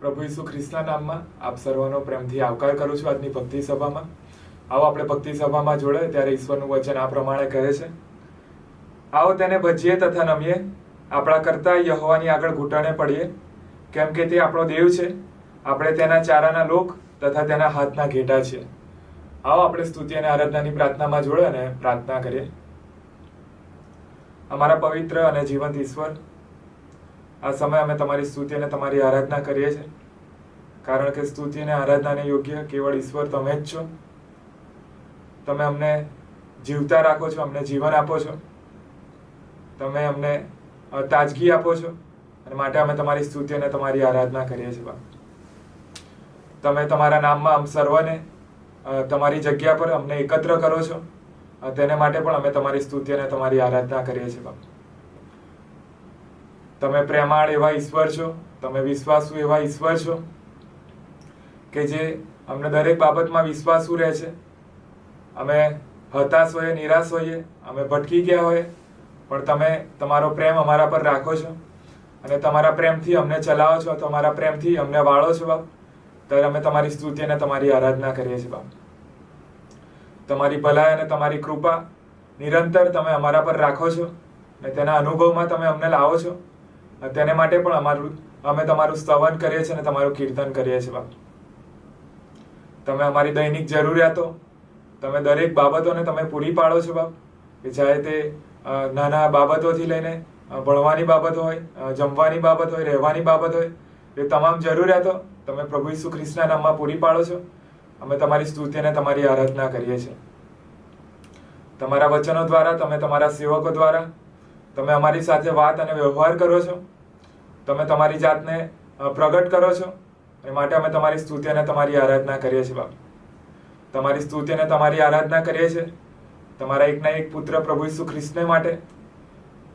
પ્રભુ ઈસુ ખ્રિસ્તના નામમાં આપ સર્વનો પ્રેમથી આવકાર કરું છું આજની ભક્તિ સભામાં. આવો આપણે ભક્તિ સભામાં જોડાય ત્યારે ઈશ્વરનું વચન આ પ્રમાણે કહે છે, આવો તેને ભજીએ તથા નમીએ, આપણા કરતા યહોવાની આગળ ઘૂંટણે પડીએ, કેમ કે તે આપણો દેવ છે, આપણે તેના ચારાના લોક તથા તેના હાથના ઘેટા છે. આવો આપણે સ્તુતિ અને આરાધનાની પ્રાર્થનામાં જોડે અને પ્રાર્થના કરીએ. અમારા પવિત્ર અને જીવંત ઈશ્વર, આ સમય અમે તમારી સ્તુતિ અને તમારી આરાધના કરીએ છીએ, કારણ કે સ્તુતિ અને આરાધનાને યોગ્ય કેવળ ઈશ્વર તમે જ છો. તમે અમને જીવતા રાખો છો, અમને જીવન આપો છો, તમે અમને તાજગી આપો છો, અને માટે અમે તમારી સ્તુતિ અને તમારી આરાધના કરીએ છીએ. તમે તમારા નામમાં આમ સર્વને તમારી જગ્યા પર અમને એકત્ર કરો છો, તેને માટે પણ અમે તમારી સ્તુતિ અને તમારી આરાધના કરીએ છીએ. તમે પ્રેમાળ એવા ઈશ્વર છો, તમે વિશ્વાસુ એવા ઈશ્વર છો કે જે અમને દરેક બાબતમાં વિશ્વાસુ રહે છે. અમે હતાશ હોઈએ, નિરાશ હોઈએ, અમે ભટકી ગયા હોઈએ, પણ તમે તમારો પ્રેમ અમારા પર રાખો છો અને તમારા પ્રેમથી અમને ચલાવો છો, તમારા પ્રેમથી અમને વાળો છો બાપ. ત્યારે અમે તમારી સ્તુતિ અને તમારી આરાધના કરીએ છીએ બાપ. તમારી ભલાઈ અને તમારી કૃપા નિરંતર તમે અમારા પર રાખો છો અને તેના અનુભવમાં તમે અમને લાવો છો. તેને માટે પણ અમે તમારું સ્તવન કરીએ છીએ અને તમારું કીર્તન કરીએ છીએ બાપ. તમે અમારી દૈનિક જરૂરિયાતો, તમે દરેક બાબતોને તમે પૂરી પાડો છો બાપ. કે ચાહે તે નાના બાબતોથી લઈને ભણવાની બાબત હોય, જમવાની બાબત હોય, રહેવાની બાબત હોય, એ તમામ જરૂરિયાતો તમે પ્રભુ ઈસુ ખ્રિસ્તના નામમાં પૂરી પાડો છો. અમે તમારી સ્તુતિ અને તમારી આરાધના કરીએ છીએ. તમારા વચનો દ્વારા, તમે તમારા સેવકો દ્વારા તમે અમારી સાથે વાત અને વ્યવહાર કરો છો, તમે તમારી જાતને પ્રગટ કરો છો, એ માટે અમે તમારી સ્તુતિ અને તમારી આરાધના કરીએ છીએ બાપ. તમારી સ્તુતિ અને તમારી આરાધના કરીએ છીએ તમારા એકના એક પુત્ર પ્રભુ ઈસુ ખ્રિસ્તને માટે,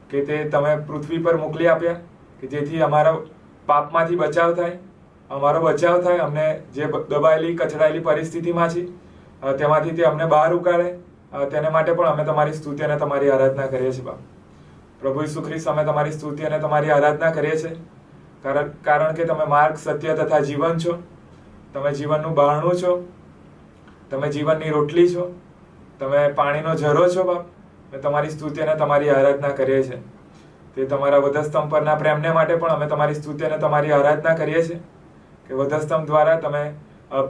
કે તે તમે પૃથ્વી પર મોકલી આપ્યા, કે જેથી અમારા પાપમાંથી બચાવ થાય, અમારો બચાવ થાય, અમને જે દબાયેલી કચડાયેલી પરિસ્થિતિમાં છે તેમાંથી તે અમને બહાર ઉકાળે. તેને માટે પણ અમે તમારી સ્તુતિ અને તમારી આરાધના કરીએ છીએ બાપ. પ્રભુ ઈસુ ખ્રિસ્ત, અમે તમારી સ્તુતિ અને તમારી આરાધના કરીએ છીએ કારણ કે તમે માર્ગ, સત્ય તથા જીવન છો. તમે જીવનનું બહારણું છો, તમે જીવનની રોટલી છો, તમે પાણીનો ઝરો છો બાપ. અમે તમારી સ્તુતિ અને તમારી આરાધના કરીએ છીએ. તે તમારા વધસ્તંભ પરના પ્રેમને માટે પણ અમે તમારી સ્તુતિ અને તમારી આરાધના કરીએ છીએ, કે વધસ્તંભ દ્વારા તમે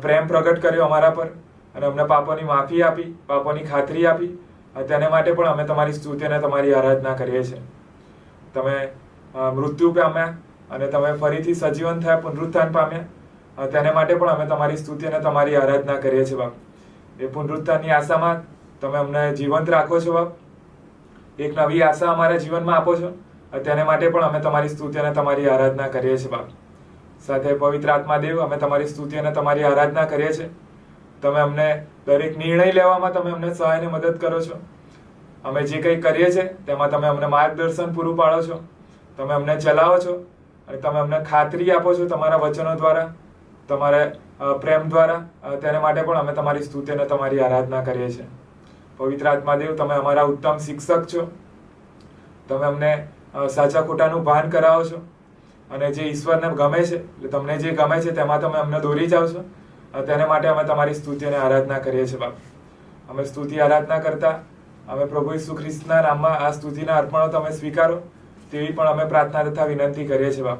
પ્રેમ પ્રગટ કર્યો અમારા પર અને અમને પાપોની માફી આપી, પાપોની ખાતરી આપી. તેને માટે પણ અમે તમારી સ્તુતિ અને તમારી આરાધના કરીએ છીએ. તમે મૃત્યુ પામ્યા અને તમે ફરીથી સજીવન થયા, પુનરુત્થાન પામ્યા, તેને માટે પણ અમે તમારી સ્તુતિ અને તમારી આરાધના કરીએ છીએ બાપ. એ પુનરુત્થાનની આશામાં તમે અમને જીવંત રાખો છો બાપ. એક નવી આશા અમારા જીવનમાં આપો છો, તેને માટે પણ અમે તમારી સ્તુતિ અને તમારી આરાધના કરીએ છીએ બાપ. સાથે પવિત્ર આત્મા દેવ, અમે તમારી સ્તુતિ અને તમારી આરાધના કરીએ છીએ. તમે અમને દરેક નિર્ણય લેવામાં તમે અમને સહાય અને મદદ કરો છો. અમે જે કંઈ કરીએ છીએ તેમાં તમે અમને માર્ગદર્શન પૂરું પાડો છો, તમે અમને ચલાવો છો અને તમે અમને ખાતરી આપો છો તમારા વચનો દ્વારા, તમારા પ્રેમ દ્વારા. તેને માટે પણ અમે તમારી સ્તુતિ અને તમારી આરાધના કરીએ છીએ. પવિત્ર આત્મા દેવ, તમે અમારા ઉત્તમ શિક્ષક છો. તમે અમને સાચા ખોટાનું ભાન કરાવો છો અને જે ઈશ્વરને ગમે છે, એટલે તમને જે ગમે છે તેમાં તમે અમને દોરી જાઓ છો. તેને માટે અમે તમારી સ્તુતિ અને આરાધના કરીએ છીએ બાપ. અમે સ્તુતિ આરાધના કરતા અમે પ્રભુ ઈસુ ખ્રિસ્તના નામમાં આ સ્તુતિના અર્પણો તમે સ્વીકારો, તેવી પણ અમે પ્રાર્થના તથા વિનંતી કરીએ છીએ બાપ.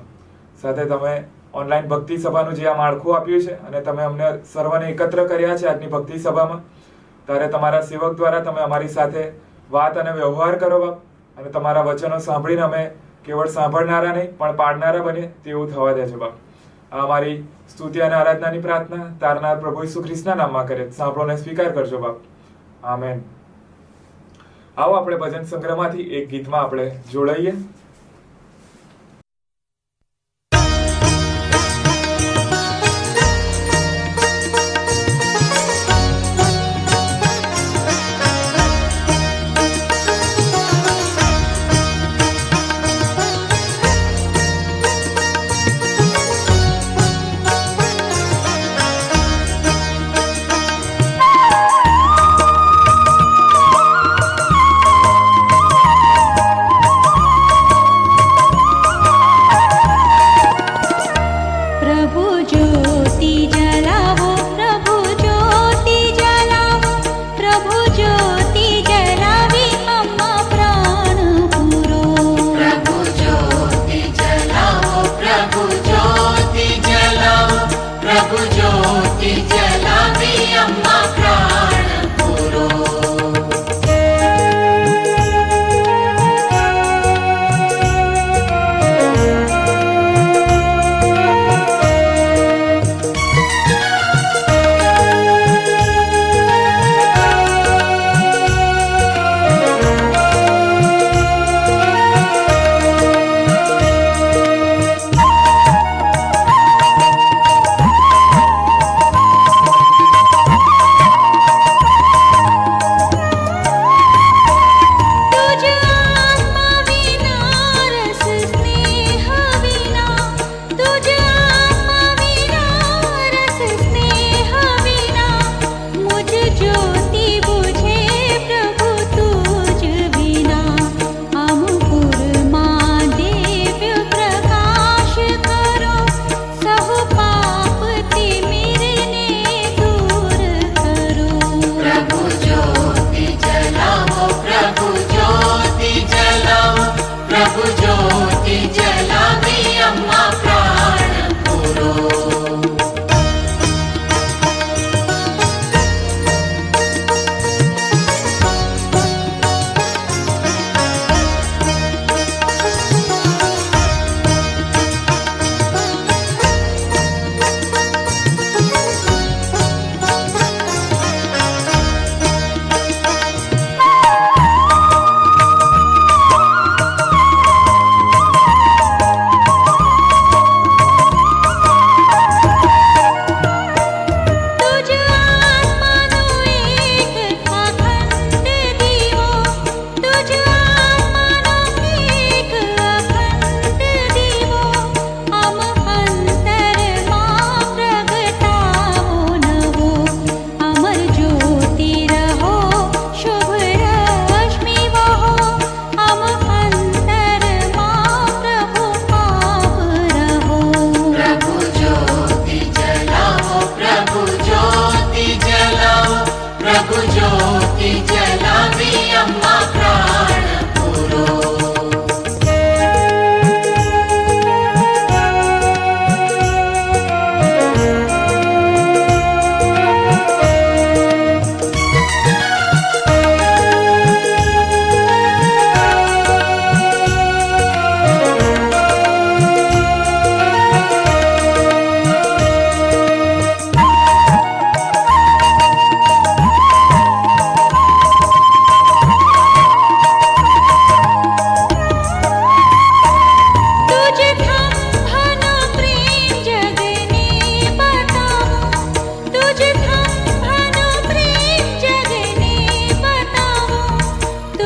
સાથે તમે ઓનલાઈન ભક્તિ સભાનું જે આ માળખું આપ્યું છે અને તમે અમને સર્વને એકત્ર કર્યા છે આજની ભક્તિ સભામાં, ત્યારે તમારા સેવક દ્વારા તમે અમારી સાથે વાત અને વ્યવહાર કરો બાપ. અને તમારા વચનો સાંભળીને અમે કેવળ સાંભળનારા નહીં પણ પાડનારા બને તેવું થવા દેજો બાપ. આ અમારી સ્તુતિ અને આરાધનાની પ્રાર્થના તારનાર પ્રભુ ઈસુ ખ્રિસ્તના નામમાં કરે, સાંભળો અને સ્વીકાર કરજો બાપ. આમેન. આવો આપણે ભજન સંગ્રહમાંથી એક ગીતમાં આપણે જોડાઈએ.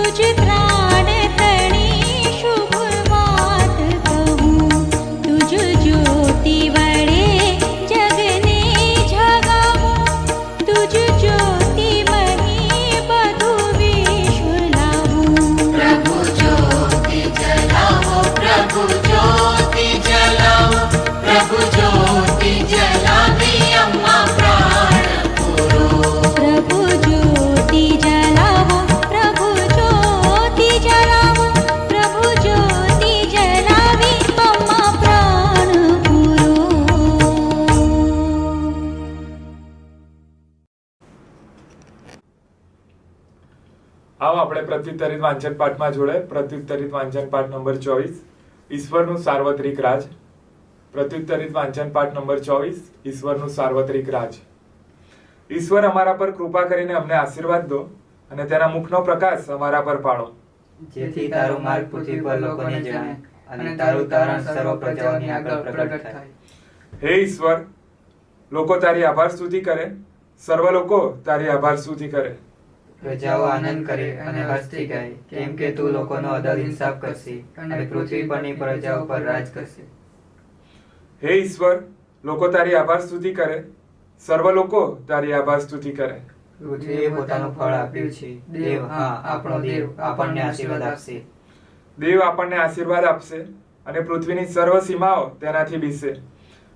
तुझ त्राण तणी शुभ बात कहूँ तुझ ज्योति वड़े जगने जगाऊँ तुझ ज्योति मही बधु विश्व लाऊँ प्रभु ज्योति जलाओ प्रभु ज्योति जलाओ प्रभु ज्योति जलावे अम्मा प्राण पुरो प्रभु ज्योति जलाओ प्रभु ज्योति जलाओ प्रभु ज्योति जलावे अम्मा प्राण पुरो। આવો આપણે પ્રત્યુત્તરિત વાંચન પાઠમાં જોડે. પ્રત્યુત્તરિત વાંચન પાઠ નંબર 24 ઈશ્વરનું સાર્વત્રિક રાજ. પ્રત્યુત્તરિત વાંચન પાઠ નંબર 24 ઈશ્વરનું સાર્વત્રિક રાજ. ઈશ્વર અમારા પર કૃપા કરીને અમને આશીર્વાદ દો અને તેના મુખનો પ્રકાશ અમારા પર પાડો, જેથી તારો માર્ગ પૃથ્વી પર લોકોને જણાય અને તારું તારણ સર્વ પ્રજાઓની આગળ પ્રગટ થાય. હે ઈશ્વર, લોકો તારી આભાર સ્તુતિ કરે, સર્વ લોકો તારી આભાર સ્તુતિ કરે. પ્રજાઓ આનંદ કરે અને હર્ષથી ગાય, કેમ કે તું લોકોનો અદલ ઇન્સાફ કરશે અને પૃથ્વી પરની પ્રજાઓ પર રાજ કરશે. હે ઈશ્વર, લોકો તારી આભાર સ્તુતિ કરે, સર્વ લોકો તારી આભાર સ્તુતિ કરે. પૃથ્વીએ પોતાનું ફળ આપ્યું છે. દેવ, હા, આપણો દેવ આપણને આશીર્વાદ આપશે. દેવ આપણને આશીર્વાદ આપશે અને પૃથ્વીની સર્વ સીમાઓ તેનાથી બીસે.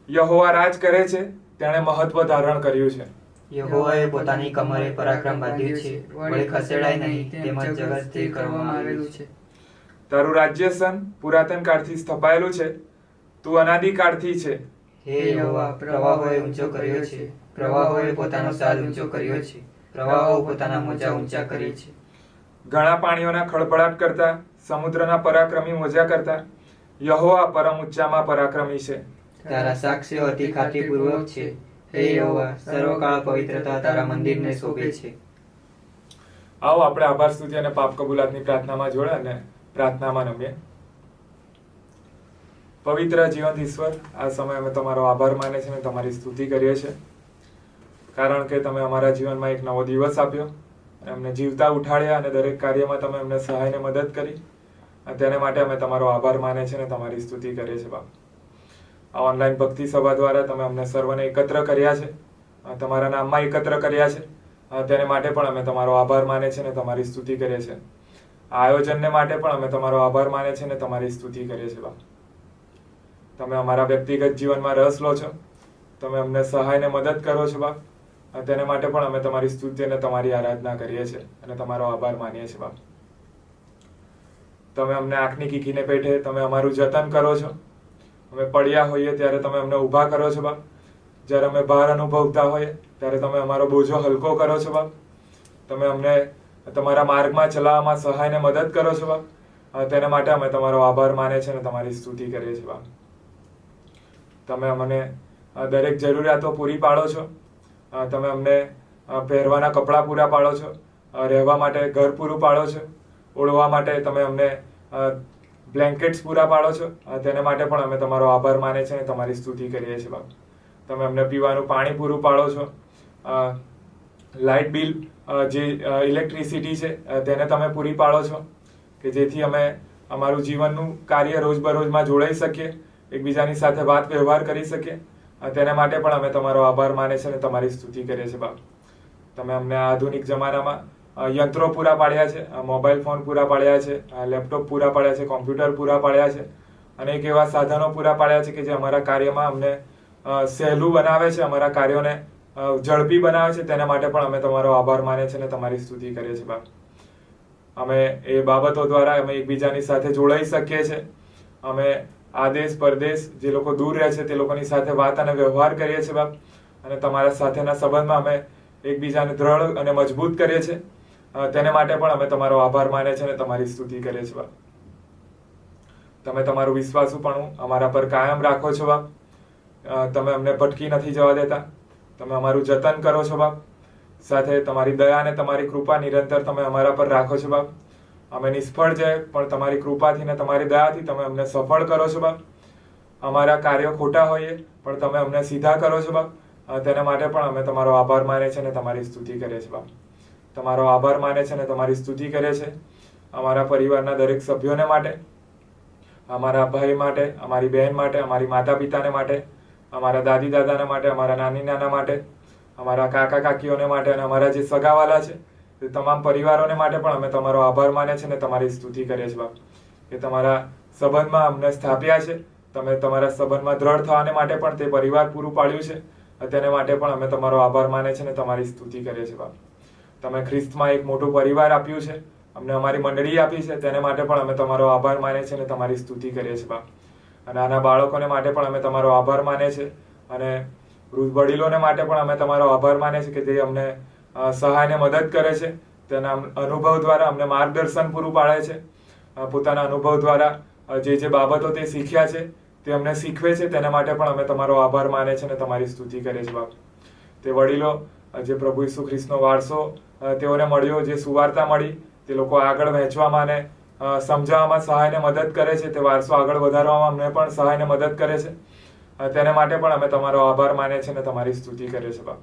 યહોવા રાજ કરે છે, તેણે મહત્વ ધારણ કર્યું છે. યહોવાએ પોતાની કમરે પરાક્રમ બાંધ્યું છે, વળી ખસેડાય નહીં, તેમજ જગત સ્થિર કરવામાં આવેલું છે. તારું રાજ્યસન પુરાતન કાળથી સ્થપાયેલું છે, તું અનાદિકાળથી છે. હે યહોવા, પ્રવાહોએ ઊંચો કર્યો છે, પ્રવાહોએ પોતાનો સાલ ઊંચો કર્યો છે, પ્રવાહો પોતાના મોજા ઊંચા કરી છે. ઘણા પાણીઓના ખળભળાટ કરતા, સમુદ્રના પરાક્રમી મોજા કરતા યહોવા પરમ ઊંચામાં પરાક્રમી છે. તારા સાક્ષ્યો અતિ ખાતરીપૂર્વક છે. હે યહોવા, સર્વકાળ પવિત્રતા તારા મંદિરને શોભે છે. આવો આપણે આભાર સ્તુતિ અને પાપ કબૂલાતની પ્રાર્થનામાં જોડે અને પ્રાર્થનામાં નમીએ. પવિત્ર જીવંત ઈશ્વર, આ સમય અમે તમારો આભાર માને છે અને તમારી સ્તુતિ કરીએ છીએ, કારણ કે તમે અમારા જીવનમાં એક નવો દિવસ આપ્યો અને અમને જીવતા ઉઠાડ્યા અને દરેક કાર્યમાં તમે અમને સહાયને મદદ કરી અને તેને માટે અમે તમારો આભાર માને છે અને તમારી સ્તુતિ કરીએ છીએ. બાપ, આ ઓનલાઈન ભક્તિ સભા દ્વારા તમે અમને સર્વને એકત્ર કર્યા છે, તમારા નામમાં એકત્ર કર્યા છે, તેને માટે પણ અમે તમારો આભાર માને છે અને તમારી સ્તુતિ કરીએ છીએ. આ આયોજનને માટે પણ અમે તમારો આભાર માને છે અને તમારી સ્તુતિ કરીએ છીએ. બાપ, તમે અમારા વ્યક્તિગત જીવનમાં રસ લો છો, તમે અમને સહાયને મદદ કરો છો. બાપ, તેને માટે પણ અમે તમારી સ્તુતિ અને તમારી આરાધના કરીએ છીએ અને તમારો આભાર માનીએ છીએ. બાપ, તમે અમને આંખની કીકીને પેઠે તમે અમારું જતન કરો છો. અમે પડ્યા હોઈએ ત્યારે તમે અમને ઊભા કરો છો. બાપ, જ્યારે અમે ભાર અનુભવતા હોઈએ ત્યારે તમે અમારો બોજો હલકો કરો છો. બાપ, તમે અમને તમારા માર્ગમાં ચલાવવામાં સહાયને મદદ કરો છો. બાપ, તેના માટે અમે તમારો આભાર માને છે અને તમારી સ્તુતિ કરીએ છીએ. બાપ, તમે અમને દરેક જરૂરિયાતો પૂરી પાડો છો. તમે અમને પહેરવાના કપડાં પૂરા પાડો છો, રહેવા માટે ઘર પૂરું પાડો છો, ઓળવા માટે તમે અમને બ્લેન્કેટ્સ પૂરા પાડો છો. તેને માટે પણ અમે તમારો આભાર માને છે અને તમારી સ્તુતિ કરીએ છીએ. બાપ, તમે અમને પીવાનું પાણી પૂરું પાડો છો, લાઇટ બિલ જે ઇલેક્ટ્રિસિટી છે તેને તમે પૂરી પાડો છો, કે જેથી અમે અમારું જીવનનું કાર્ય રોજબરોજમાં જોડાઈ શકીએ, એકબીજાની સાથે વાત વ્યવહાર કરી શકીએ. તેના માટે પણ અમે તમારો આભાર માને છે અને તમારી સ્તુતિ કરીએ છીએ. બાપ, તમે અમને આધુનિક જમાનામાં યંત્રો પૂરા પાડ્યા છે, મોબાઈલ ફોન પૂરા પાડ્યા છે, લેપટોપ પૂરા પાડ્યા છે, કોમ્પ્યુટર પૂરા પાડ્યા છે, અનેક એવા સાધનો પૂરા પાડ્યા છે કે જે અમારા કાર્યમાં અમને સહેલું બનાવે છે, અમારા કાર્યોને ઝડપી બનાવે છે. તેના માટે પણ અમે તમારો આભાર માને છે અને તમારી સ્તુતિ કરીએ છીએ. બાપ, અમે એ બાબતો દ્વારા અમે એકબીજાની સાથે જોડાઈ શકીએ છીએ. અમે આદેશ પરદેશ જે લોકો દૂર રહે છે તે લોકોની સાથે વાત અને વ્યવહાર કરીએ છીએ. બાપ, અને તમારા સાથેના સંબંધમાં અમે એકબીજાને દ્રઢ અને મજબૂત કરીએ છીએ. તેને માટે પણ અમે તમારો આભાર માને છે અને તમારી સ્તુતિ કરીએ છીએ. બાપ, તમે તમારું વિશ્વાસુપણું અમારા પર કાયમ રાખો છો. બાપ, તમે અમને ભટકી નથી જવા દેતા, તમે અમારું જતન કરો છો. બાપ, સાથે તમારી દયા અને તમારી કૃપા નિરંતર તમે અમારા પર રાખો છો. બાપ, અમે નિષ્ફળ જાય પણ તમારી કૃપાથી ને તમારી દયાથી તમે અમને સફળ કરો છો. બાપ, અમારા કાર્યો ખોટા હોઈએ પણ તમે અમને સીધા કરો છો. બાપ, તેના માટે પણ અમે તમારો આભાર માને છે અને તમારી સ્તુતિ કરીએ છીએ. બાપ, તમારો આભાર માને છે અને તમારી સ્તુતિ કરીએ છીએ. અમારા પરિવારના દરેક સભ્યોને માટે, અમારા ભાઈ માટે, અમારી બહેન માટે, અમારી માતા પિતાને માટે, અમારા દાદી દાદાને માટે, અમારા નાની નાના માટે, અમારા કાકા કાકીઓને માટે અને અમારા જે સગાવાલા છે તે તમામ પરિવારોને માટે પણ અમે તમારો આભાર માને છે અને તમારી સ્તુતિ કરીએ છીએ બાપ, કે તમારા સંબંધમાં અમને સ્થાપ્યા છે. તમે તમારા સંબંધમાં દ્રઢ થવાને માટે પણ તે પરિવાર પૂરું પાડ્યું છે, તેને માટે પણ અમે તમારો આભાર માને છે અને તમારી સ્તુતિ કરીએ છીએ બાપ. તમે ખ્રિસ્તમાં એક મોટું પરિવાર આપ્યું છે, અમને અમારી મંડળી આપી છે, તેને માટે પણ અમે તમારો આભાર માને છે અને તમારી સ્તુતિ કરીએ છીએ બાપ. અને આના બાળકોને માટે પણ અમે તમારો આભાર માને છે અને વૃદ્ધ વડીલોને માટે પણ અમે તમારો આભાર માને છે કે તે અમને સહાયને મદદ કરે છે, તેના અનુભવ દ્વારા અમને માર્ગદર્શન પૂરું પાડે છે, પોતાના અનુભવ દ્વારા જે બાબતો તે શીખ્યા છે તે અમને શીખવે છે, તેના માટે પણ અમે તમારો આભાર માને છે અને તમારી સ્તુતિ કરીએ છીએ બાપ. તે વડીલો જે પ્રભુ ઈસુ ખ્રિસ્તનો વારસો તેઓને મળ્યો, જે સુવાર્તા મળી તે લોકો આગળ વહેંચવામાં અને સમજાવવામાં સહાયને મદદ કરે છે, તે વારસો આગળ વધારવામાં અમને પણ સહાયને મદદ કરે છે, તેને માટે પણ અમે તમારો આભાર માને છે અને તમારી સ્તુતિ કરીએ છીએ બાપ.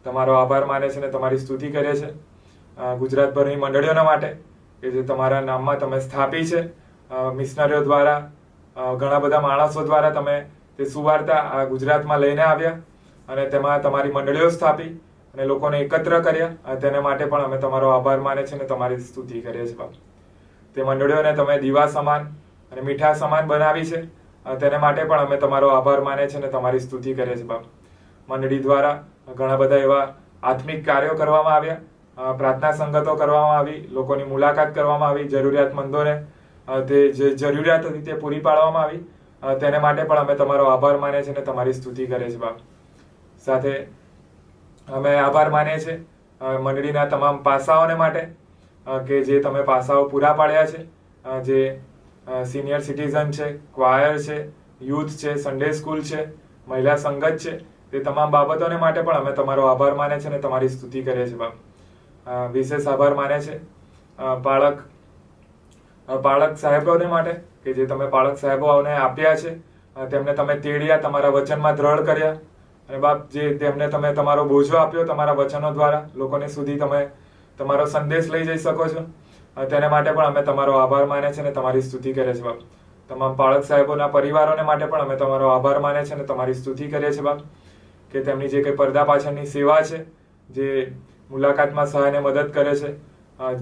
તમારો આભાર માને છે અને તમારી સ્તુતિ કરીએ છીએ ગુજરાતભરની મંડળીઓના માટે કે જે તમારા નામમાં તમે સ્થાપી છે. મિશનરીઓ દ્વારા, ઘણા બધા માણસો દ્વારા તમે તે સુવાર્તા આ ગુજરાતમાં લઈને આવ્યા અને તેમાં તમારી મંડળીઓ સ્થાપી અને લોકોને એકત્ર કર્યા, તેને માટે પણ અમે તમારો આભાર માને છે અને તમારી સ્તુતિ કરીએ છીએ બાપ. તે મંડળીઓને તમે દીવા સમાન અને મીઠા સમાન બનાવી છે, તેને માટે પણ અમે તમારો આભાર માને છે અને તમારી સ્તુતિ કરીએ છીએ બાપ. મંડળી દ્વારા ઘણા બધા એવા આત્મિક કાર્યો કરવામાં આવ્યા, પ્રાર્થના સંગતો કરવામાં આવી, લોકોની મુલાકાત કરવામાં આવી, જરૂરિયાતમંદોને તે જે જરૂરિયાત હતી તે પૂરી પાડવામાં આવી, તેને માટે પણ અમે તમારો આભાર માને છે અને તમારી સ્તુતિ કરીએ છીએ બાપ. સાથે અમે આભાર માનીએ છીએ મંડળીના તમામ પાસાઓને માટે કે જે તમે પાસાઓ પૂરા પાડ્યા છે, જે સિનિયર સિટીઝન છે, ક્વાયર છે, યુથ છે, સન્ડે સ્કૂલ છે, મહિલા સંગત છે, તે તમામ બાબતોને માટે પણ અમે તમારો આભાર માને છે અને તમારી સ્તુતિ કરીએ છીએ બાપ. વિશેષ આભાર માને છે પાળક સાહેબોને માટે કે જે તમે પાળક સાહેબોને આપ્યા છે, તેમને તમે તેડ્યા, તમારા વચનમાં દ્રઢ કર્યા અને બાપ જે તેમને તમે તમારો બોજો આપ્યો તમારા વચનો દ્વારા લોકોને સુધી તમે તમારો સંદેશ લઈ જઈ શકો છો, તેને માટે પણ અમે તમારો આભાર માને છે અને તમારી સ્તુતિ કરીએ છીએ બાપ. તમામ પાળક સાહેબોના પરિવારોને માટે પણ અમે તમારો આભાર માને છે અને તમારી સ્તુતિ કરીએ છીએ બાપ, કે તેમની જે કંઈ પડદા પાછળની સેવા છે, જે મુલાકાતમાં સહાયને મદદ કરે છે,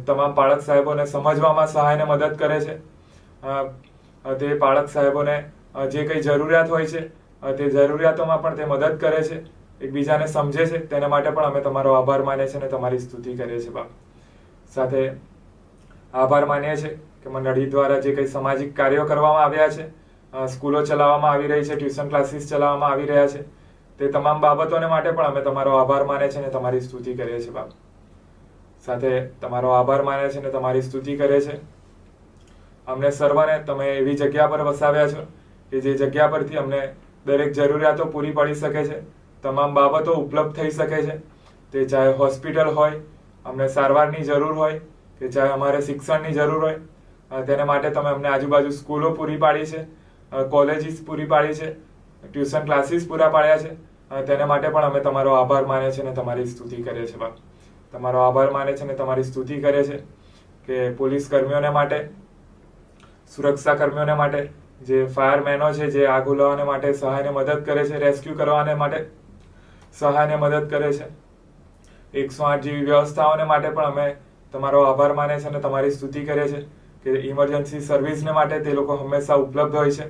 તમામ પાળક સાહેબોને સમજવામાં સહાયને મદદ કરે છે, તે પાળક સાહેબોને જે કંઈ જરૂરિયાત હોય છે તે જરૂરિયાતોમાં પણ તે મદદ કરે છે, એકબીજાને સમજે છે, તેને માટે પણ અમે તમારો આભાર માનીએ છીએ અને તમારી સ્તુતિ કરીએ છીએ બાપ. સાથે આભાર માનીએ છીએ કે મંડળી દ્વારા જે કંઈ સામાજિક કાર્યો કરવામાં આવ્યા છે, સ્કૂલો ચલાવવામાં આવી રહી છે, ટ્યુશન ક્લાસીસ ચલાવવામાં આવી રહ્યા છે, તે તમામ બાબતોને માટે પણ અમે તમારો આભાર માને છે અને તમારી સ્તુતિ કરીએ છીએ બાપ. સાથે તમારો આભાર માને છે અને તમારી સ્તુતિ કરે છે અમને સર્વને તમે એવી જગ્યા પર વસાવ્યા છો કે જે જગ્યા પરથી અમને દરેક જરૂરિયાતો પૂરી પડી શકે છે, તમામ બાબતો ઉપલબ્ધ થઈ શકે છે, તે ચાહે હોસ્પિટલ હોય, અમને સારવારની જરૂર હોય કે ચાહે અમારે શિક્ષણની જરૂર હોય, તેને માટે તમે અમને આજુબાજુ સ્કૂલો પૂરી પાડી છે, કોલેજીસ પૂરી પાડી છે, ટ્યુશન ક્લાસીસ પૂરા પાડ્યા છે, તેને માટે પણ અમે તમારો આભાર માને છે અને તમારી સ્તુતિ કરીએ છીએ બાપ. તમારો આભાર માને છે અને તમારી સ્તુતિ કરે છે કે પોલીસ કર્મીઓને માટે, સુરક્ષા કર્મીઓને માટે, જે ફાયરમેનો છે, જે આગ ઓલવવાને માટે સહાયને મદદ કરે છે, રેસ્ક્યુ કરવાને માટે સહાયને મદદ કરે છે, 108 જેવી વ્યવસ્થાઓને માટે પણ અમે તમારો આભાર માને છે અને તમારી સ્તુતિ કરીએ છીએ કે ઇમરજન્સી સર્વિસને માટે તે લોકો હંમેશા ઉપલબ્ધ હોય છે,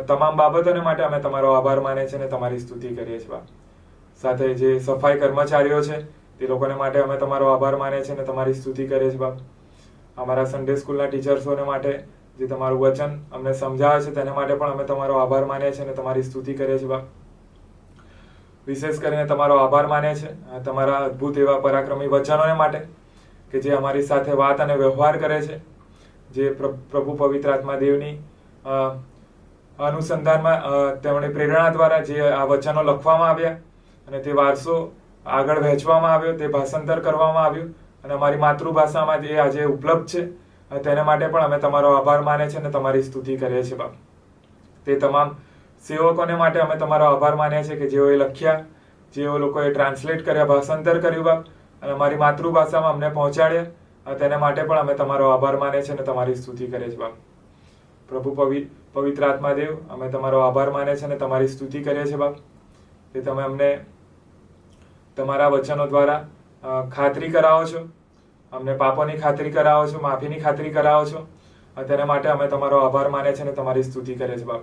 તમામ બાબતોને માટે અમે તમારો આભાર માને છે અને તમારી સ્તુતિ કરીએ છીએ બાપ. સાથે જે સફાઈ કર્મચારીઓ છે તે લોકોને માટે અમે તમારો આભાર માને છે અને તમારી સ્તુતિ કરીએ છીએ બાપ. અમારા સન્ડે સ્કૂલના ટીચર્સોને માટે જે તમારું વચન અમને સમજાવે છે તેને માટે પણ અમે તમારો આભાર માનીએ છીએ અને તમારી સ્તુતિ કરીએ છીએ બાપ. વિશેષ કરીને તમારો આભાર માનીએ છીએ તમારા અદ્ભુત એવા પરાક્રમી વચનોને માટે કે જે અમારી સાથે વાત અને વ્યવહાર કરે છે, જે પ્રભુ પવિત્ર આત્મા દેવની અનુસંધાનમાં તેમની પ્રેરણા દ્વારા જે આ વચનો લખવામાં આવ્યા અને તે વારસો આગળ વહેંચવામાં આવ્યો, તે ભાષાંતર કરવામાં આવ્યું અને અમારી માતૃભાષામાં જે આજે ઉપલબ્ધ છે, તેને માટે પણ અમે તમારો આભાર માને છે અને તમારી સ્તુતિ કરીએ છીએ બાપ. તે તમામ સેવકોને માટે અમે તમારો આભાર માનીએ છીએ કે જેઓએ લખ્યા, જેઓ લોકોએ ટ્રાન્સલેટ કર્યા, ભાષાંતર કર્યું બાપ, અને અમારી માતૃભાષામાં અમને પહોંચાડ્યા, તેને માટે પણ અમે તમારો આભાર માને છે અને તમારી સ્તુતિ કરીએ છીએ બાપ. પ્રભુ પવિત્ર આત્મા દેવ, અમે તમારો આભાર માને છે અને તમારી સ્તુતિ કરીએ છીએ બાપ, કે તમે અમને તમારા વચનો દ્વારા ખાતરી કરાવો છો, અમને પાપોની ખાતરી કરાવો છો, માફીની ખાતરી કરાવો છો. તેના માટે અમે તમારો આભાર માને છે અને તમારી સ્તુતિ કરીએ છીએ બાપ.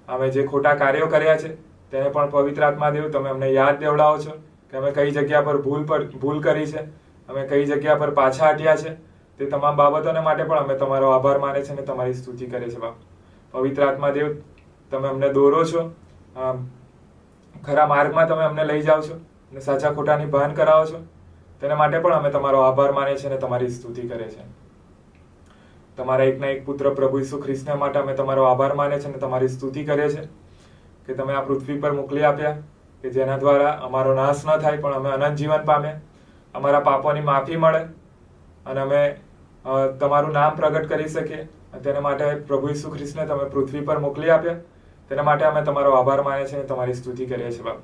અમે જે ખોટા કાર્યો કર્યા છે તેને પણ પવિત્ર આત્મા દેવ તમે અમને યાદ દેવડાવો છો કે અમે કઈ જગ્યા પર ભૂલ કરી છે, અમે કઈ જગ્યા પર પાછા હટ્યા છે. તે તમામ બાબતોને માટે પણ અમે તમારો આભાર માને છે અને તમારી સ્તુતિ કરીએ છીએ બાપ. પવિત્ર આત્મા દેવ તમે અમને દોરો છો, ખરા માર્ગમાં તમે અમને લઈ જાઓ છો અને સાચા ખોટાની ભાન કરાવો છો. તેના માટે પણ અમે તમારો આભાર માને છે અને તમારી સ્તુતિ કરે છે. તમારા એકના એક પુત્ર પ્રભુ ઈસુ ખ્રિસ્તને માટે અમે તમારો આભાર માને છે અને તમારી સ્તુતિ કરીએ છીએ કે તમે આ પૃથ્વી પર મોકલી આપ્યા, કે જેના દ્વારા અમારો નાશ ન થાય પણ અમે અનંત જીવન પામે, અમારા પાપોની માફી મળે અને અમે તમારું નામ પ્રગટ કરી શકીએ. તેના માટે પ્રભુ ઈસુ ખ્રિસ્તને તમે પૃથ્વી પર મોકલી આપ્યા. તેના માટે અમે તમારો આભાર માને છે અને તમારી સ્તુતિ કરીએ છીએ બાપ.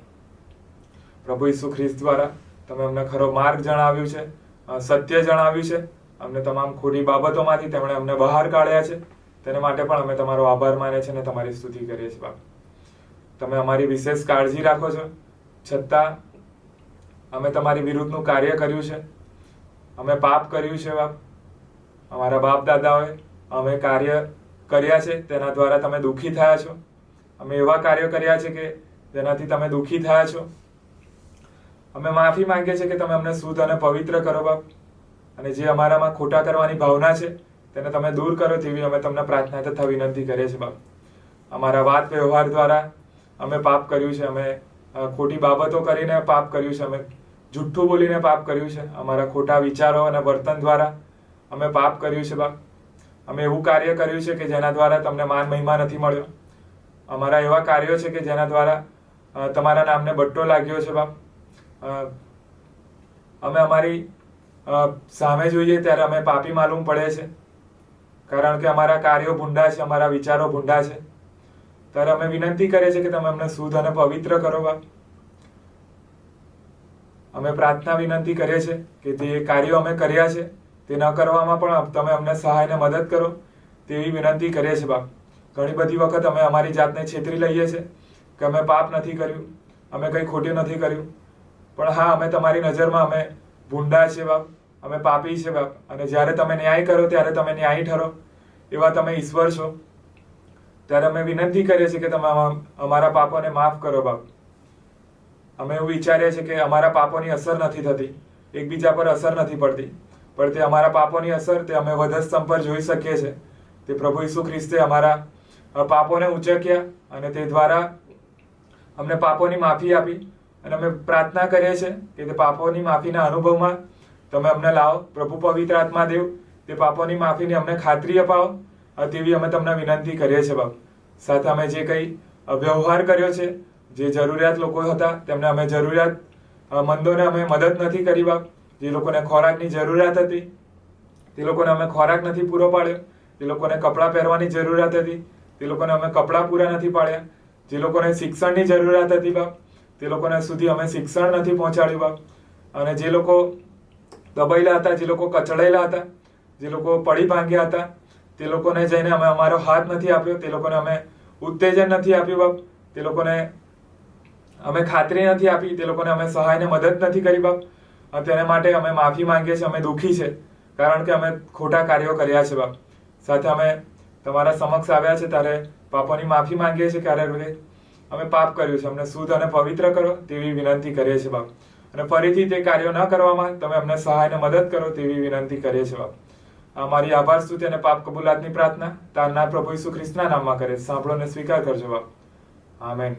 પ્રભુ ઈસુ ખ્રિસ્ત દ્વારા તમે અમને ખરો માર્ગ જણાવ્યું છે, સત્ય જણાવ્યું છે, અમને તમામ ખોટી બાબતોમાંથી તેમણે અમને બહાર કાઢ્યા છે. તેના માટે પણ અમે તમારો આભાર માને છે અને તમારી સ્તુતિ કરીએ છીએ બાપ. તમે અમારી વિશેષ કાળજી રાખો છો, છતાં અમે તમારી વિરુદ્ધનું કાર્ય કર્યું છે, અમે પાપ કર્યું છે બાપ. અમારા બાપ દાદાઓએ અમે કાર્ય કર્યા છે તેના દ્વારા તમે દુઃખી થયા છો. અમે એવા કાર્યો કર્યા છે કે જેનાથી તમે દુઃખી થયા છો. અમે માફી માંગીએ છીએ કે તમે અમને શુદ્ધ અને પવિત્ર કરો બાપ, અને જે અમારામાં ખોટા કરવાની ભાવના છે તેને તમે દૂર કરો તેવી અમે તમને પ્રાર્થના તથા વિનંતી કરીએ છીએ બાપ. અમારા વાત વ્યવહાર દ્વારા અમે પાપ કર્યું છે, અમે ખોટી બાબતો કરીને પાપ કર્યું છે, અમે જુઠ્ઠું બોલીને પાપ કર્યું છે, અમારા ખોટા વિચારો અને વર્તન દ્વારા અમે પાપ કર્યું છે બાપ. અમે એવું કાર્ય કર્યું છે કે જેના દ્વારા તમને માન મહિમા નથી મળ્યો. અમારા એવા કાર્યો છે કે જેના દ્વારા તમારા નામને બટ્ટો લાગ્યો છે બાપ. અમે અમારી સામે જોઈએ ત્યારે અમે પાપી માલુમ પડે છે, કારણ કે અમારા કાર્યો ભૂંડા છે, અમારા વિચારો ભૂંડા છે. ત્યારે અમે વિનંતી કરીએ છીએ કે તમે અમને શુદ્ધ અને પવિત્ર કરો બાપ. અમે પ્રાર્થના વિનંતી કરીએ છીએ કે જે કાર્યો અમે કર્યા છે તે ન કરવામાં પણ તમે અમને સહાય અને મદદ કરો તેવી વિનંતી કરીએ છીએ બાપ. ઘણી બધી વખત અમે અમારી જાતને છેતરી લઈએ છીએ કે અમે પાપ નથી કર્યું, અમે કંઈ ખોટું નથી કર્યું, પણ હા, અમે તમારી નજરમાં અમે ભૂંડા છે બાપ, અમે પાપી છે બાપ. અને જ્યારે તમે ન્યાય કરો ત્યારે તમે ન્યાયી ઠરો, એવા તમે ઈશ્વર છો. ત્યારે અમે વિનંતી કરીએ છીએ કે તમે અમારા પાપોને માફ કરો બાપ. અમે એવું વિચારીએ છીએ કે અમારા પાપોની અસર નથી થતી, એકબીજા પર અસર નથી પડતી, પણ તે અમારા પાપોની અસર તે અમે વધસ્તંભ પર જોઈ શકીએ છીએ. તે પ્રભુ ઈસુ ખ્રિસ્તે અમારા પાપોને ઉંચક્યા અને તે દ્વારા અમને પાપોની માફી આપી. અને અમે પ્રાર્થના કરીએ છીએ કે તે પાપોની માફીના અનુભવમાં તમે અમને લાવો. પ્રભુ પવિત્ર આત્મા દેવ, તે પાપોની માફીની અમને ખાતરી અપાવો તેવી અમે તમને વિનંતી કરીએ છીએ બાપ. સાથે અમે જે કંઈ વ્યવહાર કર્યો છે, જે જરૂરિયાત લોકો હતા તેમને અમે જરૂરિયાત મંદોને અમે મદદ નથી કરી બાપ. જે લોકોને ખોરાકની જરૂરિયાત હતી તે લોકોને અમે ખોરાક નથી પૂરો પાડ્યો. જે લોકોને કપડાં પહેરવાની જરૂરિયાત હતી તે લોકોને અમે કપડાં પૂરા નથી પાડ્યા. જે લોકોને શિક્ષણની જરૂરિયાત હતી બાપ, તે લોકોને સુધી અમે શિક્ષણ નથી પહોંચાડ્યું બાપ. અને જે લોકો દબાયેલા હતા, જે લોકો કચડાયેલા હતા, જે લોકો પડી ભાંગ્યા હતા, તે લોકોને જઈને અમે અમારો હાથ નથી આપ્યો, તે લોકોને અમે ઉત્તેજન નથી આપ્યું બાપ, તે લોકોને અમે ખાતરી નથી આપી, તે લોકોને અમે સહાયને મદદ નથી કરી બાપ. તેના માટે અમે માફી માંગીએ છીએ. અમે દુઃખી છે કારણ કે અમે ખોટા કાર્યો કર્યા છે બાપ. સાથે અમે તમારા સમક્ષ આવ્યા છે ત્યારે પાપોની માફી માંગીએ છીએ. ક્યારે અમે પાપ કર્યું છે, અમને શુદ્ધ અને પવિત્ર કરો તેવી વિનંતી કરીએ છીએ બાપ. અને ફરીથી તે કાર્યો ન કરવામાં તમે અમને સહાય અને મદદ કરો તેવી વિનંતી કરીએ છીએ બાપ. અમારી આભાર સ્તુતિ અને પાપ કબૂલાતની પ્રાર્થના તારના પ્રભુ ઈસુ ખ્રિસ્તના નામમાં કરે. સાંભળો અને સ્વીકાર કરજો બાપ. આમેન.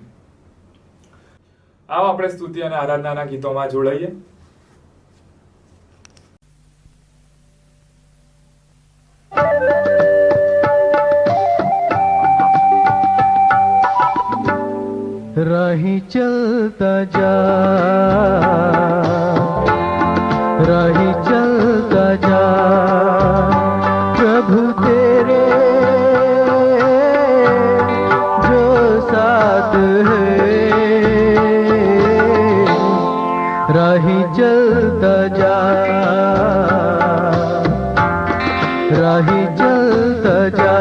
આવો આપણે સ્તુતિ અને આરાધનાના ગીતોમાં જોડાઈએ. राही चलता जा प्रभु तेरे जो साथ है राही चलता जा राही चलता जा।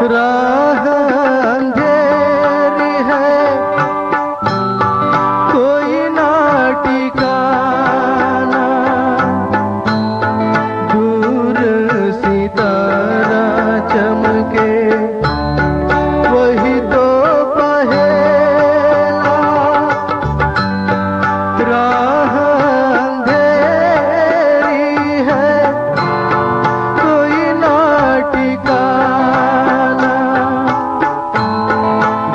राह अंधेरी है, कोई ना ठिकाना, दूर सितारा चमके वही तो पहेला। राह अंधेरी है, कोई ना ठिकाना,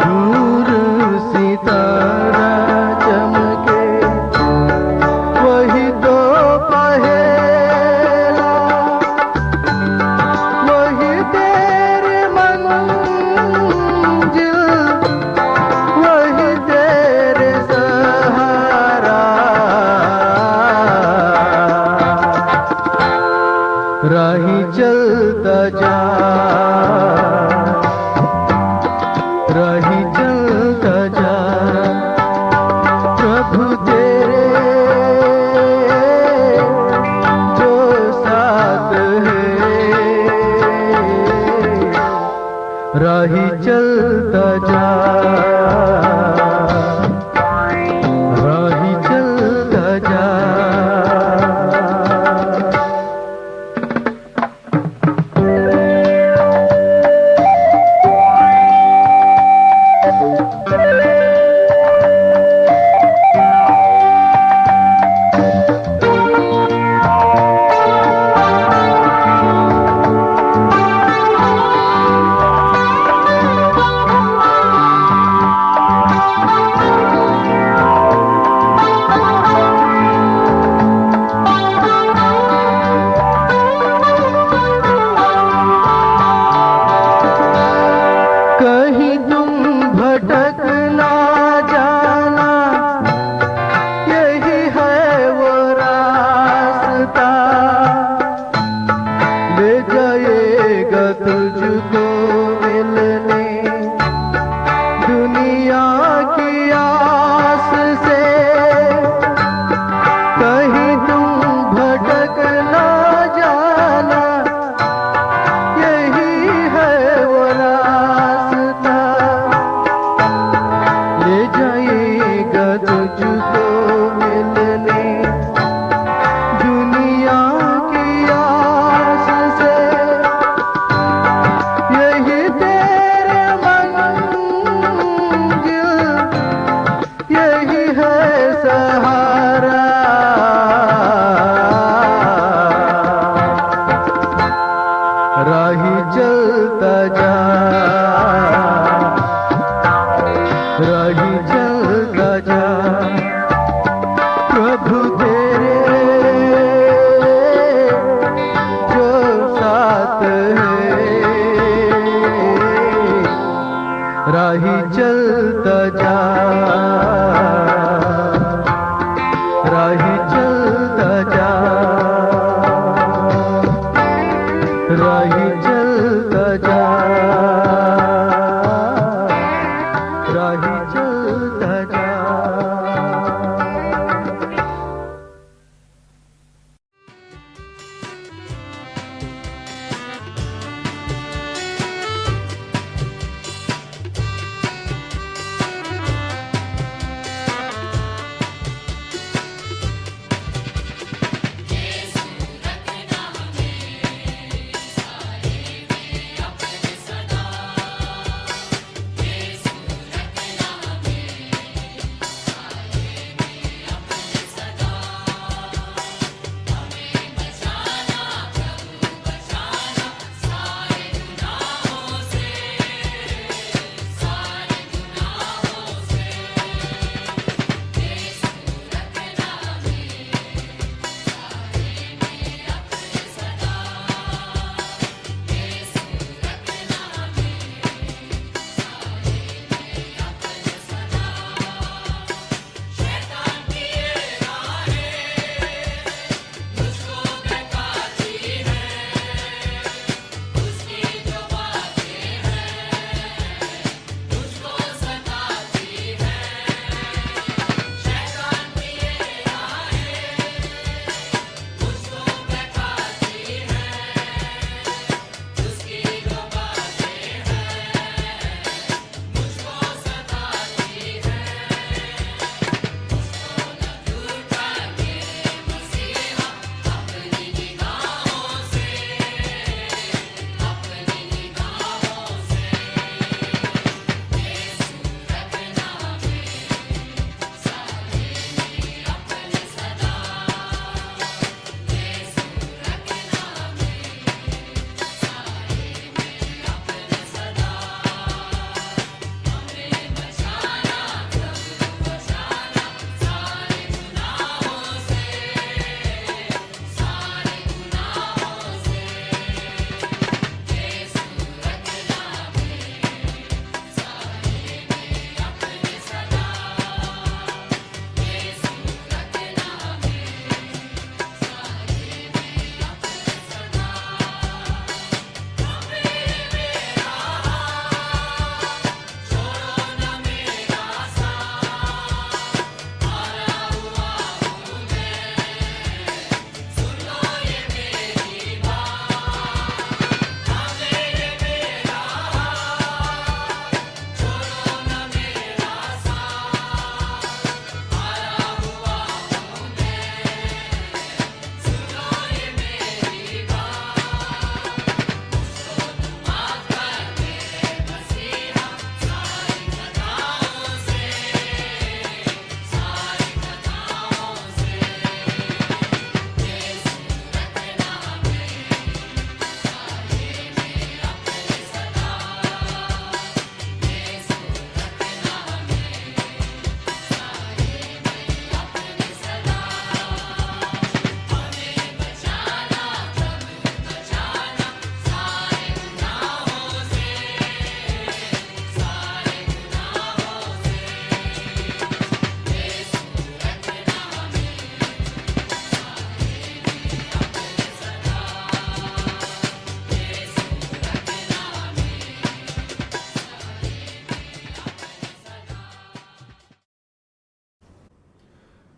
दूर सितारा चमके वही तो पहेला। वही तेरी मंजिल, वही तेरे सहारा। राही चलता जा, राही चलता जा, प्रभु तेरे जो साथ है। राही चलता जा, राही चलता जा। कहीं तुम भटक ना जाना, यही है वो रास्ता। ले जाएगा तुझको मिलने दुनिया की आस से। कहीं तुम भटक ना जाना, यही है वो रास्ता। ले जाएगा तुझको मिलने दुनिया की आस से। यही तेरे मंजिल, यही है सहारा। राही चलता जा, राही चलता जा।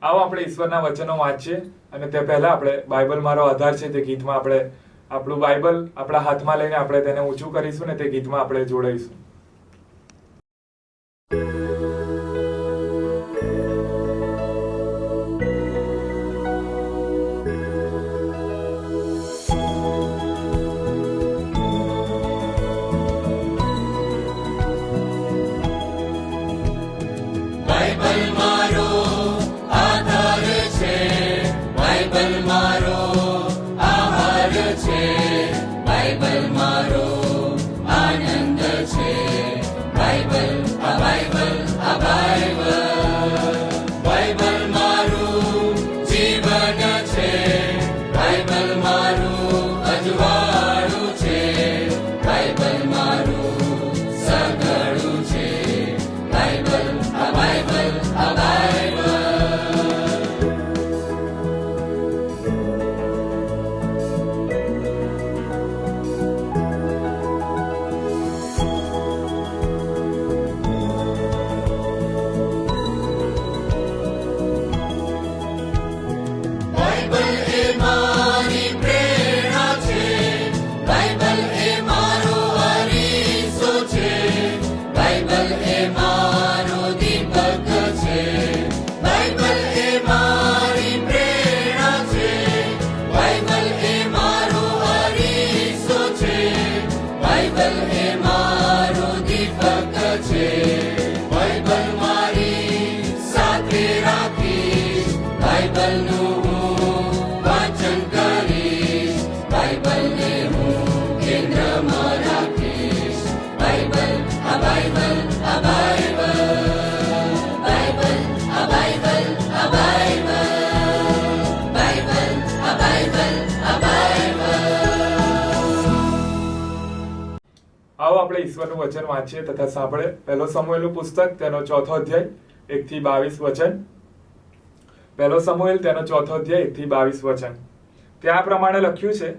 આવો આપણે ઈશ્વરના વચનો વાંચીએ અને તે પહેલા આપણે બાઇબલ મારો આધાર છે તે ગીતમાં આપણે આપણું બાઇબલ આપણા હાથમાં લઈને આપણે તેને ઊંચું કરીશું ને તે ગીતમાં આપણે જોડાઈશું. બાઇબલ મારો આધાર છે, બાઇબલ મારો આહાર છે, બાઇબલ મારો આનંદ છે, બાઇબલ આ બાઇબલ આ બાઇબલ, બાઇબલ મારું જીવન છે, બાઇબલ મારું અજવાળું છે, બાઇબલ મારું સગડું છે, બાઇબલ આ બાઇબલ આ બાઇબલ. બાઇબલ એ મારી પ્રેરણા છે, બાઇબલ એ મારો અરીસો છે, બાઇબલ એ મારો દીપક છે, બાઇબલ એ મારી પ્રેરણા છે, બાઇબલ એ મારો અરીસો છે, બાઇબલ એ મારો દીપક છે, બાઇબલ મારી સાથે રાખીશ, બાઇબલનું હું વાંચન કરીશ, બાઇબલને હું કેન્દ્રમાં રાખીશ, બાઇબલ આ બાઇબલ આ બાઇબલ, બાઇબલ આ બાઇબલ આ બાઇબલ, બાઇબલ આ બાઇબલ આ બાઇબલ. આવો આપણે ઈશ્વરનું વચન વાંચીએ તથા સાંભળે. પહેલો સમુએલનું પુસ્તક તેનો 4થો અધ્યાય 1 થી 22 વચન. પહેલો સમુએલ તેનો 4થો અધ્યાય 1 થી 22 વચન. ત્યાં આ પ્રમાણે લખ્યું છે,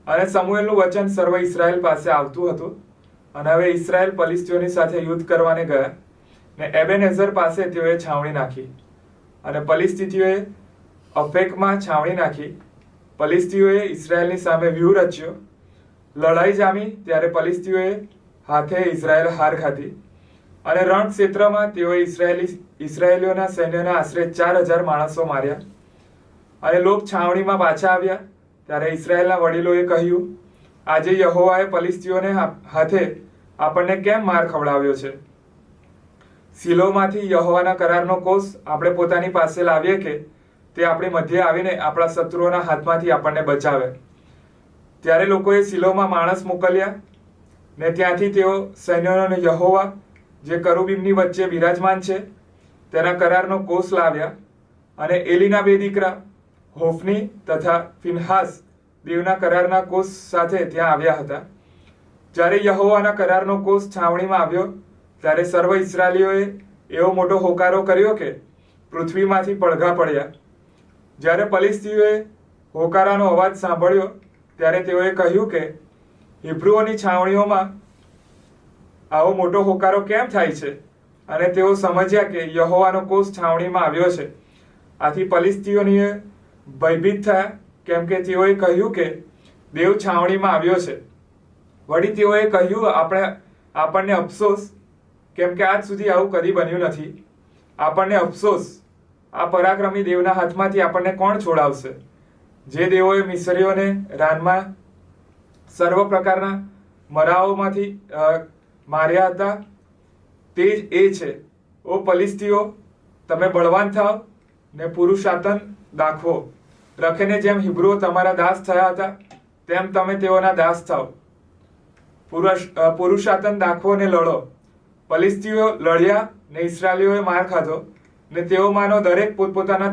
અને સમુએલનું વચન સર્વ ઇસ્રાએલ પાસે આવતું હતું, અને હવે ઇસ્રાએલ ફલિસ્તીઓની સાથે યુદ્ધ કરવાને ગયા, ને એબેનેઝર પાસે તેઓએ છાવણી નાખી, અને ફલિસ્તીઓએ અફેકમાં છાવણી નાખી. ફલિસ્તીઓએ ઇસ્રાએલની સામે વ્યૂહ રચ્યો. લડાઈ જામી ત્યારે ફલિસ્તીઓએ હાથે ઇઝરાયલ હાર ખાધી, અને રણ ક્ષેત્રમાં તેઓએ ઇસ્રાયેલીઓના સૈન્યના આશરે 4000 માણસો માર્યા. અને લોક છાવણીમાં પાછા આવ્યા ત્યારે ઇસ્રાયેલના વડીલોએ કહ્યું, આજે યહોવાએ ફલિસ્તીઓને હાથે આપણને કેમ માર ખવડાવ્યો છે? શિલોમાંથી યહોવાના કરારનો કોષ આપણે પોતાની પાસે લાવીએ કે તે આપણી મધ્યે આવીને આપણા શત્રુઓના હાથમાંથી આપણને બચાવે. ત્યારે લોકોએ શિલોમાં માણસ મોકલ્યા, ને ત્યાંથી તેઓ સૈન્યનો યહોવા જે કરુબીમની વચ્ચે બિરાજમાન છે તેના કરારનો કોષ લાવ્યા, અને એલીના 2 દીકરા હોફની તથા ફિનહાસ દેવના કરારના કોષ સાથે ત્યાં આવ્યા હતા. જ્યારે યહોવાના કરારનો કોષ છાવણીમાં આવ્યો ત્યારે સર્વ ઇસ્રાએલીઓએ એવો મોટો હોકારો કર્યો કે પૃથ્વીમાંથી પડઘા પડ્યા. જ્યારે ફલિસ્તીઓએ હોકારાનો અવાજ સાંભળ્યો ત્યારે તેઓએ કહ્યું કે હિબ્રુઓની છાવણીઓમાં આવો મોટો હોકારો કેમ થાય છે? અને તેઓ સમજ્યા કે યહોવાનો કોષ છાવણીમાં આવ્યો છે. આથી ફલિસ્તીઓનીએ ભયભીત થયા, કેમ કે તેઓએ કહ્યું કે દેવ છાવણીમાં આવ્યો છે. વળી તેઓએ કહ્યું, આપણને અફસોસ, કેમ કે આજ સુધી આવું કદી બન્યું નથી. આપણને અફસોસ, આ પરાક્રમી દેવના હાથમાંથી આપણને કોણ છોડાવશે? જે દેવોએ મિસરીઓને રાનમાં સર્વ પ્રકારના મરાઓમાંથી માર્યા હતા તે જ એ છે. ઓ ફલિસ્તીઓ, તમે બળવાન થાવ ને પુરુષાતન દાખવો. રખેને જેમ હિબ્રુઓ તમારા દાસ થયા હતા તેમ તમે તેઓના દાસ થાવ. પુરુષાતન દાખવો ને લડો. ફલિસ્તીઓ લડ્યા ને ઇસ્રાએલીઓએ માર ખાધો, ને તેઓમાંનો દરેક પોતપોતાના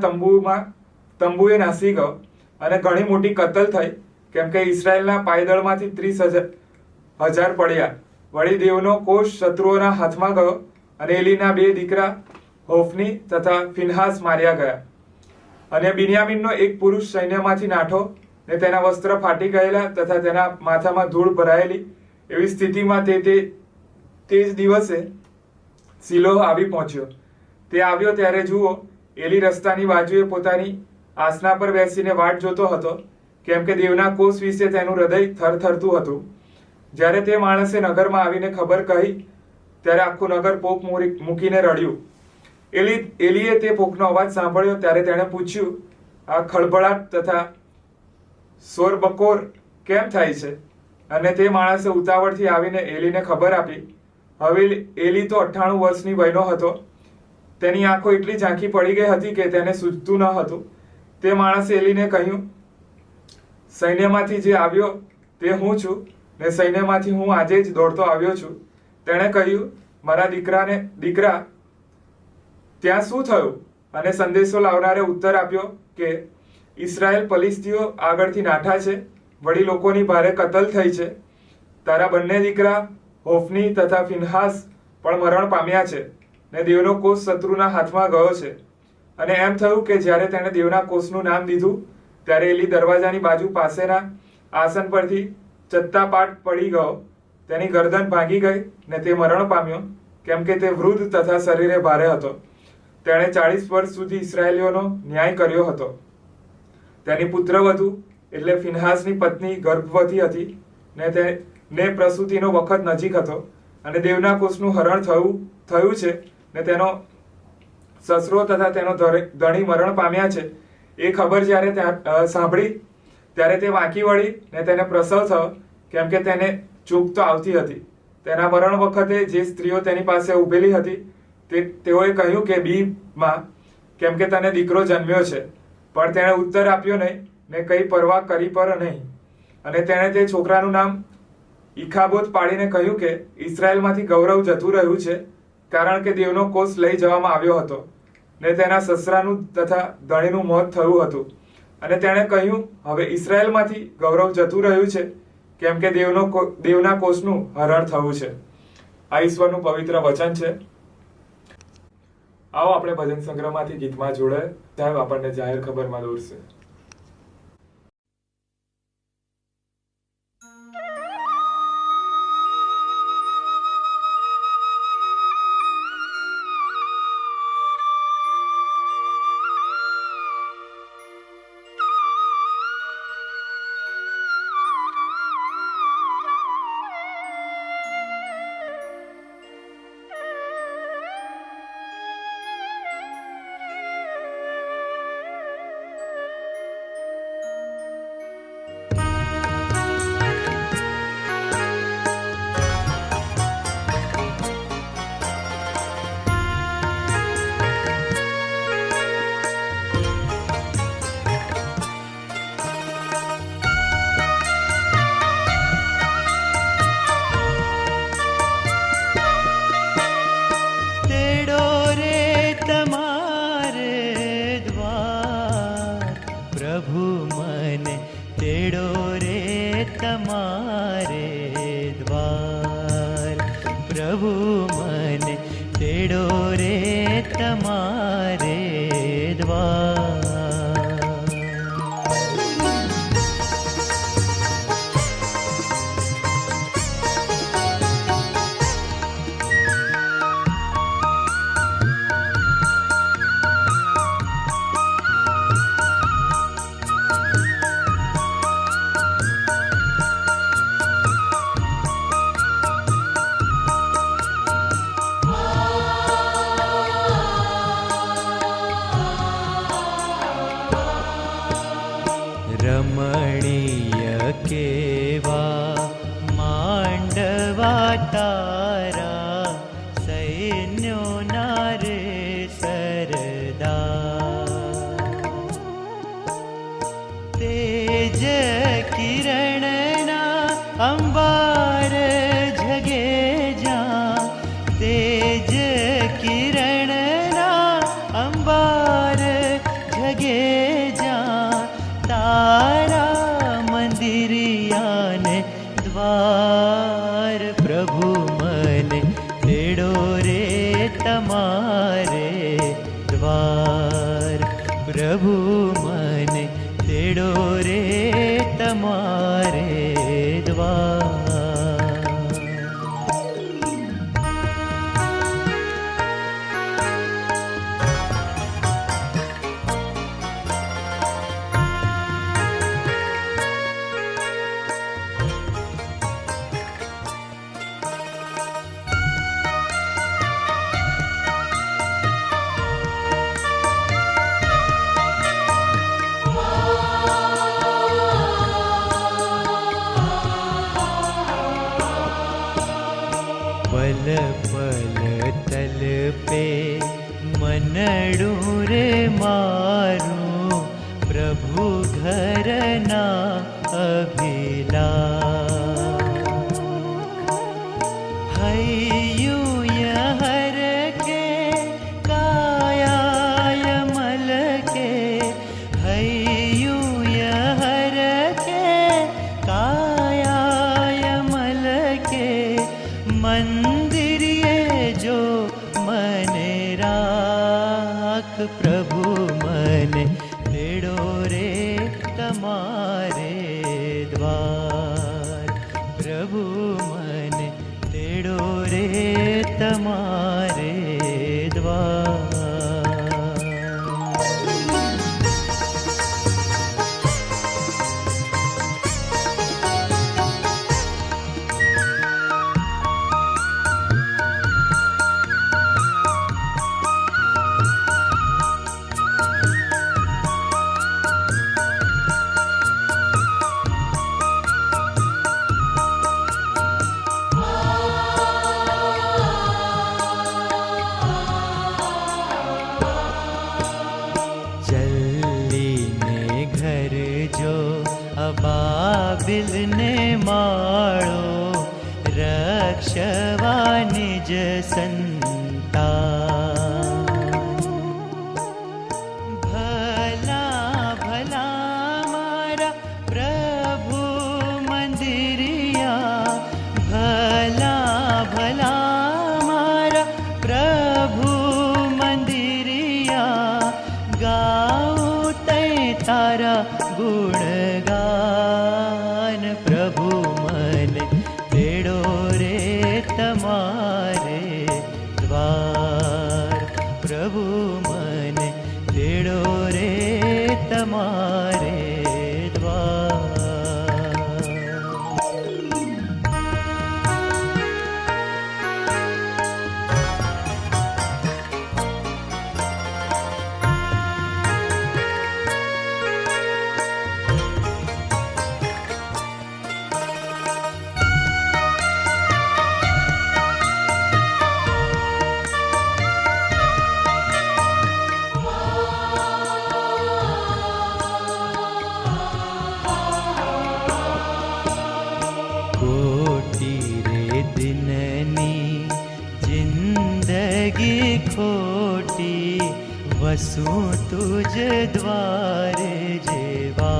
તંબુએ નાસી ગયો, અને ઘણી મોટી કતલ થઈ, કેમ કે ઇસ્રાએલના પાયદળમાંથી 30,000 પડ્યા. વળી દેવનો કોષ શત્રુઓના હાથમાં ગયો, અને એલીના 2 દીકરા હોફની તથા ફિનહાસ માર્યા ગયા. અને બિન્યામીનનો એક પુરુષ સૈન્યમાંથી નાઠો, ને તેના વસ્ત્ર ફાટી ગયેલા તથા તેના માથામાં ધૂળ ભરાયેલી એવી સ્થિતિમાં તે જ દિવસે શિલોહ આવી પહોંચ્યો. તે આવ્યો ત્યારે જુઓ, એલી રસ્તાની બાજુએ પોતાની આસના પર બેસીને વાટ જોતો હતો, કેમ કે દેવના કોષ વિશે તેનું હૃદય થરથરતું હતું. જ્યારે તે માણસે નગરમાં આવીને ખબર કહી ત્યારે આખું નગર પોક મૂકીને રડ્યું. એલીએ તે પોકનો અવાજ સાંભળ્યો ત્યારે તેણે પૂછ્યું, આ ખળભળાટ તથા શોરબકોર કેમ થાય છે? અને તે માણસે ઉતાવળથી આવીને એલીને ખબર આપી. હવે એલી તો 98 વર્ષની વયનો હતો. તેની આંખો એટલી ઝાંખી પડી ગઈ હતી કે તેને સૂઝતું ન હતું. તે માણસે એલીને કહ્યું, સૈન્યમાંથી જે આવ્યો તે હું છું, ને સૈન્યમાંથી હું આજે જ દોડતો આવ્યો છું. તેણે કહ્યું, મારા દીકરા ત્યાં શું થયું? અને સંદેશો લાવનારે ઉત્તર આપ્યો કે ઇસરાયેલ ફલિસ્તીઓ આગળથી નાઠા છે, વળી લોકોની ભારે કતલ થઈ છે. તારા બંને દીકરા હોફની તથા ફિનહાસ પણ મરણ પામ્યા છે, ને દેવનો કોષ શત્રુના હાથમાં ગયો છે. અને એમ થયું કે જ્યારે તેણે દેવના કોષનું નામ દીધું ત્યારે એલી દરવાજાની બાજુ પાસેના આસન પરથી ચત્તાપાટ પડી ગયો. તેની ગરદન ભાંગી ગઈ ને તે મરણ પામ્યો, કેમ કે તે વૃદ્ધ તથા શરીરે ભારે હતો. તેણે 40 વર્ષ સુધી ઇસરાયેલીઓનો ન્યાય કર્યો હતો. તેની પુત્રવધુ એટલે ફિનહાસની પત્ની ગર્ભવતી હતી, ને પ્રસૂતિનો વખત નજીક હતો, અને દેવના કોષનું હરણ થયું છે, ને તેનો સસરો તથા તેનો ધણી મરણ પામ્યા છે. એ ખબર જ્યારે સાંભળી ત્યારે તે વાંકી વળી ને તેને પ્રસવ થયો, કેમ કે તેને ચૂક તો આવતી હતી. તેના મરણ વખતે જે સ્ત્રીઓ તેની પાસે ઊભેલી હતી તેઓએ કહ્યું કે બીમાં, કેમ કે તને દીકરો જન્મ્યો છે. પણ તેણે ઉત્તર આપ્યો નહીં ને કઈ પરવા કરી પર નહીં. અને તેણે તે છોકરાનું નામ ઇખાબોત પાડીને કહ્યું કે ઇસરાયેલમાંથી ગૌરવ જતું રહ્યું છે, કારણ કે દેવનો કોષ લઈ જવામાં આવ્યો હતો, ને તેના સસરાનું તથા ધણીનું મોત થયું હતું. અને તેણે કહ્યું, હવે ઇસરાયેલમાંથી ગૌરવ જતું રહ્યું છે, કેમ કે દેવના કોષનું હરણ થયું છે. આ ઈશ્વરનું પવિત્ર વચન છે. આવો આપણે ભજન સંગ્રહમાંથી ગીતમાં જોડાય, સાહેબ આપણને જાહેર ખબરમાં દોરશે. રમણીય કેવા માંડવા તારા સૈન્યોના રે સરદાર. તેજ કિરણના અંબાર જગે જા, તેજ કિરણના અંબાર જગે જા, તારા મંદિરિયાને દ્વાર પ્રભુ મને તેડો રે તમારે દ્વાર. પ્રભુ મને તેડો રે તમારે દ્વાર. मारू प्रभु घरना अभिलाष हयूय हर के कायाय मल के हयूय हर के कायाय मल के मंदिरिये जो मने राख प्रभु मने तेड़ो रे तमारे द्वार प्रभु मने तेड़ो रे तमारे द्वार जल्दीने घर जो अबाबिल ने माळो रक्षवा निज संतान भला भला मारा प्रभु मंदिरिया भला भला मारा प्रभु मंदिरिया गाऊं तै तारा गुणगान प्रभु मन तेड़ो रे तमारे द्वार प्रभु मन तेड़ो रे तमारे द्वार कोटि रे दिननी जिंदगी खोटी वसु तुझ द्वारे जेवा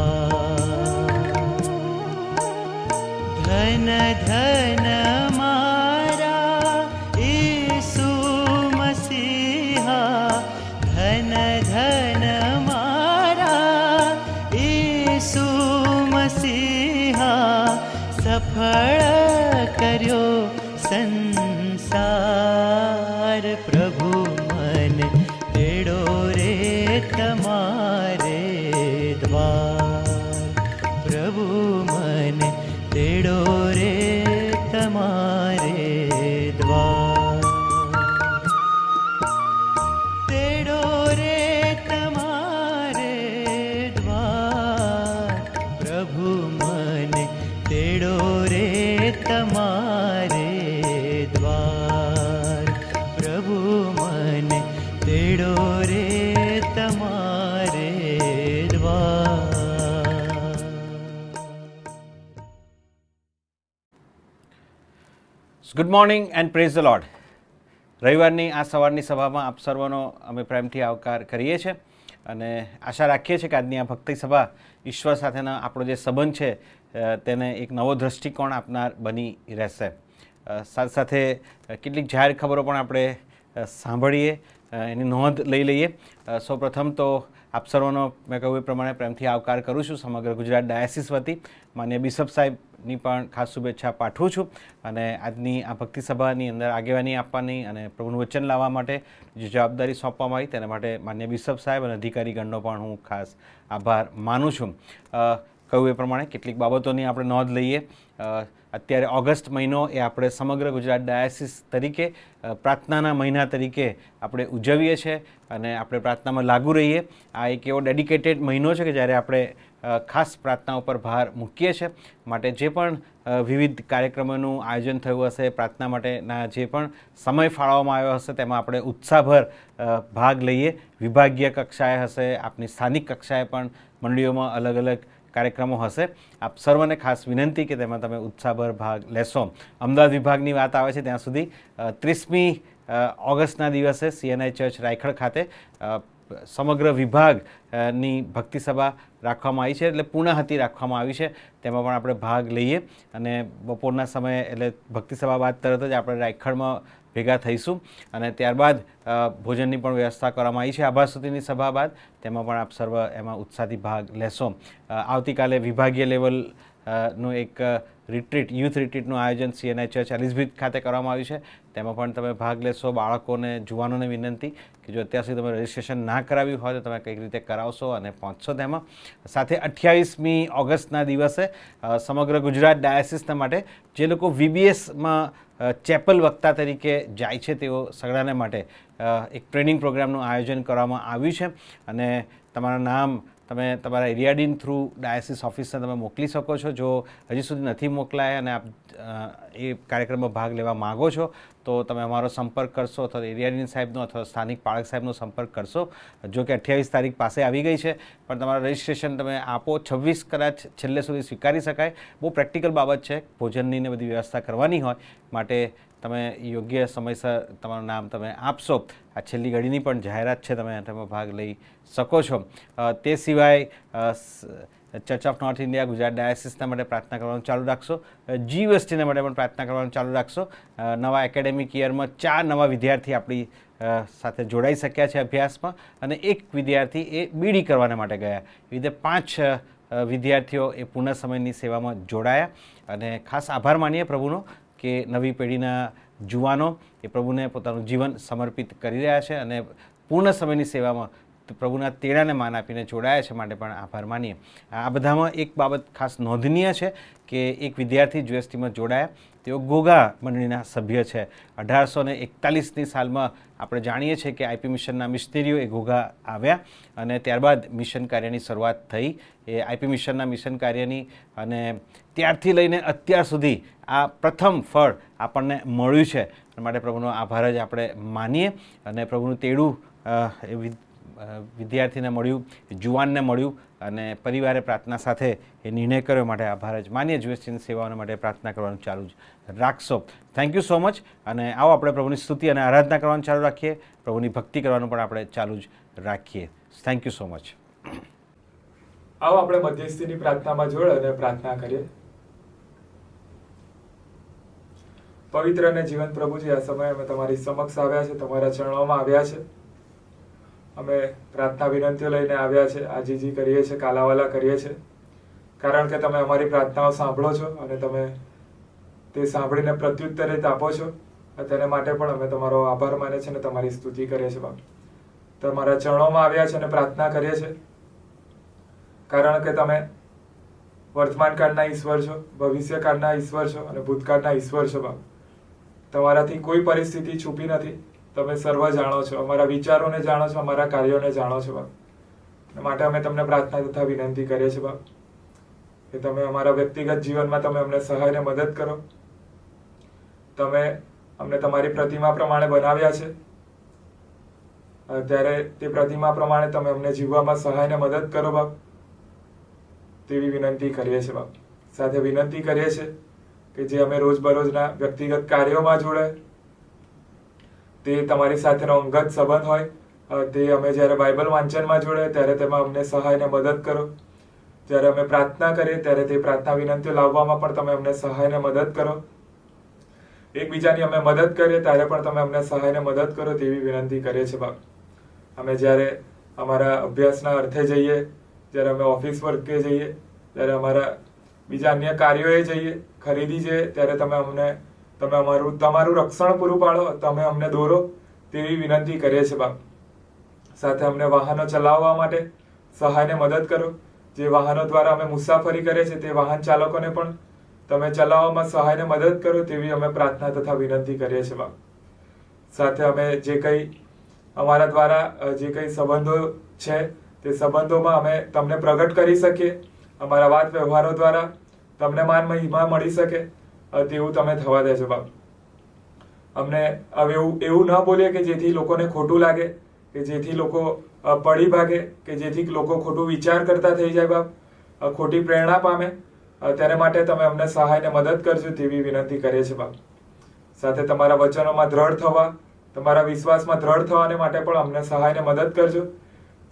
धन धन मारा यीशु मसीहा धन धन मारा यीशु मसीहा सफल कर्यो संसार प्रभु मन तेड़ो रे तमारे द्वार प्रभु मन तेड़ो रे तमारे द्वार तेड़ो रे तमारे द्वार प्रभु मन तेड़ो रे तमारे द्वार प्रभु मन तेड़ो रे तमारे द्वार good morning and praise the lord. રવિવારની આ સવારની સભામાં આપ સર્વનો અમે પ્રેમથી આવકાર કરીએ છીએ અને આશા રાખીએ છીએ કે આજની આ ભક્તિ સભા ઈશ્વર સાથેના આપણો જે સંબંધ છે તેને એક નવો દૃષ્ટિકોણ આપનાર બની રહેશે. સાથે સાથે કેટલીક જાહેર ખબરો પણ આપણે સાંભળીએ, એની નોંધ લઈ લઈએ. સૌપ્રથમ તો આપ સર્વનો મેં કહ્યું એ પ્રમાણે પ્રેમથી આવકાર કરું છું. સમગ્ર ગુજરાત ડાયાસિસ વતી માન્ય બિશપ સાહેબની પણ ખાસ શુભેચ્છા પાઠવું છું અને આજની આ ભક્તિ સભાની અંદર આગેવાની આપવાની અને પ્રભુનું વચન લાવવા માટે જે જવાબદારી સોંપવામાં આવી તેના માટે માન્ય બિશપ સાહેબ અને અધિકારીગણનો પણ હું ખાસ આભાર માનું છું. કહ્યું એ પ્રમાણે કેટલીક બાબતોની આપણે નોંધ લઈએ. અત્યારે ઓગસ્ટ મહિનો એ આપણે સમગ્ર ગુજરાત ડાયાસિસ તરીકે પ્રાર્થનાના મહિના તરીકે આપણે ઉજવીએ છીએ અને આપણે પ્રાર્થનામાં લાગુ રહીએ. આ એક એવો ડેડિકેટેડ મહિનો છે કે જ્યારે આપણે ખાસ પ્રાર્થના ઉપર ભાર મૂકીએ છીએ. માટે જે પણ વિવિધ કાર્યક્રમોનું આયોજન થયું હશે, પ્રાર્થના માટેના જે પણ સમય ફાળવવામાં આવ્યો હશે તેમાં આપણે ઉત્સાહભર ભાગ લઈએ. વિભાગીય કક્ષાએ હશે, આપની સ્થાનિક કક્ષાએ પણ મંડળીઓમાં અલગ અલગ કાર્યક્રમો હશે. આપ સર્વને ખાસ વિનંતી કે તેમાં તમે ઉત્સાહભર ભાગ લેશો. અમદાવાદ વિભાગની વાત આવે છે ત્યાં સુધી 30મી ઓગસ્ટના દિવસે CNI ચર્ચ રાયખડ ખાતે સમગ્ર વિભાગની ભક્તિ સભા રાખવામાં આવી છે, એટલે પૂર્ણાહતિ રાખવામાં આવી છે. તેમાં પણ આપણે ભાગ લઈએ અને બપોરના સમયે એટલે ભક્તિ સભા બાદ તરત જ આપણે રાયખડમાં ભેગા થઈશું અને ત્યારબાદ ભોજનની પણ વ્યવસ્થા કરવામાં આવી છે. આભાસ્તુતિની સભા બાદ તેમાં પણ આપ સર્વ એમાં ઉત્સાહથી ભાગ લેશો. આવતીકાલે વિભાગીય લેવલ નું એક રિટ્રીટ, યુથ રિટ્રીટનું આયોજન CNI ચર્ચ એલિઝાબેથ ખાતે કરવામાં આવ્યું છે. તેમાં પણ તમે ભાગ લેશો. બાળકોને, જુવાનોને વિનંતી કે જો અત્યાર સુધી તમે રજિસ્ટ્રેશન ના કરાવ્યું હોય તો તમે કઈ રીતે કરાવશો અને પહોંચશો તેમાં. સાથે 28મી ઓગસ્ટના દિવસે સમગ્ર ગુજરાત ડાયાસિસના માટે જે લોકો VBSમાં ચેપલ વક્તા તરીકે જાય છે તેઓ સગડાને માટે એક ટ્રેનિંગ પ્રોગ્રામનું આયોજન કરવામાં આવ્યું છે અને તમારા નામ તમે તમારા એરિયાડીન થ્રુ ડાયાસિસ ઓફિસને તમે મોકલી શકો છો. જો હજી સુધી નથી મોકલાયા અને આપ એ કાર્યક્રમમાં ભાગ લેવા માગો છો તો તમે અમારો સંપર્ક કરશો અથવા એરિયાડીન સાહેબનો અથવા સ્થાનિક પાળક સાહેબનો સંપર્ક કરશો. જો કે 28 તારીખ પાસે આવી ગઈ છે પણ તમારું રજિસ્ટ્રેશન તમે આપો. 26 કદાચ છેલ્લે સુધી સ્વીકારી શકાય. બહુ પ્રેક્ટિકલ બાબત છે, ભોજનની ને બધી વ્યવસ્થા કરવાની હોય માટે તમે યોગ્ય સમયસર તમારું નામ તમે આપશો. આ છેલ્લી ઘડીની પણ જાહેરાત છે, તમે તેમાં ભાગ લઈ શકો છો. તે સિવાય church of North India Gujarat ડાયાસિસના માટે પ્રાર્થના કરવાનું ચાલુ રાખશો. GUSTના માટે પણ પ્રાર્થના કરવાનું ચાલુ રાખશો. નવા એકેડેમિક યરમાં 4 નવા વિદ્યાર્થી આપણી સાથે જોડાઈ શક્યા છે અભ્યાસમાં અને એક વિદ્યાર્થી એ બીડી કરવાના માટે ગયા. એ રીતે 5 વિદ્યાર્થીઓ એ પૂર્ણ સમયની સેવામાં જોડાયા અને ખાસ આભાર માનીએ પ્રભુનો કે નવી પેઢીના જુવાનો એ પ્રભુને પોતાનું જીવન સમર્પિત કરી રહ્યા છે અને પૂર્ણ સમયની સેવામાં પ્રભુના તેડાને માન આપીને જોડાયા છે માટે પણ આભાર માનીએ. આ બધામાં એક બાબત ખાસ નોંધનીય છે કે એક વિદ્યાર્થી GUSTમાં જોડાયા. તેઓ ગોગા મંડળીના સભ્ય છે. 1841ની સાલમાં આપણે જાણીએ છીએ કે IP મિશનના મિશનરીઓ એ ગોગા આવ્યા અને ત્યારબાદ મિશન કાર્યની શરૂઆત થઈ. એ IP મિશનના મિશન કાર્યની અને ત્યારથી લઈને અત્યાર સુધી આ પ્રથમ ફળ આપણને મળ્યું છે. માટે પ્રભુનો આભાર જ આપણે માનીએ અને પ્રભુનું તેડું વિદ્યાર્થીને મળ્યું, જુવાનને મળ્યું અને પરિવારે પ્રાર્થના સાથે એ નિર્ણય કર્યો માટે આભાર જ માનીએ. GUSTની સેવાઓ માટે પ્રાર્થના કરવાનું ચાલુ જ રાખશો. Thank you so much. અને આવો આપણે પ્રભુની સ્તુતિ અને આરાધના કરવાનું ચાલુ રાખીએ. પ્રભુની ભક્તિ કરવાનું પણ આપણે ચાલુ જ રાખીએ. Thank you so much. આવો આપણે મધ્યસ્થીની પ્રાર્થનામાં જોડ અને પ્રાર્થના કરીએ. પવિત્ર અને જીવંત પ્રભુજી, આ સમયે અમે તમારી સમક્ષ આવ્યા છે, તમારા ચરણોમાં આવ્યા છે. અમે પ્રાર્થના વિનંતીઓ લઈને આવ્યા છે, આજીજી કરીએ છીએ, કાલાવાલા કરીએ છીએ, કારણ કે તમે અમારી પ્રાર્થનાઓ સાંભળો છો અને તમે તે સાંભળીને પ્રત્યુત્તરિત આપો છો. તેના માટે પણ અમે તમારો આભાર માને છે અને તમારી સ્તુતિ કરીએ છીએ. બાપ, તમારા ચરણોમાં આવ્યા છે અને પ્રાર્થના કરીએ છીએ કારણ કે તમે વર્તમાન કાળના ઈશ્વર છો, ભવિષ્યકાળના ઈશ્વર છો અને ભૂતકાળના ઈશ્વર છો. બાપ, તમારાથી કોઈ પરિસ્થિતિ છુપી નથી. તમે સર્વ જાણો છો, અમારા વિચારોને જાણો છો, અમારા કાર્યોને જાણો છો. બાપ, માટે અમે તમને પ્રાર્થના તથા વિનંતી કરીએ છીએ બાપ કે તમે અમારા વ્યક્તિગત જીવનમાં તમે અમને સહાય અને મદદ કરો. તમે અમને તમારી પ્રતિમા પ્રમાણે બનાવ્યા છે, ત્યારે તે પ્રતિમા પ્રમાણે તમે અમને જીવવામાં સહાય અને મદદ કરો બાપ, તેવી વિનંતી કરીએ છીએ બાપ. સાથે વિનંતી કરીએ છીએ કે જે અમે રોજબરોજના વ્યક્તિગત કાર્યોમાં જોડે, તે તમારી સાથેનો અંગત સંબંધ હોય, તે અમે જ્યારે બાઇબલ વાંચનમાં જોડે ત્યારે તેમાં અમને સહાય અને મદદ કરો. જ્યારે અમે પ્રાર્થના કરીએ ત્યારે તે પ્રાર્થના વિનંતીઓ લાવવામાં પણ તમે અમને સહાય અને મદદ કરો. એકબીજાની અમે મદદ કરીએ ત્યારે પણ તમે અમને સહાય અને મદદ કરો, તેવી વિનંતી કરીએ છીએ બાપ. અમે જ્યારે અમારા અભ્યાસના અર્થે જઈએ, જ્યારે અમે ઓફિસ વર્કે જઈએ, જ્યારે અમારા બીજા અન્ય કાર્યોએ જઈએ, ખરીદી જઈએ, ત્યારે તમે તમારું રક્ષણ પૂરું પાડો, તમે અમને દોરો, તેવી વિનંતી કરીએ છીએ બાપ. સાથે અમને વાહનો ચલાવવા માટે સહાયને મદદ કરો. જે વાહનો દ્વારા અમે મુસાફરી કરીએ છીએ તે વાહન ચાલકોને પણ તમે ચલાવવામાં સહાયને મદદ કરો તેવી અમે પ્રાર્થના તથા વિનંતી કરીએ છીએ બાપ. સાથે અમે જે કંઈ અમારા દ્વારા જે કંઈ સંબંધો છે તે સંબંધોમાં અમે તમને પ્રગટ કરી શકીએ, અમારા વાત વ્યવહારો દ્વારા તમને માન મહિમા મળી શકે તેવું તમે થવા દેજો બાપ. અમને હવે એવું ન બોલીએ કે જેથી લોકોને ખોટું લાગે, કે જેથી લોકો પડી ભાગે, કે જેથી લોકો ખોટું વિચાર કરતા થઈ જાય બાપ, ખોટી પ્રેરણા પામે. તેને માટે તમે અમને સહાયને મદદ કરજો તેવી વિનંતી કરીએ છીએ બાપ. સાથે તમારા વચનોમાં દ્રઢ થવા, તમારા વિશ્વાસમાં દ્રઢ થવાને માટે પણ અમને સહાયને મદદ કરજો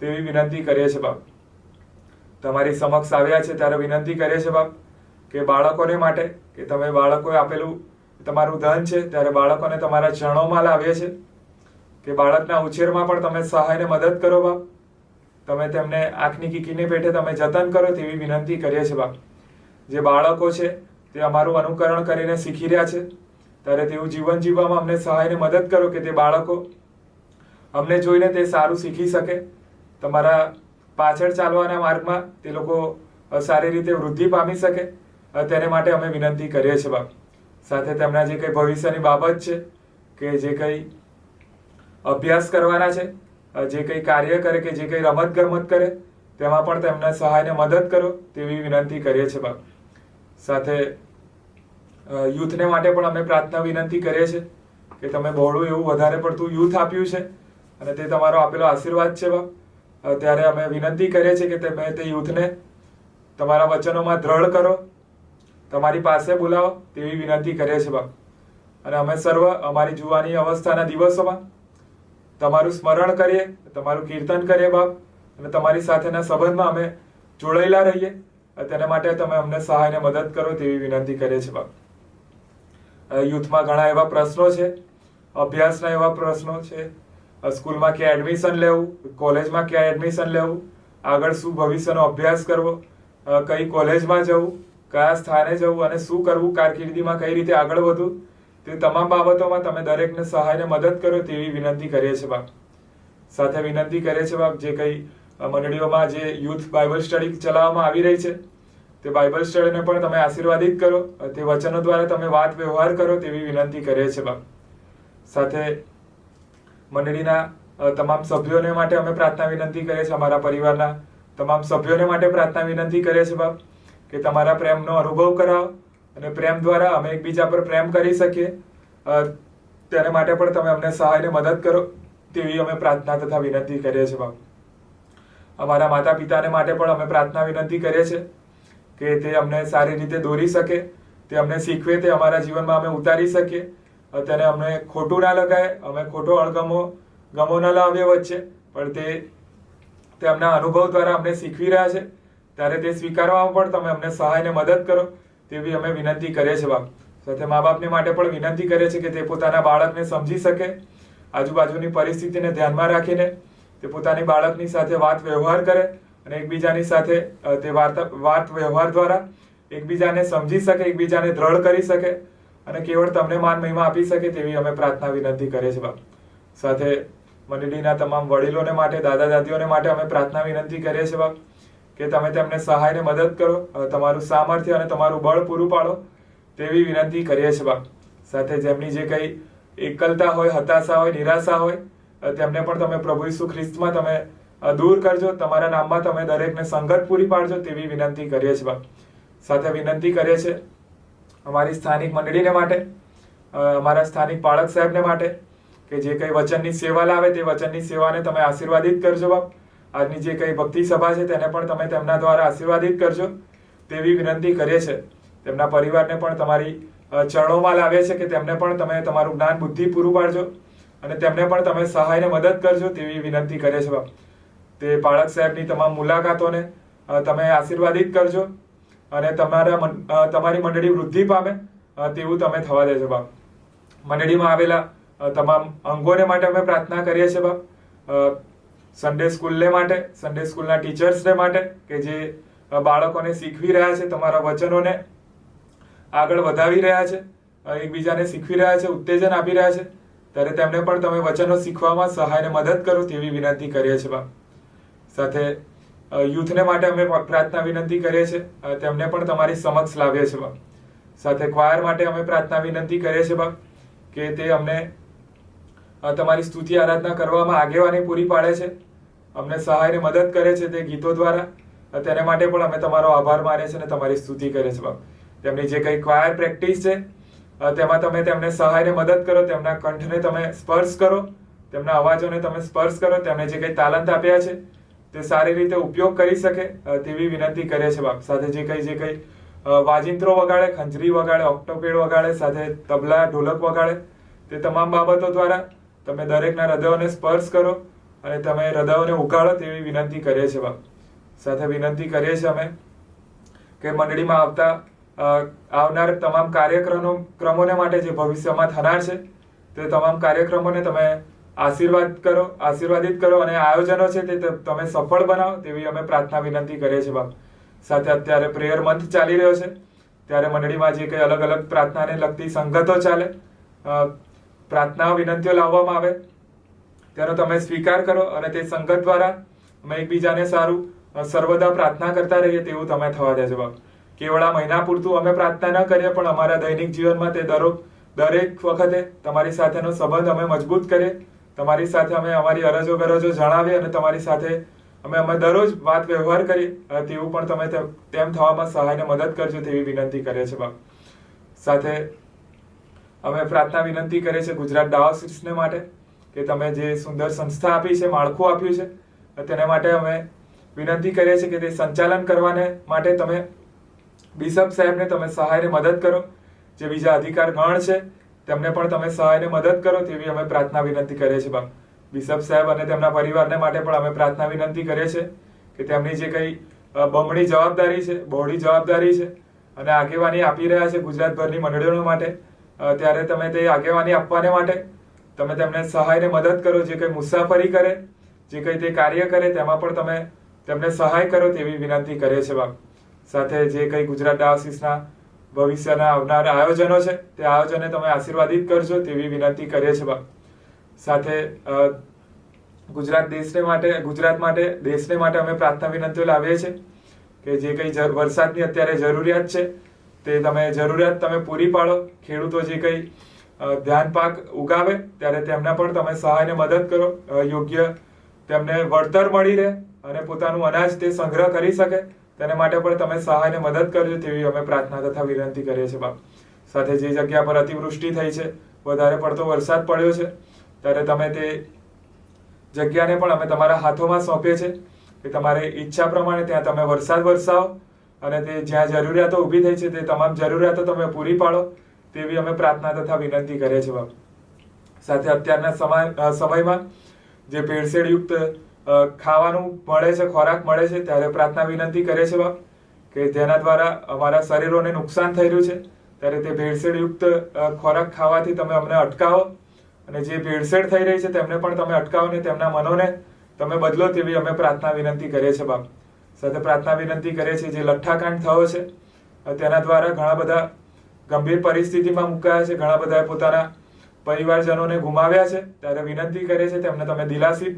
તેવી વિનંતી કરીએ છીએ બાપ. તમારી સમક્ષ આવ્યા છે ત્યારે વિનંતી કરીએ છીએ બાપ કે બાળકોને માટે, કે તમે બાળકોએ આપેલું તમારું ધન છે ત્યારે બાળકોને તમારા ચરણોમાં લાવીએ છીએ કે બાળકના ઉછેરમાં પણ તમે સહાયને મદદ કરો બાપ. તમે તેમને આંખની કીકીને પેટે તમે જતન કરો તેવી વિનંતી કરીએ છીએ બાપ. જે બાળકો છે તે અમારું અનુકરણ કરીને શીખી રહ્યા છે ત્યારે તેવું જીવન જીવવામાં અમને સહાયને મદદ કરો કે તે બાળકો અમને જોઈને તે સારું શીખી શકે, તમારા પાછળ ચાલવાના માર્ગમાં તે લોકો સારી રીતે વૃદ્ધિ પામી શકે. તેને માટે અમે વિનંતી કરીએ છીએ બાપ. સાથે તેમના જે કંઈ ભવિષ્યની બાબત છે, કે જે કંઈ અભ્યાસ કરવાના છે, જે કંઈ કાર્ય કરે, કે જે કંઈ રમત ગમત કરે તેમાં પણ તેમને સહાયને મદદ કરો તેવી વિનંતી કરીએ છીએ બાપ. સાથે યુથને માટે પણ અમે પ્રાર્થના વિનંતી કરીએ છીએ કે તમે બહોળું એવું વધારે પડતું યુથ આપ્યું છે અને તે તમારો આપેલો આશીર્વાદ છે બાપ. ત્યારે અમે વિનંતી કરીએ છીએ કે તમે તે યુથને તમારા વચનોમાં દ્રઢ કરો, તમારી પાસે બોલાવો તેવી વિનંતી કરીએ છીએ બાપ. અને અમે સર્વ અમારી જુવાની અવસ્થાના દિવસોમાં તમારું સ્મરણ કરીએ, તમારું કીર્તન કરીએ બાપ, અને તમારી સાથેના સંબંધમાં અમે જોડાયેલા રહીએ. તેના માટે તમે અમને સહાયને મદદ કરો તેવી વિનંતી કરીએ છીએ બાપ. યુથમાં ઘણા એવા પ્રશ્નો છે, અભ્યાસના એવા પ્રશ્નો છે, સ્કૂલમાં ક્યાં એડમિશન લેવું, કોલેજમાં ક્યાં એડમિશન લેવું, આગળ શું ભવિષ્યનો અભ્યાસ કરવો, કઈ કોલેજમાં જવું, કયા સ્થાને જવું અને શું કરવું, કારકિર્દીમાં કઈ રીતે આગળ વધવું, તે તમામ બાબતોમાં તમે દરેકને સહાયને મદદ કરો તેવી વિનંતી કરીએ છીએ બાપ. સાથે વિનંતી કરીએ છીએ બાપ જે કંઈ મંડળીઓમાં જે યુથ બાઇબલ સ્ટડી ચલાવવામાં આવી રહી છે તે બાઇબલ સ્ટડીને પણ તમે આશીર્વાદિત કરો, તે વચનો દ્વારા તમે વાત વ્યવહાર કરો તેવી વિનંતી કરીએ છીએ બાપ. સાથે મંડળીના તમામ સભ્યોને માટે અમે પ્રાર્થના વિનંતી કરીએ છીએ, અમારા પરિવારના તમામ સભ્યોને માટે પ્રાર્થના વિનંતી કરીએ છીએ બાપ કે તમારા પ્રેમનો અનુભવ કરાવો અને પ્રેમ દ્વારા અમે એકબીજા પર પ્રેમ કરી શકીએ. તેને માટે પણ તમે અમને સહાયને મદદ કરો તેવી અમે પ્રાર્થના તથા વિનંતી કરીએ છીએ બાપ. અમારા માતા પિતાને માટે પણ અમે પ્રાર્થના વિનંતી કરીએ છીએ કે તે અમને સારી રીતે દોરી શકે, તે અમને શીખવે, તે અમારા જીવનમાં અમે ઉતારી શકીએ. તેને અમને ખોટું ના લગાય, અમે ખોટો ગમો ન લાવીએ વચ્ચે, પણ તે અમના અનુભવ દ્વારા અમને શીખવી રહ્યા છે ત્યારે તે સ્વીકારવામાં પણ તમે અમને સહાયને મદદ કરો તેવી અમે વિનંતી કરીએ છીએ બાપ. સાથે મા બાપને માટે પણ વિનંતી કરીએ છીએ કે તે પોતાના બાળકને સમજી શકે, આજુબાજુની પરિસ્થિતિને ધ્યાનમાં રાખીને તે પોતાની બાળકની સાથે વાત વ્યવહાર કરે અને એકબીજાની સાથે તે વાત વ્યવહાર દ્વારા એકબીજાને સમજી શકે, એકબીજાને દ્રઢ કરી શકે અને કેવળ તમને માન મહિમા આપી શકે તેવી અમે પ્રાર્થના વિનંતી કરીએ છીએ બાપ. સાથે મંડળીના તમામ વડીલોને માટે, દાદા દાદીઓને માટે અમે પ્રાર્થના વિનંતી કરીએ છીએ બાપ કે તમે તેમને સહાયને મદદ કરો, તમારું સામર્થ્ય અને તમારું બળ પૂરું પાડો તેવી વિનંતી કરીએ છીએ બાપ. સાથે જેમની જે કંઈ એકલતા હોય, હતાશા હોય, નિરાશા હોય તેમને પણ તમે પ્રભુ ઈસુ ખ્રિસ્તમાં તમે દૂર કરજો, તમારા નામમાં તમે દરેકને સંગત પૂરી પાડજો તેવી વિનંતી કરીએ છીએ બાપ. સાથે વિનંતી કરીએ છીએ અમારી સ્થાનિક મંડળીને માટે, અમારા સ્થાનિક પાળક સાહેબને માટે કે જે કંઈ વચનની સેવા લાવે તે વચનની સેવાને તમે આશીર્વાદિત કરજો બાપ. આજની જે કંઈ ભક્તિ સભા છે તેને પણ તમે તેમના દ્વારા આશીર્વાદિત કરજો તેવી વિનંતી કરીએ છીએ. તેમના પરિવારને પણ તમારી ચરણોમાં લાવે છે કે તેમને પણ તમે તમારું જ્ઞાન બુદ્ધિ પૂરું પાડજો અને તેમને પણ તમે સહાયને મદદ કરજો તેવી વિનંતી કરીએ છીએ બાપ. તે પાળક સાહેબની તમામ મુલાકાતોને તમે આશીર્વાદિત કરજો અને તમારી મંડળી વૃદ્ધિ પામે તેવું તમે થવા દેજો બાપ. મંડળીમાં આવેલા તમામ અંગોને માટે અમે પ્રાર્થના કરીએ છીએ બાપ. સન્ડે સ્કૂલને માટે, સન્ડે સ્કૂલના ટીચર્સને માટે કે જે બાળકોને શીખવી રહ્યા છે, તમારા વચનોને આગળ વધાવી રહ્યા છે, એકબીજાને શીખવી રહ્યા છે, ઉત્તેજન આપી રહ્યા છે ત્યારે તેમને પણ તમે વચનો શીખવામાં સહાયને મદદ કરો તેવી વિનંતી કરીએ છીએ બાપ. સાથે યુથને માટે અમે પ્રાર્થના વિનંતી કરીએ છીએ, તેમને પણ તમારી સમક્ષ લાવીએ છીએ બાપ. સાથે ક્વાયર માટે અમે પ્રાર્થના વિનંતી કરીએ છીએ બાપ, કે તે અમને તમારી સ્તુતિ આરાધના કરવામાં આગેવાની પૂરી પાડે છે, અમને સહાયને મદદ કરે છે તે ગીતો દ્વારા. તેને માટે પણ અમે તમારો આભાર માનીએ છીએ અને તમારી સ્તુતિ કરીએ છીએ બાપ. તેમની જે કંઈ ક્વાયર પ્રેક્ટિસ છે તેમાં તમે તેમને સહાયને મદદ કરો, તેમના કંઠને તમે સ્પર્શ કરો, તેમના અવાજોને તમે સ્પર્શ કરો, તેમને જે કંઈ તાલંત આપ્યા છે તે સારી રીતે ઉપયોગ કરી શકે તેવી વિનંતી કરે છે બાપ. સાથે જે કંઈ વાજિંત્રો વગાડે, ખંજરી વગાડે, ઓક્ટોપેડ વગાડે, સાથે તબલા, ઢોલક વગાડે, તે તમામ બાબતો દ્વારા તમે દરેકના હૃદયોને સ્પર્શ કરો અને તમે હૃદયોને ઉગાડો તેવી વિનંતી કરીએ છીએ બાપ. સાથે વિનંતી કરીએ છીએ અમે કે મંડળીમાં આવનાર તમામ ક્રમોને માટે જે ભવિષ્યમાં થનાર છે તે તમામ કાર્યક્રમોને તમે આશીર્વાદિત કરો અને આયોજનો છે તે તમે સફળ બનાવો તેવી અમે પ્રાર્થના વિનંતી કરીએ છીએ બાપ. સાથે અત્યારે પ્રેયર મંથ ચાલી રહ્યો છે, ત્યારે મંડળીમાં જે કંઈ અલગ અલગ પ્રાર્થનાને લગતી સંગતો ચાલે, પ્રાર્થના વિનંતીઓ લાવવામાં આવે, તેનો તમે સ્વીકાર કરો અને તે સંગત દ્વારા અમે એકબીજાને સારું સર્વદા પ્રાર્થના કરતા રહીએ તેવું તમે થવા દેજો બાપ. કેવળ આ મહિના પૂરતું અમે પ્રાર્થના ન કરીએ, પણ અમારા દૈનિક જીવનમાં તે દરેક વખતે તમારી સાથેનો સંબંધ અમે મજબૂત કરીએ, તમારી સાથે અમે અમારી અરજો ગરજો જણાવીએ અને તમારી સાથે અમે દરરોજ વાત વ્યવહાર કરીએ તેવું પણ તમે તેમ થવામાં સહાયને મદદ કરજો તેવી વિનંતી કરીએ છીએ બાપ. સાથે અમે પ્રાર્થના વિનંતી કરીએ છીએ ગુજરાત ડાયોસિસને માટે, કે તમે જે સુંદર સંસ્થા આપી છે, માળખું આપ્યું છે, તેને માટે અમે વિનંતી કરીએ છીએ કે તે સંચાલન કરવાને માટે તમે બિશપ સાહેબને તમે સહાયને મદદ કરો. જે બીજા અધિકાર ગણ છે તેમને પણ તમે સહાયને મદદ કરો તેવી અમે પ્રાર્થના વિનંતી કરીએ છીએ બાપ. બિશપ સાહેબ અને તેમના પરિવારને માટે પણ અમે પ્રાર્થના વિનંતી કરીએ છીએ કે તેમની જે કંઈ બમણી જવાબદારી છે, બહોળી જવાબદારી છે અને આગેવાની આપી રહ્યા છે ગુજરાતભરની મંડળીઓ માટે, ત્યારે તમે તે આગેવાની આપવાને માટે તમે તેમને સહાયને મદદ કરો. જે કંઈ મુસાફરી કરે, જે કંઈ તે કાર્ય કરે તેમાં પણ તમે તેમને સહાય કરો તેવી વિનંતી કરીએ છીએ બાપ. સાથે જે કંઈ ગુજરાત ડાયોસિસના ભવિષ્યના આવનાર આયોજનો છે તે આયોજનને તમે આશીર્વાદિત કરજો તેવી વિનંતી કરીએ છીએ બાપ. સાથે ગુજરાત માટે દેશને માટે અમે પ્રાર્થના વિનંતીઓ લાવીએ છીએ કે જે કંઈ વરસાદની અત્યારે જરૂરિયાત છે તે જરૂરિયાત તમે પૂરી પાડો. ખેડૂતો જે કંઈ ધાન પાક ઉગાવે ત્યારે તેમના પણ તમે સહાયને મદદ કરો, યોગ્ય તેમને વળતર મળી રહે અને પોતાનું અનાજ તે સંગ્રહ કરી શકે તેને માટે પણ તમે સહાયને મદદ કરજો તેવી અમે પ્રાર્થના તથા વિનંતી કરીએ છીએ બાપ. સાથે જે જગ્યા પર અતિવૃષ્ટિ થઈ છે, વધારે પડતો વરસાદ પડ્યો છે, ત્યારે તમે તે જગ્યાને પણ અમે તમારા હાથોમાં સોંપીએ છીએ કે તમારી ઈચ્છા પ્રમાણે ત્યાં તમે વરસાદ વરસાવો અને તે જ્યાં જરૂરિયાતો ઊભી થઈ છે તે તમામ જરૂરિયાતો તમે પૂરી પાડો તેવી અમે પ્રાર્થના તથા વિનંતી કરીએ છીએ બાપ. સાથે અત્યારના સમયમાં જે ભેળસેળયુક્ત ખાવાનું મળે છે, ખોરાક મળે છે, ત્યારે પ્રાર્થના વિનંતી કરીએ છીએ બાપ કે જેના દ્વારા અમારા શરીરોને નુકસાન થઈ રહ્યું છે, ત્યારે તે ભેળસેળયુક્ત ખોરાક ખાવાથી તમે અમને અટકાવો અને જે ભેળસેળ થઈ રહી છે તેમને પણ તમે અટકાવો ને તેમના મનોને તમે બદલો તેવી અમે પ્રાર્થના વિનંતી કરીએ છીએ બાપ. સાથે પ્રાર્થના વિનંતી કરીએ છીએ જે લઠ્ઠાકાંડ થયો છે તેના દ્વારા ઘણા બધા ગંભીર પરિસ્થિતિમાં મુકાયા છે, ઘણા બધાએ પોતાના પરિવારજનોને ગુમાવ્યા છે, ત્યારે વિનંતી કરીએ છીએ તેમને તમે દિલાસી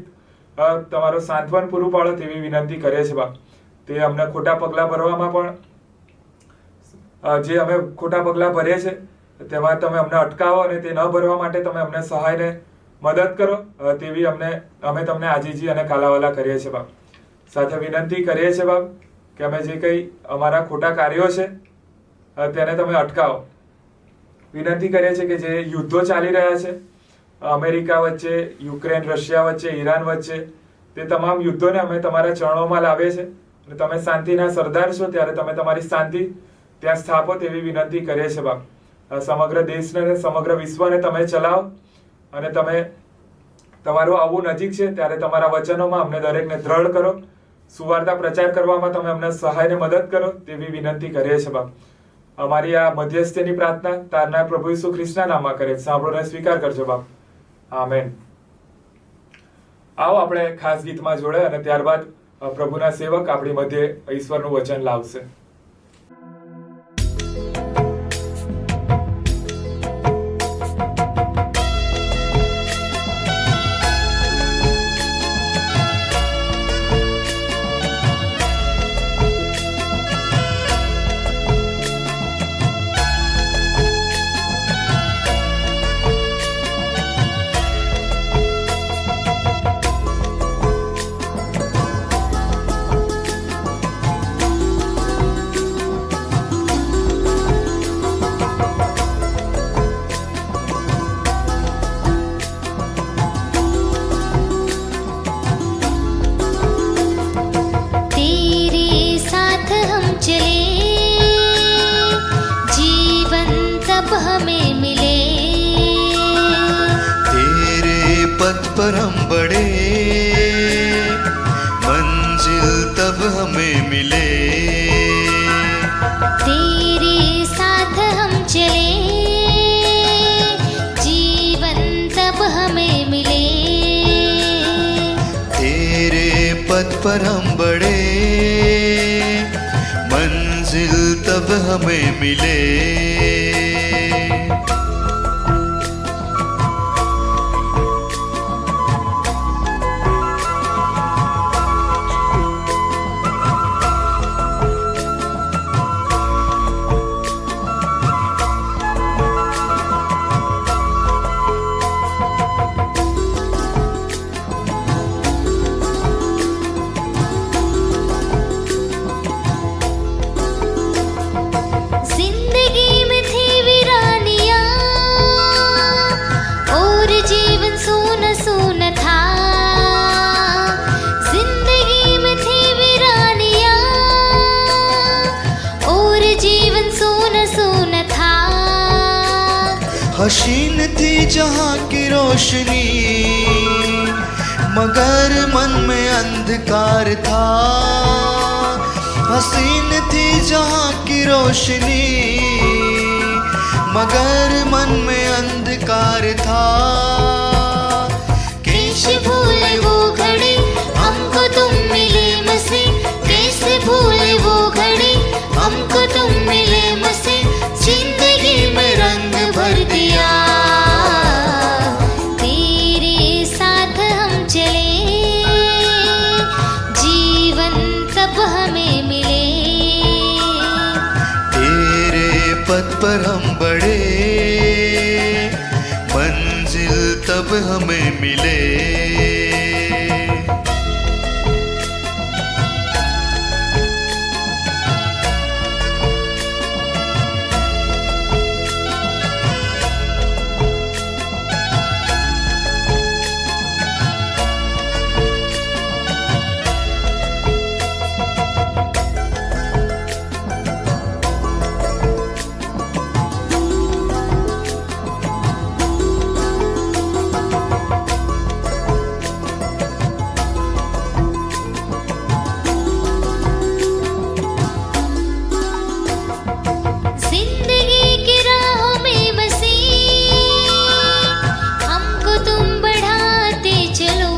તમારો સાંત્વન પૂરું પાડો તેવી વિનંતી કરીએ છીએ બાપ. તે અમને ખોટા પગલાં ભરવામાં પણ જે અમે ખોટા પગલાં ભરીએ છીએ તેમાં તમે અમને અટકાવો અને તે ન ભરવા માટે તમે અમને સહાયને મદદ કરો તેવી અમે તમને આજીજી અને કાલાવાલા કરીએ છીએ બાપ. સાથે વિનંતી કરીએ છીએ બાપ કે અમે જે કંઈ અમારા ખોટા કાર્યો છે તેને તમે અટકાવો. વિનંતી કરીએ છીએ કે જે યુદ્ધો ચાલી રહ્યા છે અમેરિકા વચ્ચે, યુક્રેન રશિયા વચ્ચે, ઈરાન વચ્ચે, તે તમામ યુદ્ધોને અમે તમારા ચરણોમાં લાવીએ છીએ અને તમે શાંતિના સરદાર છો, ત્યારે તમે તમારી શાંતિ ત્યાં સ્થાપો તેવી વિનંતી કરીએ છીએ બાપ. સમગ્ર દેશને અને સમગ્ર વિશ્વને તમે ચલાવો અને તમે તમારું આવવું નજીક છે ત્યારે તમારા વચનોમાં અમને દરેકને દ્રઢ કરો, સુવાર્તા પ્રચાર કરવામાં તમે અમને સહાયને મદદ કરો તેવી વિનંતી કરીએ છીએ બાપ. અમારી આ મધ્યસ્થની પ્રાર્થના તારના પ્રભુ ઈસુ ખ્રિસ્તના નામમાં કરે, સાંભળો અને સ્વીકાર કરજો બાપ. આમેન. આવો આપણે ખાસ ગીતમાં જોડાય અને ત્યારબાદ પ્રભુના સેવક આપણી મધ્યે ઈશ્વરનું વચન લાવશે. पर हम बढ़े, मंजिल तब हमें मिले। तेरे साथ हम चले, जीवन तब हमें मिले। तेरे पथ पर हम बढ़े, मंजिल तब हमें मिले। जिंदगी में थी वीरानियां और जीवन सूना सूना था। जिंदगी में थी वीरानियां और जीवन सूना सूना था। हसीन थी जहाँ की रोशनी, मगर मन में अंधकार था। हसीन थी जहाँ की रोशनी, मगर मन में अंधकार था। कैसे भूले वो घड़ी हमको तुम मिले मसी, कैसे भूले वो घड़ी हमको तुम मिले मसी। जिंदगी में रंग भर दिया, तेरे साथ हम चले, जीवन तब हमें मिले। तेरे पथ पर हम बढ़े, मंजिल तब हमें मिले। जिंदगी की राहों में बसी, हमको तुम बढ़ाते चलो।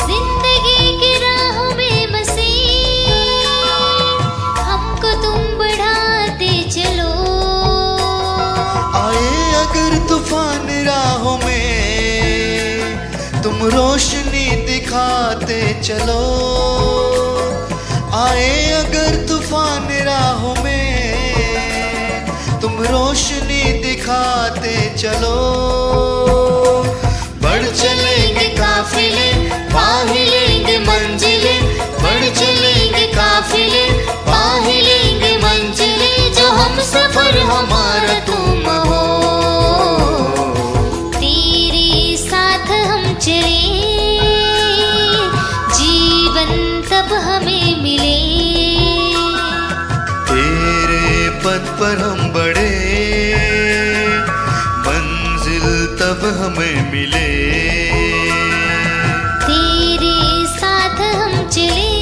जिंदगी की राहों में बसी, हमको तुम बढ़ाते चलो। आए अगर तूफान राहों में, तुम रोशनी दिखाते चलो। आए अगर तूफान राहों में, तुम रोशनी दिखाते चलो। बढ़ चलेंगे काफिले, पा ही लेंगे मंजिले। बढ़ चलेंगे काफिले, पा ही लेंगे मंजिले। जो हम सफर हमारा तुम हो, तेरे साथ हम चले, जीवन तब हमें मिले। तेरे पथ पर हम बढ़े, मंजिल तब हमें मिले। तेरे साथ हम चले,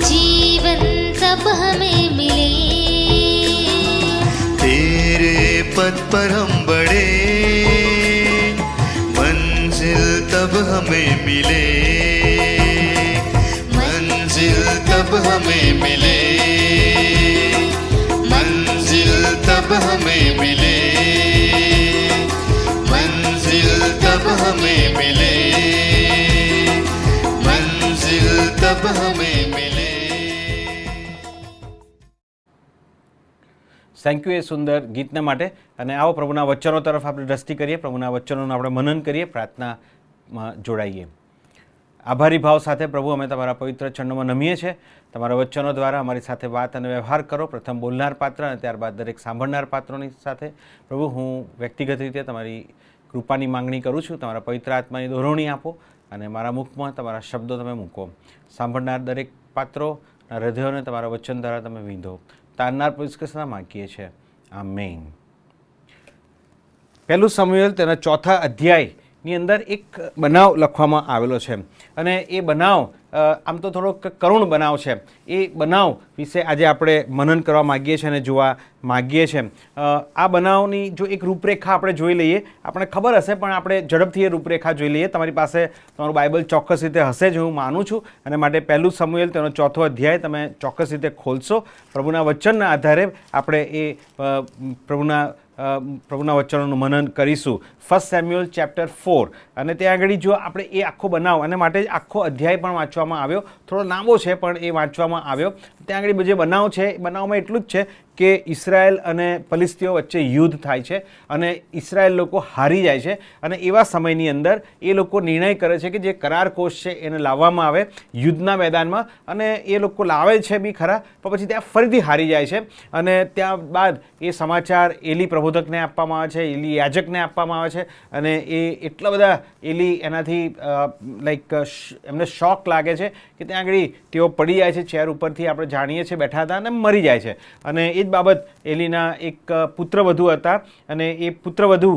जीवन तब हमें मिले। तेरे पथ पर हम बढ़े, मंजिल तब हमें मिले। मंजिल तब हमें मिले, मंजिल तब हमें मिले, मंजिल तब हमें मिले, मंजिल तब हमें मिले। થેન્ક યુ એ સુંદર ગીતને માટે. અને આવો પ્રભુના વચનો તરફ આપણે દ્રષ્ટિ કરીએ, પ્રભુના વચનોનું આપણે મનન કરીએ, પ્રાર્થનામાં જોડાઈએ. આભારી ભાવ સાથે પ્રભુ અમે તમારા પવિત્ર ચરણોમાં નમીએ છીએ. તમારા વચનો દ્વારા અમારી સાથે વાત અને વ્યવહાર કરો, પ્રથમ બોલનાર પાત્ર અને ત્યારબાદ દરેક સાંભળનાર પાત્રોની સાથે. પ્રભુ હું વ્યક્તિગત રીતે તમારી કૃપાની માંગણી કરું છું. તમારા પવિત્ર આત્માની દોરવણી આપો અને મારા મુખમાં તમારા શબ્દો તમે મૂકો. સાંભળનાર દરેક પાત્રોના હૃદયોને તમારા વચન દ્વારા તમે વીંધો. તારનાર પુષ્કસના માગીએ છીએ. આમેન. પહેલું સમુએલ તેના 4થા અધ્યાયની અંદર એક બનાવ લખવામાં આવેલો છે અને એ બનાવ આમ તો થોડોક કરુણ બનાવ છે. એ બનાવ વિશે આજે આપણે મનન કરવા માગીએ છીએ અને જોવા માગીએ છીએ. આ બનાવની જો એક રૂપરેખા આપણે જોઈ લઈએ, આપણે ખબર હશે પણ આપણે ઝડપથી એ રૂપરેખા જોઈ લઈએ. તમારી પાસે તમારું બાઇબલ ચોક્કસ રીતે હશે જ હું માનું છું, અને માટે પહેલું સમુએલ તેનો 4થો અધ્યાય તમે ચોક્કસ રીતે ખોલશો. પ્રભુના વચનના આધારે આપણે એ પ્રભુના વચનોનું મનન કરીશું. 1 સેમ્યુઅલ ચેપ્ટર 4 અને ત્યાં આગળ જો આપણે એ આખો બનાવ, અને માટે જ આખો અધ્યાય પણ વાંચવામાં આવ્યો. થોડો લાંબો છે પણ એ વાંચવામાં આવ્યો. ત્યાં આગળ જે બનાવ છે એ બનાવમાં એટલું જ છે કે ઇસરાયેલ અને ફલિસ્તીઓ વચ્ચે યુદ્ધ થાય છે અને ઇસરાયેલ લોકો હારી જાય છે. અને એવા સમયની અંદર એ લોકો નિર્ણય કરે છે કે જે કરાર કોષ છે એને લાવવામાં આવે યુદ્ધના મેદાનમાં, અને એ લોકો લાવે છે બી ખરા, પણ પછી ત્યાં ફરીથી હારી જાય છે. અને ત્યારબાદ એ સમાચાર એલી પ્રબોધકને આપવામાં આવે છે, એલી યાજકને આપવામાં આવે છે, અને એ એટલા બધા એલી એનાથી એમને શોક લાગે છે કે ત્યાં આગળ તેઓ પડી જાય છે ચેર ઉપરથી, આપણે જાણીએ છીએ બેઠા હતા, અને મરી જાય છે. અને એ જ બાબત એલીના એક પુત્રવધુ હતા, અને એ પુત્રવધુ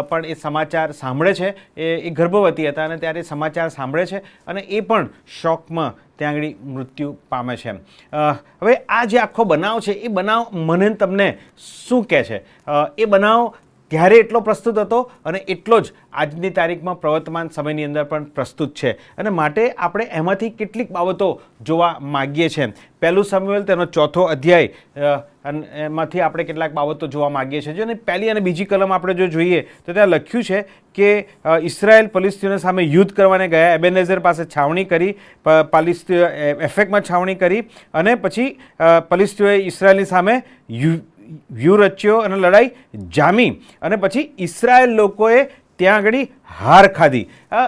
પણ એ સમાચાર સાંભળે છે. એ ગર્ભવતી હતા અને ત્યારે સમાચાર સાંભળે છે અને એ પણ શોકમાં ત્યાં આગળ મૃત્યુ પામે છે. હવે આ જે આખો બનાવ છે એ બનાવ મને તમને શું કહે છે? એ બનાવ ત્યારે એટલો પ્રસ્તુત હતો અને એટલો જ આજની તારીખમાં પ્રવર્તમાન સમયની અંદર પણ પ્રસ્તુત છે, અને માટે આપણે એમાંથી કેટલીક બાબતો જોવા માગીએ છીએ. પહેલું સમુએલ તેનો 4થો અધ્યાય એમાંથી આપણે કેટલાક બાબતો જોવા માગીએ છીએ. અને પહેલી અને બીજી કલમ આપણે જો જોઈએ તો ત્યાં લખ્યું છે કે ઇસરાયેલ ફલિસ્તીઓની સામે યુદ્ધ કરવાને ગયા, એબેનેઝર પાસે છાવણી કરી, ફલિસ્તીઓ એફેકમાં છાવણી કરી, અને પછી ફલિસ્તીઓએ ઇસરાયેલની સામે વ્યૂહ રચ્યો અને લડાઈ જામી, અને પછી ઇસરાયેલ લોકોએ ત્યાં આગળ હાર ખાધી.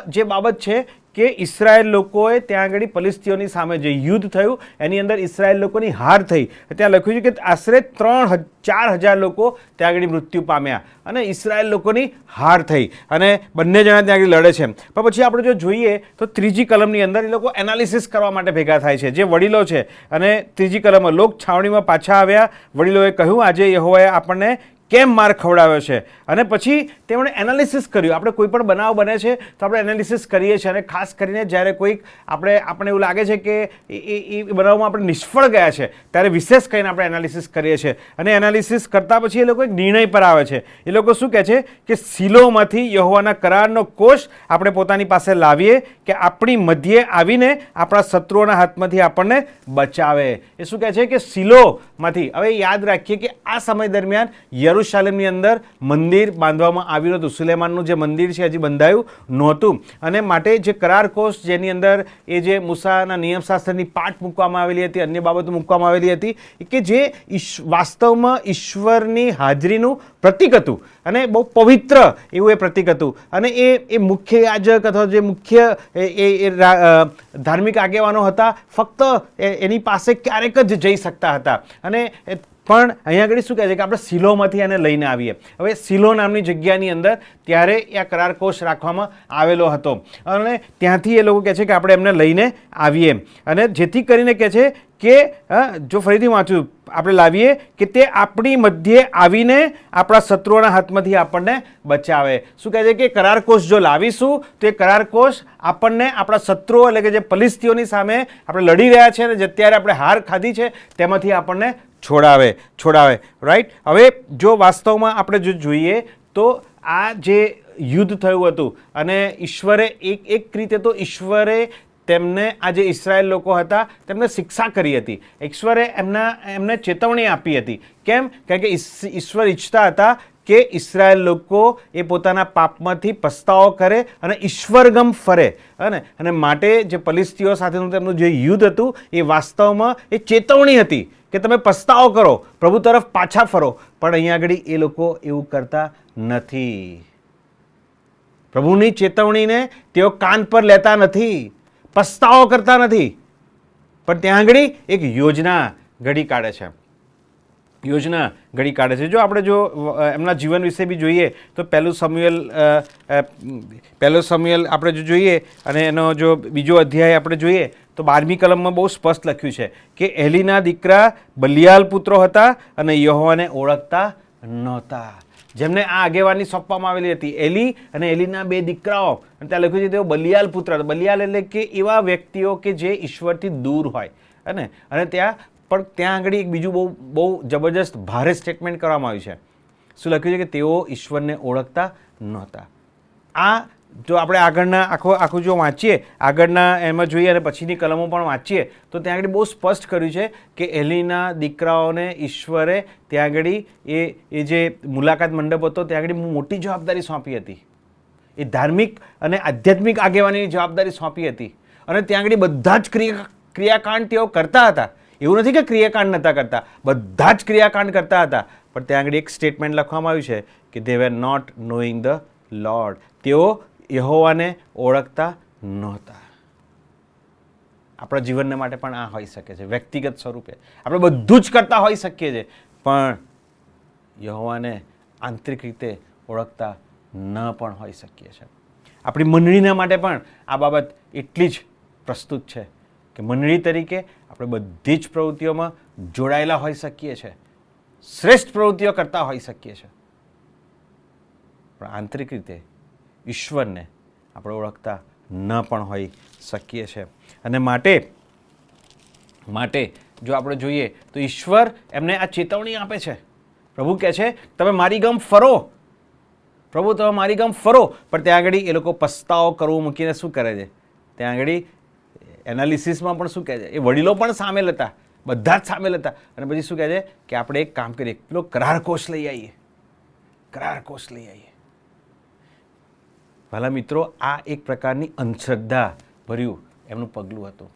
જે બાબત છે કે ઇસરાયેલ લોકોએ ત્યાં આગળ ફલિસ્તીઓની સામે જે યુદ્ધ થયું એની અંદર ઇસરાયેલ લોકોની હાર થઈ. ત્યાં લખ્યું છે કે આશરે 3,000-4,000 લોકો ત્યાં આગળ મૃત્યુ પામ્યા અને ઇસરાયેલ લોકોની હાર થઈ, અને બંને જણા ત્યાં આગળ લડે છે. પણ પછી આપણે જો જોઈએ તો ત્રીજી કલમની અંદર એ લોકો એનાલિસિસ કરવા માટે ભેગા થાય છે, જે વડીલો છે. અને ત્રીજી કલમમાં લોક છાવણીમાં પાછા આવ્યા, વડીલોએ કહ્યું આજે યહોવાએ આપણને કેમ માર ખવડાવ્યો છે, અને પછી તેમણે એનાલિસિસ કર્યું. આપણે કોઈ પણ બનાવ બને છે તો આપણે એનાલિસિસ કરીએ છીએ, અને ખાસ કરીને જ્યારે કોઈક આપણે એવું લાગે છે કે એ બનાવમાં આપણે નિષ્ફળ ગયા છે ત્યારે વિશેષ કહીને આપણે એનાલિસિસ કરીએ છીએ. અને એનાલિસિસ કરતાં પછી એ લોકો એક નિર્ણય પર આવે છે. એ લોકો શું કહે છે કે શિલોમાંથી યહોવાના કરારનો કોષ આપણે પોતાની પાસે લાવીએ કે આપણી મધ્યે આવીને આપણા શત્રુઓના હાથમાંથી આપણને બચાવે. એ શું કહે છે કે શિલોમાંથી. હવે યાદ રાખીએ કે આ સમય દરમિયાન યરૂશાલેમની અંદર મંદિર બાંધવામાં આવ્યું નહોતું. સુલેમાનનું જે મંદિર છે હજી બંધાયું નહોતું, અને માટે જે કરાર કોષ જેની અંદર એ જે મૂસાના નિયમશાસ્ત્રની પાઠ મૂકવામાં આવેલી હતી, અન્ય બાબતો મૂકવામાં આવેલી હતી, કે જે વાસ્તવમાં ઈશ્વરની હાજરીનું પ્રતીક હતું અને બહુ પવિત્ર એવું એ પ્રતીક હતું. અને એ મુખ્ય યાજક અથવા જે મુખ્ય ધાર્મિક આગેવાનો હતા ફક્ત એની પાસે ક્યારેક જ જઈ શકતા હતા. અને પણ અહીંયા આગળ શું કહે છે કે આપણે શિલોમાંથી એને લઈને આવીએ. હવે શિલો નામની જગ્યાની અંદર ત્યારે આ કરાર કોષ રાખવામાં આવેલો હતો, અને ત્યાંથી એ લોકો કહે છે કે આપણે એમને લઈને આવીએ, અને જેથી કરીને કહે છે કે જો ફરીથી વાંચું આપણે લાવીએ કે તે આપણી મધ્યે આવીને આપણા શત્રુઓના હાથમાંથી આપણને બચાવે. શું કહે છે કે કરાર કોષ જો લાવીશું તો એ કરાર કોષ આપણને આપણા શત્રુઓ એટલે કે જે ફલિસ્તીઓની સામે આપણે લડી રહ્યા છે અને જે અત્યારે આપણે હાર ખાધી છે તેમાંથી આપણને છોડાવે. રાઈટ. હવે જો વાસ્તવમાં આપણે જો જોઈએ તો આ જે યુદ્ધ થયું હતું, અને ઈશ્વરે એક રીતે તો ઈશ્વરે તેમને આ જે ઇસરાયેલ લોકો હતા તેમને શિક્ષા કરી હતી. ઈશ્વરે એમને ચેતવણી આપી હતી. કેમ? કારણ કે ઈશ્વર ઈચ્છતા હતા કે ઇસરાયેલ લોકો એ પોતાના પાપમાંથી પસ્તાવો કરે અને ઈશ્વરગમ ફરે. અને માટે જે ફલિસ્તીઓ સાથેનું તેમનું જે યુદ્ધ હતું એ વાસ્તવમાં એ ચેતવણી હતી કે તમે પસ્તાવો કરો, પ્રભુ તરફ પાછા ફરો. પણ અહીંયા આગળ એ લોકો એવું કરતા નથી. પ્રભુની ચેતવણીને તેઓ કાન પર લેતા નથી, પસ્તાવો કરતા નથી, પણ ત્યાં આગળ એક યોજના ઘડી કાઢે છે. જો આપણે જો એમના જીવન વિશે બી જોઈએ તો પહેલું સમુએલ આપણે જો જોઈએ અને એનો જો બીજો અધ્યાય આપણે જોઈએ તો 12મી કલમમાં બહુ સ્પષ્ટ લખ્યું છે કે એલીના દીકરા બલિયાલ પુત્રો હતા અને યહોવાને ઓળખતા નહોતા. જેમને આ આગેવાની સોંપવામાં આવેલી હતી, એલી અને એલીના 2 દીકરાઓ. અને ત્યાં લખ્યું છે તેઓ બલિયાલ પુત્ર હતા. બલિયાલ એટલે કે એવા વ્યક્તિઓ કે જે ઈશ્વરથી દૂર હોય. અને ત્યાં આગળ એક બીજું બહુ જબરજસ્ત ભારે સ્ટેટમેન્ટ કરવામાં આવ્યું છે. શું લખ્યું છે કે તેઓ ઈશ્વરને ઓળખતા નહોતા. આ જો આપણે આખું જો વાંચીએ, આગળના એમાં જોઈએ અને પછીની કલમો પણ વાંચીએ તો ત્યાં આગળ બહુ સ્પષ્ટ કર્યું છે કે એલીના દીકરાઓને ઈશ્વરે ત્યાં આગળ એ જે મુલાકાત મંડપ હતો ત્યાં આગળ મોટી જવાબદારી સોંપી હતી. એ ધાર્મિક અને આધ્યાત્મિક આગેવાનીની જવાબદારી સોંપી હતી. અને ત્યાં આગળ બધા જ ક્રિયાકાંડ તેઓ કરતા હતા. એવું નથી કે ક્રિયાકાંડ નહોતા કરતા, બધા જ ક્રિયાકાંડ કરતા હતા. પણ ત્યાં આગળ એક સ્ટેટમેન્ટ લખવામાં આવ્યું છે કે they were not knowing the Lord. તેઓ યહોવાને ઓળખતા નહોતા. આપણા જીવનને માટે પણ આ હોઈ શકે છે. વ્યક્તિગત સ્વરૂપે આપણે બધું જ કરતા હોઈ શકીએ છીએ, પણ યહોવાને આંતરિક રીતે ઓળખતા ન પણ હોઈ શકીએ છીએ. આપણી મંડળીના માટે પણ આ બાબત એટલી જ પ્રસ્તુત છે કે મંડળી તરીકે આપણે બધી જ પ્રવૃત્તિઓમાં જોડાયેલા હોઈ શકીએ છીએ, શ્રેષ્ઠ પ્રવૃત્તિઓ કરતા હોઈ શકીએ છીએ, પણ આંતરિક રીતે ઈશ્વરને આપણે ઓળખતા ન પણ હોઈ શકીએ છીએ. અને માટે જો આપણે જોઈએ તો ઈશ્વર એમને આ ચેતવણી આપે છે. પ્રભુ કહે છે તમે મારી ગમ ફરો, પ્રભુ તમે મારી ગમ ફરો. પણ ત્યાં આગળ એ લોકો પસ્તાવો કરવું મૂકીને શું કરે છે? ત્યાં આગળ એનાલિસિસમાં પણ શું કહે છે? એ વડીલો પણ સામેલ હતા, બધા જ સામેલ હતા. અને પછી શું કહે છે કે આપણે એક કામ કરીએ, પેલો કરારકોશ લઈ આવીએ, કરારકોશ લઈ આવીએ. ભલા મિત્રો, આ એક પ્રકારની અંધશ્રદ્ધા ભર્યું એમનું પગલું હતું.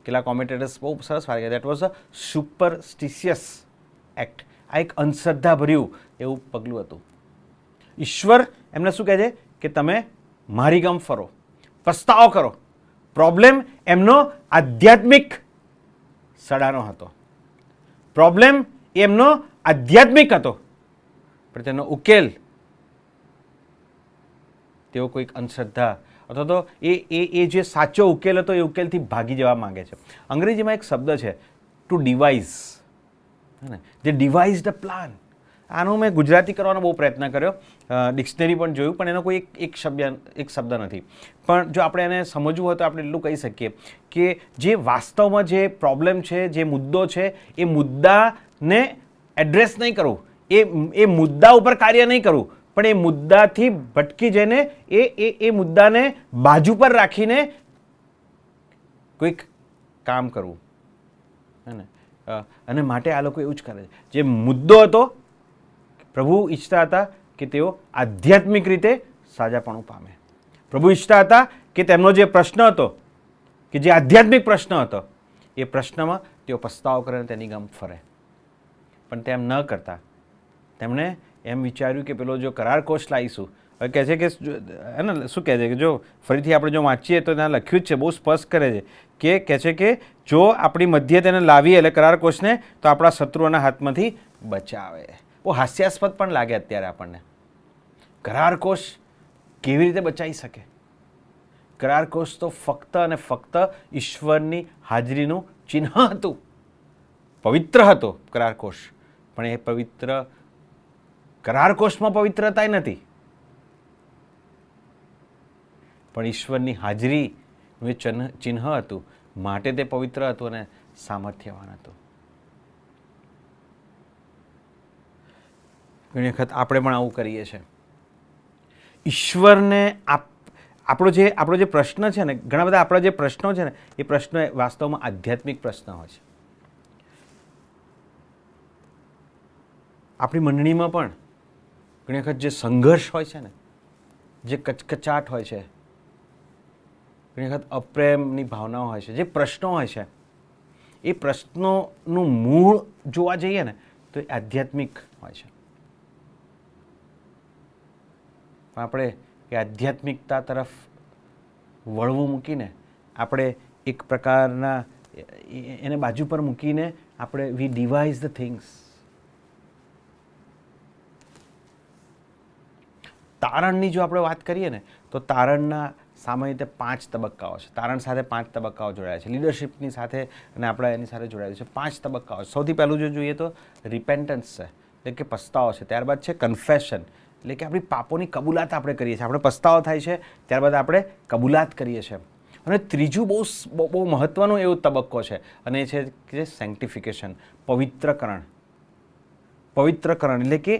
કેટલા કોમેન્ટેટર્સ બહુ સરસ વાત કરી, દેટ વોઝ અ સુપરસ્ટિશિયસ એક્ટ. આ એક અંધશ્રદ્ધા ભર્યું એવું પગલું હતું. ઈશ્વર એમને શું કહે છે કે તમે મારી ગમ ફરો, પસ્તાવો કરો. પ્રોબ્લેમ એમનો આધ્યાત્મિક સડાનો હતો, પ્રોબ્લેમ એમનો આધ્યાત્મિક હતો, પણ તેનો ઉકેલ તેઓ કોઈક અંધશ્રદ્ધા અથવા તો એ જે સાચો ઉકેલ હતો એ ઉકેલથી ભાગી જવા માંગે છે. અંગ્રેજીમાં એક શબ્દ છે ટુ ડિવાઇઝ, જે ડિવાઇઝ ધ પ્લાન. આનો મેં ગુજરાતી કરવાનો બહુ પ્રયત્ન કર્યો, ડિક્શનરી પણ જોયું, પણ એનો કોઈ એક શબ્દ નથી. પણ જો આપણે એને સમજવું હોય તો આપણે એટલું કહી શકીએ કે જે વાસ્તવમાં જે પ્રોબ્લેમ છે, જે મુદ્દો છે, એ મુદ્દાને એડ્રેસ નહીં કરવું, એ મુદ્દા ઉપર કાર્ય નહીં કરવું, પણ એ મુદ્દાથી ભટકી જઈને એ મુદ્દાને બાજુ પર રાખીને કોઈક કામ કરવું. અને માટે આ લોકો એવું જ કરે છે. જે મુદ્દો હતો, પ્રભુ ઈચ્છતા હતા કે તેઓ આધ્યાત્મિક રીતે સાજાપણું પામે. પ્રભુ ઈચ્છતા હતા કે તેમનો જે પ્રશ્ન હતો, કે જે આધ્યાત્મિક પ્રશ્ન હતો, એ પ્રશ્નમાં તેઓ પસ્તાવો કરે અને તેની ગમ ફરે. પણ તેમ ન કરતા તેમણે એમ વિચાર્યું કે પેલો જો કરારકોશ લાવીશું, હવે કહે છે કે શું કહે છે કે જો ફરીથી આપણે જો વાંચીએ તો ત્યાં લખ્યું જ છે, બહુ સ્પષ્ટ કરે છે કે કહે છે કે જો આપણી મધ્યે તેને લાવીએ એટલે કરારકોશને તો આપણા શત્રુઓના હાથમાંથી બચાવે. બહુ હાસ્યાસ્પદ પણ લાગે અત્યારે આપણને. કરારકોશ કેવી રીતે બચાવી શકે? કરારકોશ તો ફક્ત અને ફક્ત ઈશ્વરની હાજરીનું ચિહ્ન હતું. પવિત્ર હતો કરારકોશ, પણ એ પવિત્ર કરારકોશમાં પવિત્રતા નથી, પણ ઈશ્વરની હાજરીનું એ ચિહ્ન હતું, માટે તે પવિત્ર હતું અને સામર્થ્યવાન હતું. ઘણી વખત આપણે પણ આવું કરીએ છીએ. ઈશ્વરને આપણો જે પ્રશ્ન છે ને, ઘણા બધા આપણા જે પ્રશ્નો છે ને, એ પ્રશ્નો વાસ્તવમાં આધ્યાત્મિક પ્રશ્ન હોય છે. આપણી મંડળીમાં પણ ઘણી વખત જે સંઘર્ષ હોય છે ને, જે કચકચાટ હોય છે, ઘણી વખત અપ્રેમની ભાવનાઓ હોય છે, જે પ્રશ્નો હોય છે, એ પ્રશ્નોનું મૂળ જોવા જઈએ ને તો એ આધ્યાત્મિક હોય છે. આપણે એ આધ્યાત્મિકતા તરફ વળવું મૂકીને આપણે એક પ્રકારના એને બાજુ પર મૂકીને આપણે વી ડિવાઇઝ ધ થિંગ્સ. તારણની જો આપણે વાત કરીએ ને તો તારણના સામાન્ય રીતે 5 તબક્કાઓ છે. તારણ સાથે 5 તબક્કાઓ જોડાયા છે, લીડરશિપની સાથે અને આપણા એની સાથે જોડાયેલું છે 5 તબક્કાઓ. સૌથી પહેલું જો જોઈએ તો રિપેન્ટન્સ છે. એટલે કે પસ્તાવો છે. ત્યારબાદ છે કન્ફેશન, એટલે કે આપણી પાપોની કબૂલાત આપણે કરીએ છીએ. આપણે પસ્તાવો થાય છે, ત્યારબાદ આપણે કબૂલાત કરીએ છીએ. અને ત્રીજું બહુ મહત્ત્વનું એવું તબક્કો છે, અને એ છે કે સેન્ટિફિકેશન, પવિત્રકરણ. પવિત્રકરણ એટલે કે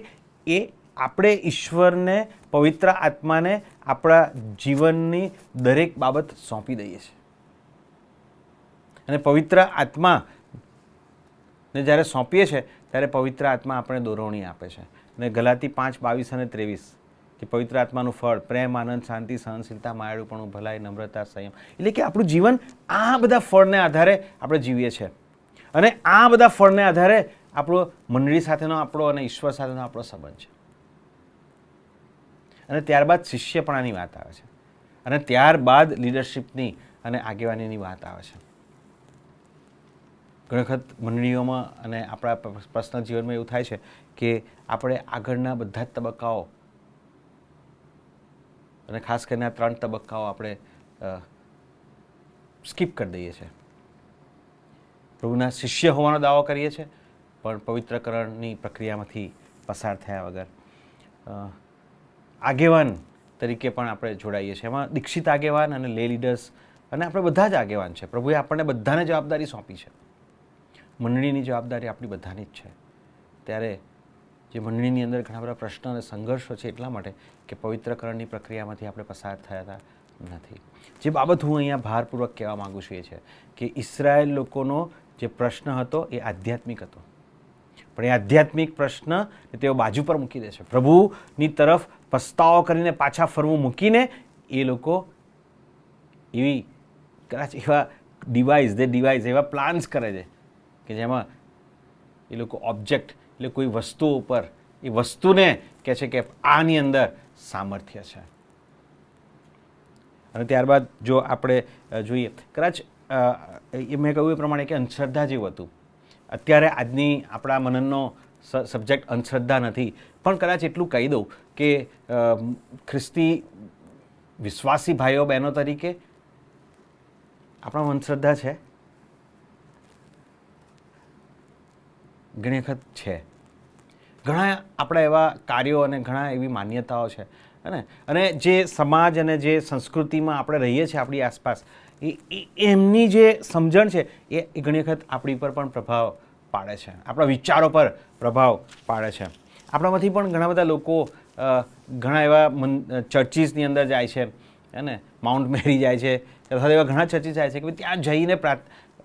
એ આપણે ઈશ્વરને, પવિત્ર આત્માને આપણા જીવનની દરેક બાબત સોંપી દઈએ છીએ. અને પવિત્ર આત્માને જ્યારે સોંપીએ છીએ ત્યારે પવિત્ર આત્મા આપણે દોરવણી આપે છે. અને ગલાતી 5:22 અને 23 કે પવિત્ર આત્માનું ફળ પ્રેમ, આનંદ, શાંતિ, સહનશીલતા, માયાળુપણું, ભલાઈ, નમ્રતા, સંયમ, એટલે કે આપણું જીવન આ બધા ફળને આધારે આપણે જીવીએ છીએ. અને આ બધા ફળને આધારે આપણો મંડળી સાથેનો આપણો અને ઈશ્વર સાથેનો આપણો સંબંધ છે. અને ત્યારબાદ શિષ્યપણાની વાત આવે છે, અને ત્યારબાદ લીડરશિપની અને આગેવાનીની વાત આવે છે. ઘણી વખત મંડળીઓમાં અને આપણા પર્સનલ જીવનમાં એવું થાય છે કે આપણે આગળના બધા જ તબક્કાઓ, અને ખાસ કરીને આ 3 તબક્કાઓ આપણે સ્કીપ કરી દઈએ છીએ. પ્રભુના શિષ્ય હોવાનો દાવો કરીએ છીએ, પણ પવિત્રકરણની પ્રક્રિયામાંથી પસાર થયા વગર આગેવાન તરીકે પણ આપણે જોડાઈએ છીએ. એમાં દીક્ષિત આગેવાન અને લે લીડર્સ, અને આપણે બધા જ આગેવાન છે. પ્રભુએ આપણને બધાને જવાબદારી સોંપી છે. મંડળીની જવાબદારી આપણી બધાની જ છે. ત્યારે જે મંડળીની અંદર ઘણા બધા પ્રશ્નો અને સંઘર્ષો છે એટલા માટે કે પવિત્રકરણની પ્રક્રિયામાંથી આપણે પસાર થયા નથી. જે બાબત હું અહીંયા ભારપૂર્વક કહેવા માગું છું એ છે કે ઇઝરાયેલ લોકોનો જે પ્રશ્ન હતો એ આધ્યાત્મિક હતો, પણ એ આધ્યાત્મિક પ્રશ્ન તેઓ બાજુ પર મૂકી દે છે. પ્રભુની તરફ પસ્તાવો કરીને પાછા ફરવું મૂકીને એ લોકો એવી કદાચ એવા ડિવાઇસ એવા પ્લાન્સ કરે છે કે જેમાં એ લોકો ઓબ્જેક્ટ એટલે કોઈ વસ્તુ ઉપર એ વસ્તુને કહે છે કે આની અંદર સામર્થ્ય છે. અને ત્યારબાદ જો આપણે જોઈએ, કદાચ મેં કહ્યું એ પ્રમાણે કે અંધશ્રદ્ધા જેવું હતું. અત્યારે આજની આપણા મનનનો સબ્જેક્ટ અંધશ્રદ્ધા નથી, પણ કદાચ એટલું કહી દઉં કે ખ્રિસ્તી વિશ્વાસી ભાઈઓ બહેનો તરીકે આપણામાં અંધશ્રદ્ધા છે. ઘણી વખત છે. ઘણા આપણા એવા કાર્યો અને ઘણા એવી માન્યતાઓ છે, અને જે સમાજ અને જે સંસ્કૃતિમાં આપણે રહીએ છીએ આપણી આસપાસ, એમની જે સમજણ છે એ ઘણી વખત આપણી પર પણ પ્રભાવ પાડે છે, આપણા વિચારો પર પ્રભાવ પાડે છે. આપણામાંથી પણ ઘણા બધા લોકો ઘણા એવા ચર્ચીસની અંદર જાય છે, અને માઉન્ટ મેરી જાય છે, અથવા એવા ઘણા ચર્ચીસ જાય છે કે ત્યાં જઈને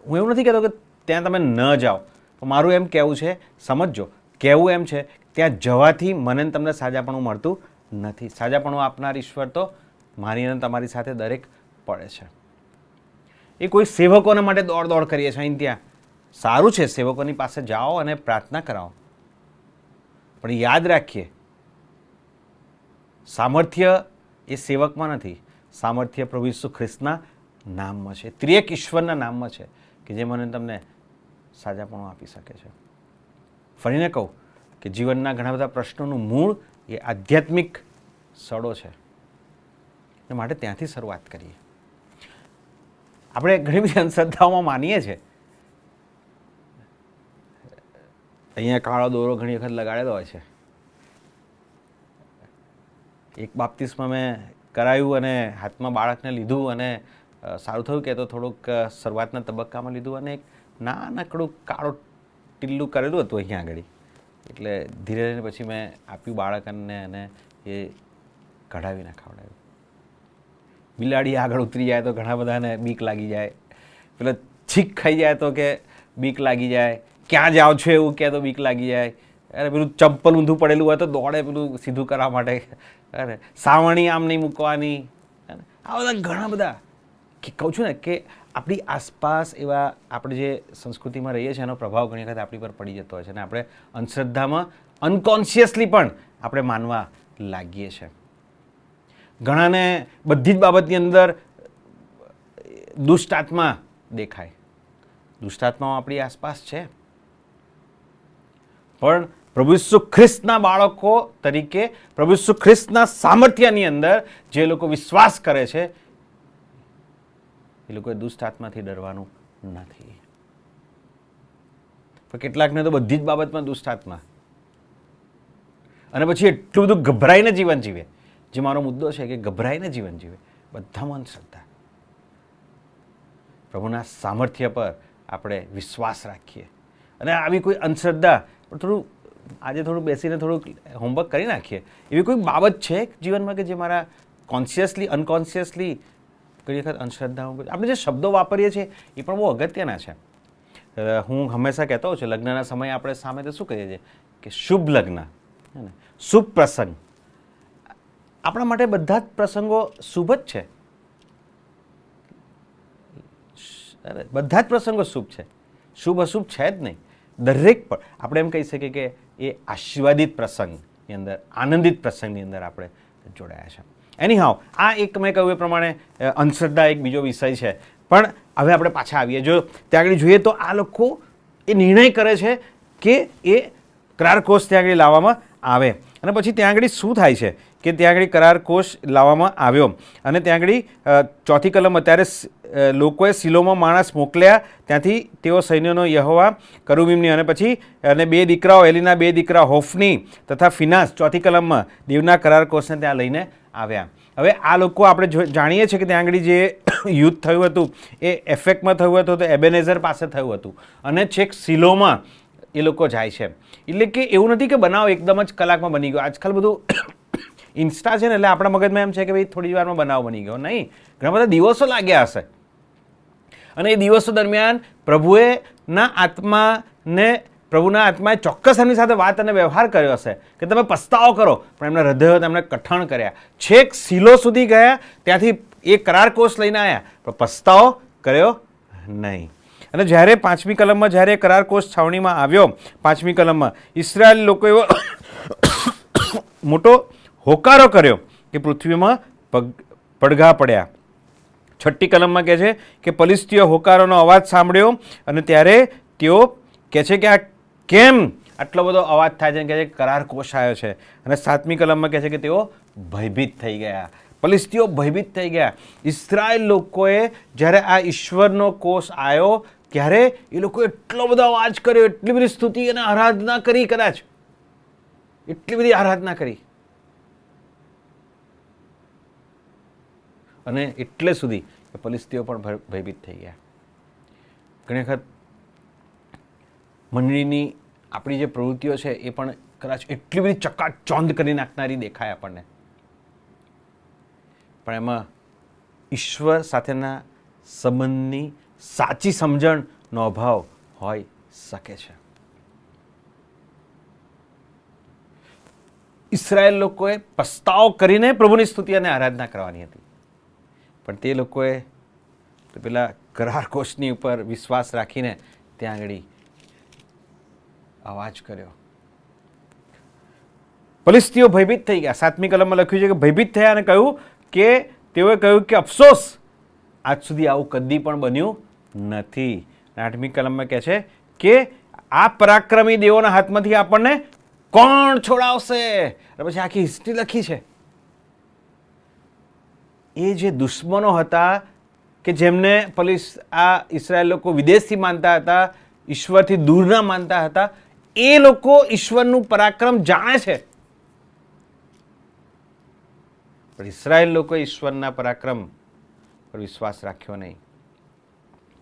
હું એવું નથી કહેતો કે ત્યાં તમે ન જાઓ, મારું એમ કહેવું છે, સમજજો, કહેવું એમ છે ત્યાં જવાથી મને તમને સાજાપણું મળતું નથી. સાજાપણું આપનાર ઈશ્વર તો મારી અને તમારી સાથે દરેક પડે છે. એ કોઈ સેવકોને માટે દોડ કરીએ છીએ અહીં ત્યાં, સારું છે, સેવકોની પાસે જાઓ અને પ્રાર્થના કરાવો, પણ યાદ રાખીએ સામર્થ્ય એ સેવકમાં નથી, સામર્થ્ય પ્રભુ ઈસુ ખ્રિસ્તના નામમાં છે, ત્રિએક ઈશ્વરના નામમાં છે કે જે મને તમને સાજાપણું આપી શકે છે. ફરીને કહું કે જીવનના ઘણા બધા પ્રશ્નોનું મૂળ એ આધ્યાત્મિક સડો છે, એ માટે ત્યાંથી શરૂઆત કરીએ. આપણે ઘણી બધી અંધશ્રદ્ધાઓમાં માનીએ છીએ. અહીંયા કાળો દોરો ઘણી વખત લગાડેલો હોય છે. એક બાપ્તિસ્મા મેં કરાયું અને હાથમાં બાળકને લીધું, અને સારું થયું કે તો થોડુંક શરૂઆતના તબક્કામાં લીધું, અને એક નાનકડું કાળું ટીલ્લું કરેલું હતું અહીંયા આગળ, એટલે ધીરે ધીરે પછી મેં આપ્યું બાળકને, અને એ કઢાવીને ખવડાવ્યું. બિલાડી આગળ ઉતરી જાય તો ઘણા બધાને બીક લાગી જાય, પેલા છીક ખાઈ જાય તો કે બીક લાગી જાય, ક્યાં જાઓ છો એવું કહે તો બીક લાગી જાય, અરે પેલું ચંપલ ઊંધું પડેલું હોય તો દોડે પેલું સીધું કરવા માટે, અરે સાવણી આમ નહીં મૂકવાની, આ બધા ઘણા બધા કહું છું ને કે આપણી આસપાસ એવા આપણે જે સંસ્કૃતિમાં રહીએ છીએ એનો પ્રભાવ ઘણી વખત આપણી પર પડી જતો હોય છે, અને આપણે અંધશ્રદ્ધામાં અનકોન્શિયસલી પણ આપણે માનવા લાગીએ છીએ. ઘણાને બધી જ બાબતની અંદર દુષ્ટ આત્મા દેખાય. દુષ્ટ આત્માઓ આપણી આસપાસ છે, પણ પ્રભુ ઈસુ ખ્રિસ્તના બાળકો તરીકે પ્રભુ ઈસુ ખ્રિસ્તના સામર્થ્યની અંદર જે લોકો વિશ્વાસ કરે છે એ લોકોએ દુષ્ટ આત્માથી ડરવાનું નથી. પણ કેટલાકને તો બધી જ બાબતમાં દુષ્ટ આત્મા અને પછી એટલું બધું ગભરાઈને જીવન જીવે. જે મારો મુદ્દો છે કે ગભરાઈને જીવન જીવે, બધામાં અંધશ્રદ્ધા. પ્રભુના સામર્થ્ય પર આપણે વિશ્વાસ રાખીએ. અને આવી કોઈ અંધશ્રદ્ધા આજે થોડું બેસીને થોડુંક હોમવર્ક કરી નાખીએ. એવી કોઈ બાબત છે જીવનમાં કે જે મારા કોન્શિયસલી અનકોન્શિયસલી ઘણી વખત અંધશ્રદ્ધાઓ, આપણે જે શબ્દો વાપરીએ છીએ એ પણ બહુ અગત્યના છે. હું હંમેશા કહેતો હોઉં છું, લગ્નના સમયે આપણે સામે તો શું કહીએ છીએ કે શુભ લગ્ન, શુભ પ્રસંગ. આપણા માટે બધા જ પ્રસંગો શુભ જ છે. બધા જ પ્રસંગો શુભ છે, શુભ અશુભ છે જ નહીં. દરેક પણ આપણે એમ કહી શકીએ કે એ આશીર્વાદિત પ્રસંગની અંદર, આનંદિત પ્રસંગની અંદર આપણે જોડાયા છે. એની હાવ આ એક મેં કહ્યું એ પ્રમાણે અંધશ્રદ્ધા એક બીજો વિષય છે. પણ હવે આપણે પાછા આવીએ. જો ત્યાં આગળ જોઈએ તો આ લોકો એ નિર્ણય કરે છે કે એ કરાર કોષ ત્યાં આગળ લાવવામાં આવે. અને પછી ત્યાં આગળ શું થાય છે કે ત્યાં આગળ કરાર કોષ લાવવામાં આવ્યો અને ત્યાં આગળ 4th કલમ, અત્યારે લોકોએ સિલોમાં માણસ મોકલ્યા, ત્યાંથી તેઓ સૈન્યનો યહોવા કરુબીમની અને પછી અને 2 દીકરાઓ, એલીના 2 દીકરા હોફની તથા ફિનાસ 4th કલમમાં દેવના કરાર કોષને ત્યાં લઈને આવ્યા. હવે આ લોકો આપણે જાણીએ છીએ કે ત્યાં આગળ જે યુદ્ધ થયું હતું એ એફેકમાં થયું હતું, તો એબેનેઝર પાસે થયું હતું અને છેક સિલોમાં એ લોકો જાય છે. એટલે કે એવું નથી કે બનાવ એકદમ જ કલાકમાં બની ગયો. આજકાલ બધું ઇન્સ્ટા છે ને, એટલે આપણા મગજમાં એમ છે કે ભાઈ થોડી વારમાં બનાવ બની ગયો. નહીં, ઘણા બધા દિવસો લાગ્યા હશે. અને એ દિવસો દરમિયાન પ્રભુના આત્માએ ચોક્કસ એમની સાથે વાત અને વ્યવહાર કર્યો હશે કે તમે પસ્તાવો કરો, પણ એમના હૃદયો તેમને કઠણ કર્યા. છેક સિલો સુધી ગયા, ત્યાંથી એ કરાર કોષ લઈને આવ્યા, પણ પસ્તાવો કર્યો નહીં. અને જ્યારે 5મી કલમમાં જ્યારે કરાર કોષ છાવણીમાં આવ્યો, 5મી કલમમાં ઇસ્રાયેલ લોકો એવો મોટો હોકારો કર્યો કે પૃથ્વીમાં પડઘા પડ્યા. 6ઠ્ઠી કલમમાં કહે છે કે ફલિસ્તીઓ હોકારોનો અવાજ સાંભળ્યો અને ત્યારે તેઓ કહે છે કે આ કેમ આટલો બધો અવાજ થાય છે, કહે છે કરાર કોષ આવ્યો છે. અને 7મી કલમમાં કહે છે કે તેઓ ભયભીત થઈ ગયા. ફલિસ્તીઓ ભયભીત થઈ ગયા. ઇસ્રાયેલ લોકોએ જ્યારે આ ઈશ્વરનો કોષ આવ્યો ત્યારે એ લોકો એટલો બધો અવાજ કર્યો, એટલી બધી સ્તુતિ અને આરાધના કરી, કદાચ એટલી બધી આરાધના કરી. અને એટલે સુધી કે ફલિસ્તીઓ પણ ભયભીત થઈ ગયા. ઘણી વખત મંડળીની આપણી જે પ્રવૃત્તિઓ છે એ પણ કદાચ એટલી બધી ચકાચોંધ કરી નાખનારી દેખાય આપણને, પણ એમાં ઈશ્વર સાથેના સંબંધની સાચી સમજણનો અભાવ હોઈ શકે છે. ઇસ્રાયેલ લોકોએ પસ્તાવો કરીને પ્રભુની સ્તુતિ અને આરાધના કરવાની હતી, પણ તે લોકોએ પેલા કરાર કોષની ઉપર વિશ્વાસ રાખીને ત્યાં આગળ અવાજ કર્યો. ફલિસ્તીઓ ભયભીત થઈ ગયા. 7મી કલમમાં લખ્યું છે કે ભયભીત થયા અને કહ્યું કે તેઓએ કહ્યું કે અફસોસ, આજ સુધી આવું કદી પણ બન્યું નથી. 8મી કલમમાં કહે છે કે આ પરાક્રમી દેવોના હાથમાંથી આપણને કોણ છોડાવશે. અને પછી આખી હિસ્ટ્રી લખી છે. એ જે દુશ્મનો હતા કે જેમને આ ઇસ્રાયેલ લોકો વિદેશથી માનતા હતા, ઈશ્વરથી દૂરના માનતા હતા, એ લોકો ઈશ્વરનું પરાક્રમ જાણે છે, પણ ઇસ્રાયેલ લોકોએ ઈશ્વરના પરાક્રમ પર વિશ્વાસ રાખ્યો નહીં.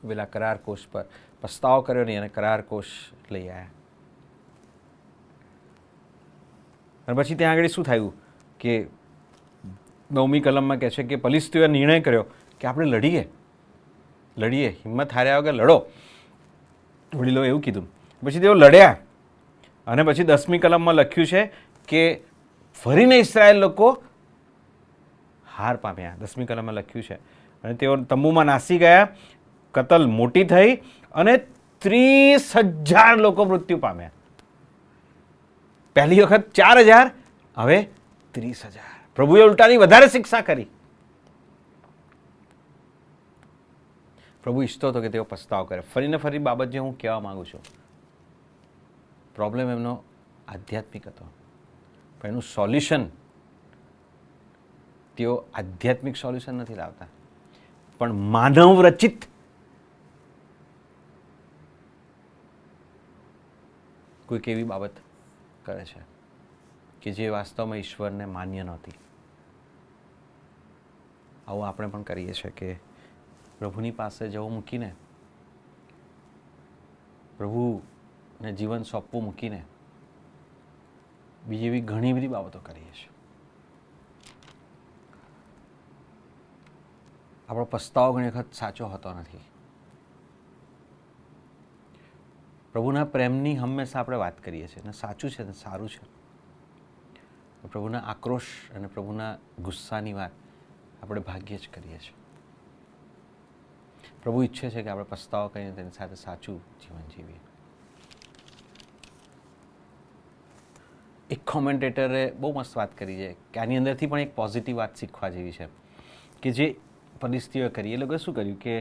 પેલા કરાર કોષ પર પસ્તાવો કર્યો નહીં અને કરાર કોષ લઈ આવ્યા. અને પછી ત્યાં આગળ શું થયું કે 9મી કલમમાં કહે છે કે ફલિસ્તીઓએ નિર્ણય કર્યો કે આપણે લડીએ, હિંમત હાર્યા વગર લડો. વડીલો એવું કીધું. પછી તેઓ લડ્યા. અને પછી 10મી કલમમાં લખ્યું છે કે ફરીને ઇસ્રાયેલ લોકો હાર પામ્યા. 10મી કલમમાં લખ્યું છે અને તેઓ તંબુમાં નાસી ગયા, કતલ મોટી થઈ અને 30,000 લોકો મૃત્યુ પામ્યા. પહેલી વખત 4,000, હવે 30,000. પ્રભુએ ઉલટાની વધારે શિક્ષા કરી. પ્રભુ ઈચ્છતો હતો કે તેઓ પસ્તાવો કરે. ફરીને ફરી બાબત જે હું કહેવા માંગુ છું, પ્રોબ્લેમ એમનો આધ્યાત્મિક હતો, પણ એનું સોલ્યુશન તેઓ આધ્યાત્મિક સોલ્યુશન નથી લાવતા, પણ માનવ રચિત કોઈક એવી બાબત કરે છે. કે જે વાસ્તવમાં ઈશ્વરને માન્ય નહોતી. આવું આપણે પણ કરીએ છીએ કે પ્રભુની પાસે જવું મૂકીને, પ્રભુને જીવન સોંપવું મૂકીને બીજી એવી ઘણી બધી બાબતો કરીએ છીએ. આપણો પસ્તાવો ઘણી વખત સાચો હોતો નથી. પ્રભુના પ્રેમની હંમેશા આપણે વાત કરીએ છીએ, અને સાચું છે ને સારું છે. પ્રભુના આક્રોશ અને પ્રભુના ગુસ્સાની વાત આપણે ભાગ્યે જ કરીએ છીએ. પ્રભુ ઈચ્છે છે કે આપણે પસ્તાવો કરીને તેની સાથે સાચું જીવન જીવીએ. એક કોમેન્ટેટરે બહુ મસ્ત વાત કરી છે કે આની અંદરથી પણ એક પોઝિટિવ વાત શીખવા જેવી છે કે જે પરિસ્થિતિઓ કરી, એ લોકોએ શું કર્યું કે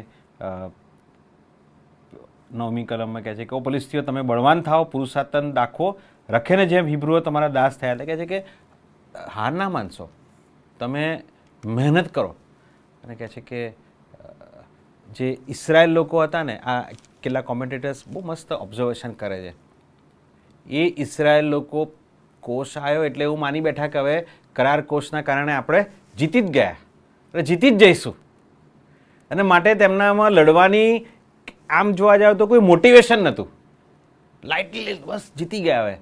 9મી કલમમાં કહે છે કે ઓ પરિસ્થિતિઓ, તમે બળવાન થાઓ, પુરુષાર્થન દાખવો, રખેને જેમ હિબ્રુઓ તમારા દાસ થયા. એટલે કહે છે કે હાર ના માનશો, તમે મહેનત કરો. અને કહે છે કે જે ઇઝરાયલ લોકો હતા ને, આ કેટલા કોમેન્ટેટર્સ બહુ મસ્ત ઓબ્ઝર્વેશન કરે છે. એ ઇઝરાયલ લોકો કોષ આવ્યો એટલે એવું માની બેઠા કે હવે કરાર કોષના કારણે આપણે જીતી જ ગયા, એટલે જીતી જ જઈશું. અને માટે તેમનામાં લડવાની આમ જોવા જાવ તો કોઈ મોટિવેશન નહોતું. લાઇટલી બસ જીતી ગયા. હવે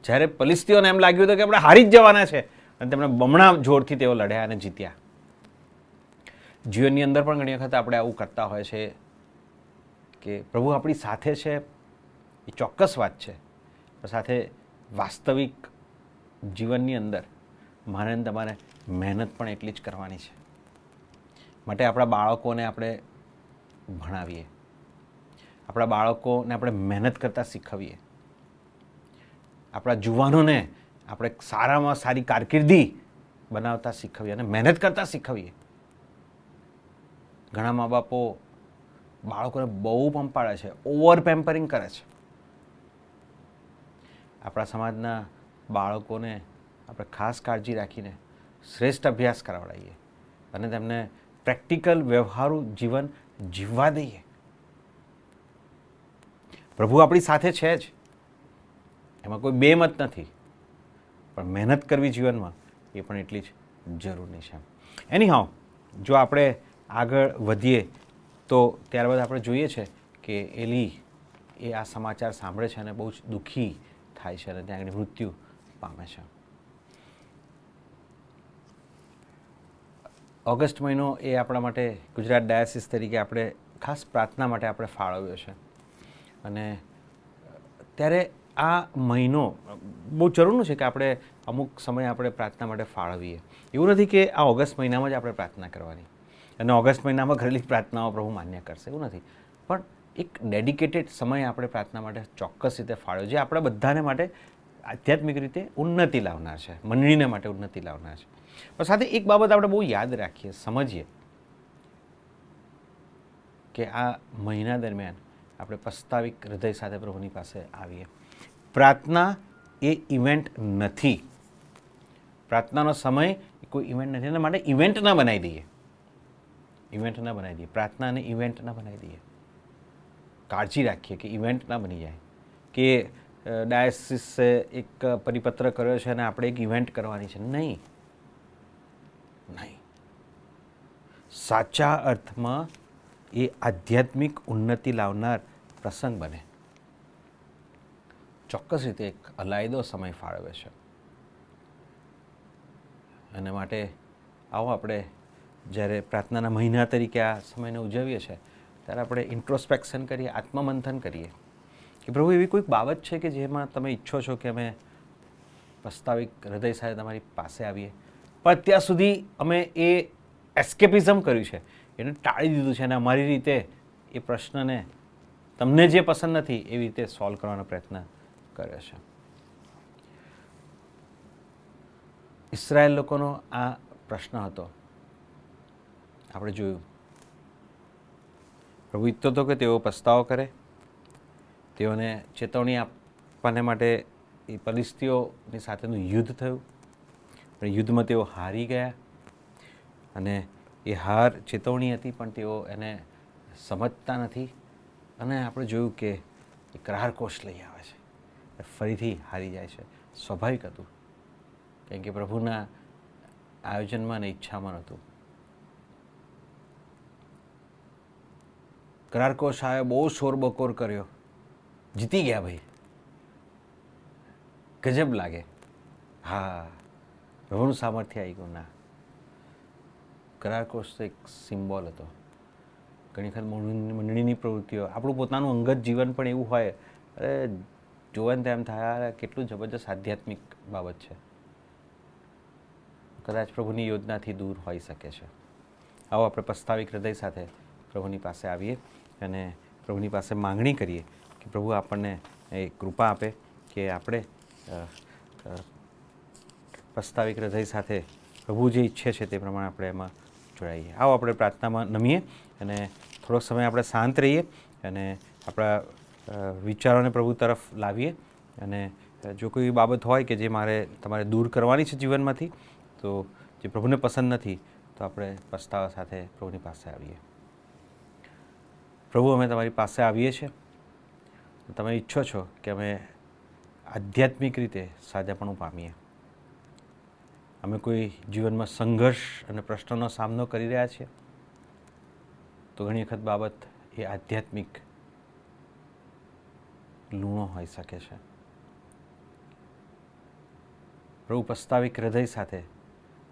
જ્યારે ફલિસ્તીઓને એમ લાગ્યું હતું કે આપણે હારી જ જવાના છે, અને તેમણે બમણા જોરથી તેઓ લડ્યા અને જીત્યા. જીવનની અંદર પણ ઘણી વખત આપણે આવું કરતા હોય છે કે પ્રભુ આપણી સાથે છે, એ ચોક્કસ વાત છે, પણ સાથે વાસ્તવિક જીવનની અંદર મારે ને તમારે મહેનત પણ એટલી જ કરવાની છે. માટે આપણા બાળકોને આપણે ભણાવીએ, આપણા બાળકોને આપણે મહેનત કરતાં શીખવીએ, આપણા યુવાનોને આપણે સારામાં સારી કારકિર્દી બનાવતા શીખવીએ અને મહેનત કરતાં શીખવીએ. ઘણા મા બાપો બાળકોને બહુ પંપાડે છે, ઓવર પેમ્પરિંગ કરે છે. આપણા સમાજના બાળકોને આપણે ખાસ કાળજી રાખીને શ્રેષ્ઠ અભ્યાસ કરાવડાવીએ અને તેમને પ્રેક્ટિકલ વ્યવહારુ જીવન જીવવા દઈએ. પ્રભુ આપણી સાથે છે જ, એમાં કોઈ બે મત નથી, પણ મહેનત કરવી જીવનમાં એ પણ એટલી જ જરૂરી છે. એનીહાઉ, જો આપણે આગળ વધીએ તો ત્યારબાદ આપણે જોઈએ છે કે એલી એ આ સમાચાર સાંભળે છે અને બહુ જ દુઃખી થાય છે અને ત્યાં આગળ મૃત્યુ પામે છે. ઓગસ્ટ મહિનો એ આપણા માટે ગુજરાત ડાયાસિસ તરીકે આપણે ખાસ પ્રાર્થના માટે આપણે ફાળવ્યો છે. અને ત્યારે આ મહિનો બહુ જરૂરનું છે કે આપણે અમુક સમય આપણે પ્રાર્થના માટે ફાળવીએ. એવું નથી કે આ ઓગસ્ટ મહિનામાં જ આપણે પ્રાર્થના કરવાની અને ઓગસ્ટ મહિનામાં કરેલી પ્રાર્થનાઓ પ્રભુ માન્ય કરશે, એવું નથી. પણ એક ડેડિકેટેડ સમય આપણે પ્રાર્થના માટે ચોક્કસ રીતે ફાળવ્યો, જે આપણા બધાને માટે આધ્યાત્મિક રીતે ઉન્નતિ લાવનાર છે, મંડળીને માટે ઉન્નતિ લાવનાર છે. પણ સાથે એક બાબત આપણે બહુ યાદ રાખીએ, સમજીએ કે આ મહિના દરમિયાન આપણે પસ્તાવિક હૃદય સાથે પ્રભુની પાસે આવીએ. પ્રાર્થના એ ઇવેન્ટ નથી, પ્રાર્થનાનો સમય કોઈ ઇવેન્ટ નથી, એના માટે ઇવેન્ટ ના બનાવી દઈએ, ઇવેન્ટ ના બનાવી દઈએ, પ્રાર્થનાને ઇવેન્ટ ના બનાવી દઈએ. કાળજી રાખીએ કે ઇવેન્ટ ના બની જાય કે ડાયાસિસે એક પરિપત્ર કર્યો છે અને આપણે એક ઇવેન્ટ કરવાની છે. નહીં, નહીં. સાચા અર્થમાં એ આધ્યાત્મિક ઉન્નતિ લાવનાર પ્રસંગ બને. ચોક્કસ રીતે એક અલાયદો સમય ફાળવે છે. અને માટે આવો આપણે જ્યારે પ્રાર્થનાના મહિના તરીકે આ સમયને ઉજવીએ છીએ ત્યારે આપણે ઇન્ટ્રોસ્પેક્શન કરીએ, આત્મમંથન કરીએ કે પ્રભુ એવી કોઈક બાબત છે કે જેમાં તમે ઈચ્છો છો કે અમે પસ્તાવિક હૃદય સાથે તમારી પાસે આવીએ, પણ અત્યાર સુધી અમે એ એસ્કેપિઝમ કર્યું છે, એને ટાળી દીધું છે અને અમારી રીતે એ પ્રશ્નને તમને જે પસંદ નથી એવી રીતે સોલ્વ કરવાનો પ્રયત્ન કર્યો છે. ઇઝરાયલ લોકોનો આ પ્રશ્ન હતો. આપણે જોયું પ્રભુ ઈચ્છતો હતો કે તેઓ પસ્તાવો કરે, તેઓને ચેતવણી આપવાને માટે એ ફલિસ્તીઓની સાથેનું યુદ્ધ થયું, પણ યુદ્ધમાં તેઓ હારી ગયા અને એ હાર ચેતવણી હતી, પણ તેઓ એને સમજતા નથી. અને આપણે જોયું કે એ કરાર કોષ લઈ આવે છે, ફરીથી હારી જાય છે. સ્વાભાવિક હતું, કારણ કે પ્રભુના આયોજનમાં અને ઈચ્છામાં નહોતું. કરારકો શાહે બહુ શોરબકોર કર્યો, જીતી ગયા ભાઈ, ગજબ લાગે. હા, પ્રભુનું સામર્થ્ય આવી ગયું. ના, કરારકોશ તો એક સિમ્બોલ હતો. ઘણી વખત મંડળીની પ્રવૃત્તિઓ, આપણું પોતાનું અંગત જીવન પણ એવું હોય, અરે જોવાનું તો એમ થાય કેટલું જબરજસ્ત આધ્યાત્મિક બાબત છે, કદાચ પ્રભુની યોજનાથી દૂર હોઈ શકે છે. આવો આપણે પસ્તાવિક હૃદય સાથે પ્રભુની પાસે આવીએ અને પ્રભુની પાસે માંગણી કરીએ કે પ્રભુ આપણને એ કૃપા આપે કે આપણે પસ્તાવિક હૃદય સાથે પ્રભુ જે ઈચ્છે છે તે પ્રમાણે આપણે એમાં જોડાઈએ. આવો આપણે પ્રાર્થનામાં નમીએ અને થોડોક સમય આપણે શાંત રહીએ અને આપણા વિચારોને પ્રભુ તરફ લાવીએ. અને જો કોઈ બાબત હોય કે જે તમારે દૂર કરવાની છે જીવનમાંથી, તો જે પ્રભુને પસંદ નથી, તો આપણે પસ્તાવા સાથે પ્રભુની પાસે આવીએ. પ્રભુ, અમે તમારી પાસે આવીએ છીએ. તમે ઈચ્છો છો કે અમે આધ્યાત્મિક રીતે સાજાપણું પામીએ. અમે કોઈ જીવનમાં સંઘર્ષ અને પ્રશ્નોનો સામનો કરી રહ્યા છીએ, તો ઘણી વખત બાબત એ આધ્યાત્મિક લૂણો હોઈ શકે છે. પ્રભુ, પસ્તાવિક હૃદય સાથે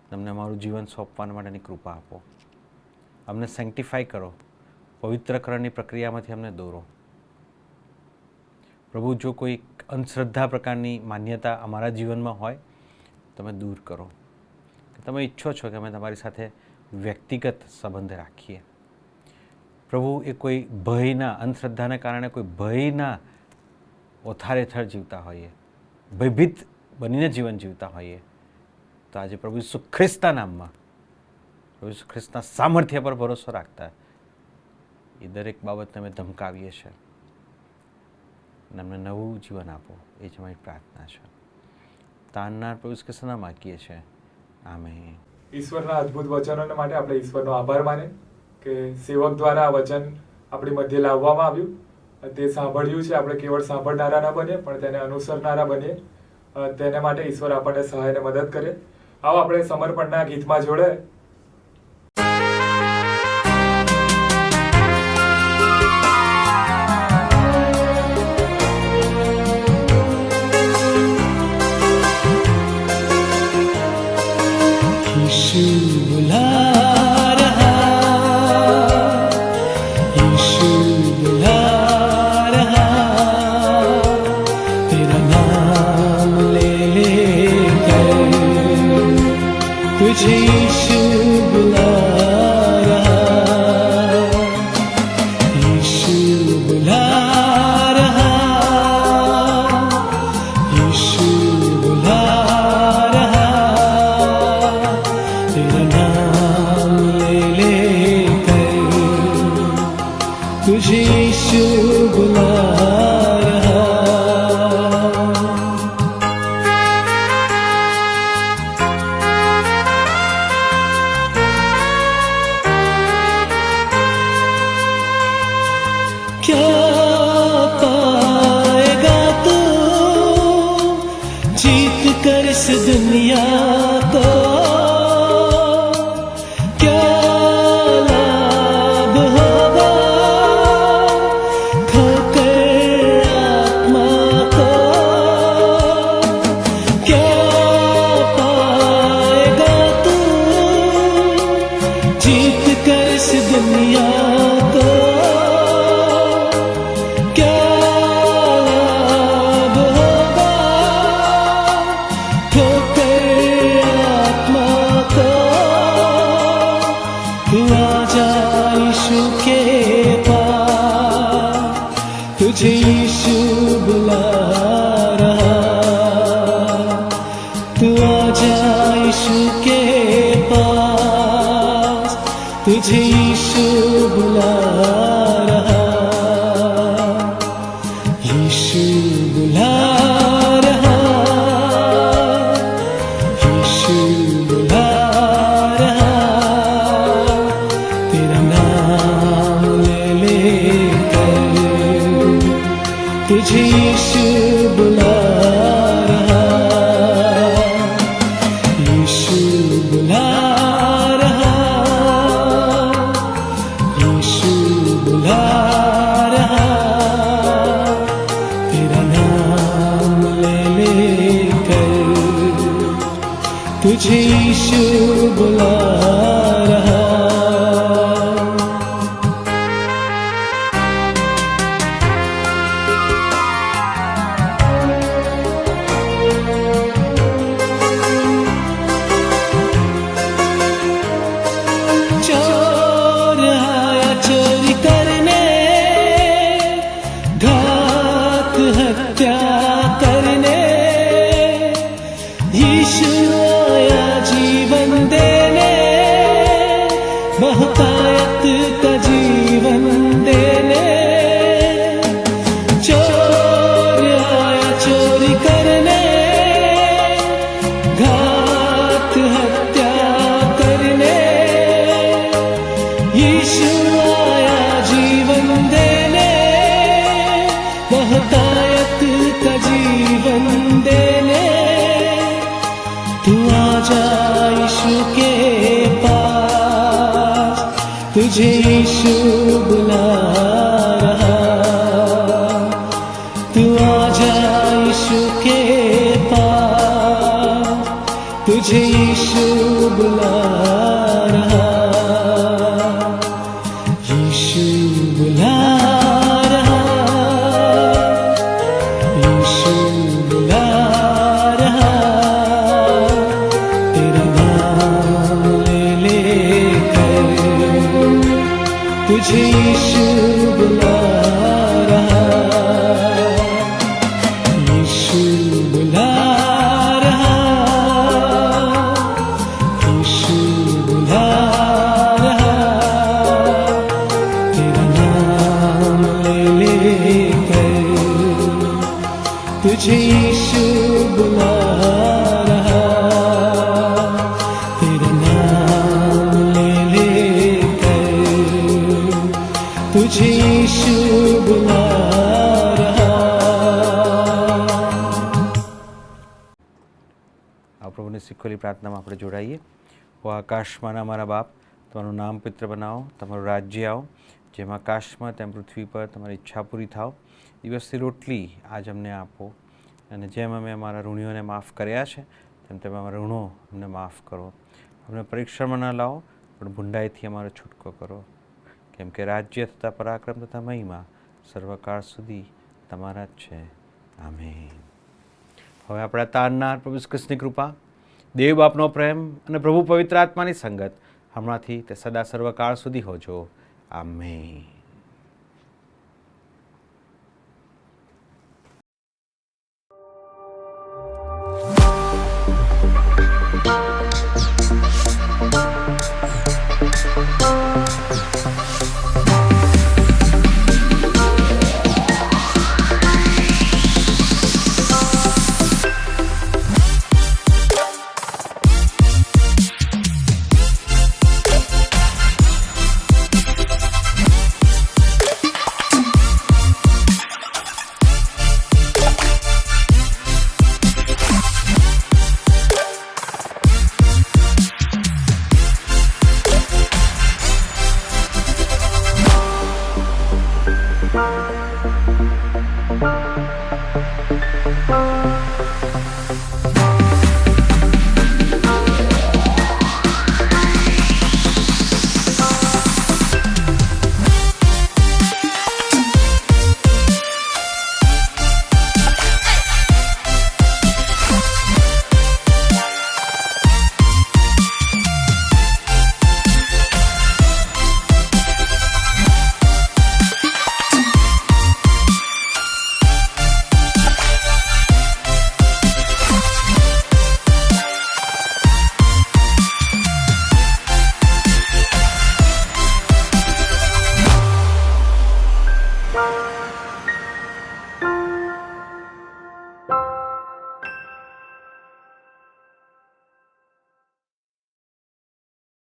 તમને અમારું જીવન સોંપવા માટેની કૃપા આપો. અમને સેન્ટિફાઈ કરો, પવિત્રકરણની પ્રક્રિયામાંથી અમને દોરો. પ્રભુ, જો કોઈ અંધશ્રદ્ધા પ્રકારની માન્યતા અમારા જીવનમાં હોય, તમે દૂર કરો. તમે ઈચ્છો છો કે અમે તમારી સાથે વ્યક્તિગત સંબંધ રાખીએ. પ્રભુ, એ કોઈ ભયના, અંધશ્રદ્ધાને કારણે કોઈ ભયના ઓથાર હેઠળ જીવતા હોઈએ, ભયભીત બનીને જીવન જીવતા હોઈએ, તો આજે પ્રભુ ઈસુ ખ્રિસ્તના નામમાં, પ્રભુ ઈસુ ખ્રિસ્તના સામર્થ્ય પર ભરોસો રાખતા એ દરેક બાબતને અમે ધમકાવીએ છીએ અને અમને નવું જીવન આપો, એ જ અમારી પ્રાર્થના છે. તાનનાર પ્રભુ ઈસુ ખ્રિસ્તના માગીએ છીએ. આમેન. ઈશ્વરના અદ્ભુત વચનોને માટે આપણે ઈશ્વરનો આભાર માને કે સેવક દ્વારા આ વચન આપણી મધ્ય લાવવામાં આવ્યું. તે સાંભળ્યું છે, આપણે કેવળ સાંભળનારા ના બને પણ તેને અનુસરનારા બનીએ. તેને માટે ઈશ્વર આપણને સહાય અને મદદ કરે. આવો આપણે સમર્પણના ગીતમાં જોડાય. तुझे यीशु बुला रहा बुला रहा, तेरा नाम ले लेकर तुझे यीशु बुला रहा। चोर आया चोरी करने, घात हत्या करने, यीशु आया जीवन देने, बहुतायत का जीवन देने। चोर आया चोरी करने, घात हत्या करने, यीशु आया जीवन देने, बहुतायत का जीवन देने। तू आजा यीशु के पास, तुझे यीशु बुला रहा। तू आजा यीशु के पास, तुझे यीशु बुला रहा। यीशु बुला रहा, यीशु बुला रहा, तेरा नाम ले लेकर तुझे यीशु बुला रहा। यीशु बुला रहा, यीशु बुला रहा, तेरा नाम ले लेकर तुझे यीशु बुला रहा। तेरा नाम ले लेकर तुझे यीशु बुला रहा। આ પ્રભુને શીખવેલી પ્રાર્થનામાં આપણે જોડાઈએ. ઓ આકાશમાંના મારા બાપ, તમારું નામ પવિત્ર બનાવો, તમારું રાજ્ય આવો, જેમ આકાશમાં તેમ પૃથ્વી પર તમારી ઈચ્છા પૂરી થાવ. દિવસની રોટલી આજ અમને આપો, અને જેમ અમે અમારા ઋણીઓને માફ કર્યા છે તેમ તમે અમારા ઋણો અમને માફ કરો. અમને પરીક્ષામાં ન લાવો, પણ ભૂંડાઈથી અમારો છૂટકો કરો, કેમ કે રાજ્ય તથા પરાક્રમ તથા મહિમા સર્વકાળ સુધી તમારા જ છે. આમેન. હવે આપણા તારનાર પ્રભુ ઈસુ ખ્રિસ્તની કૃપા, દેવ બાપનો પ્રેમ અને પ્રભુ પવિત્ર આત્માની સંગત હમણાંથી તે સદા સર્વકાળ સુધી હોજો. આમેન.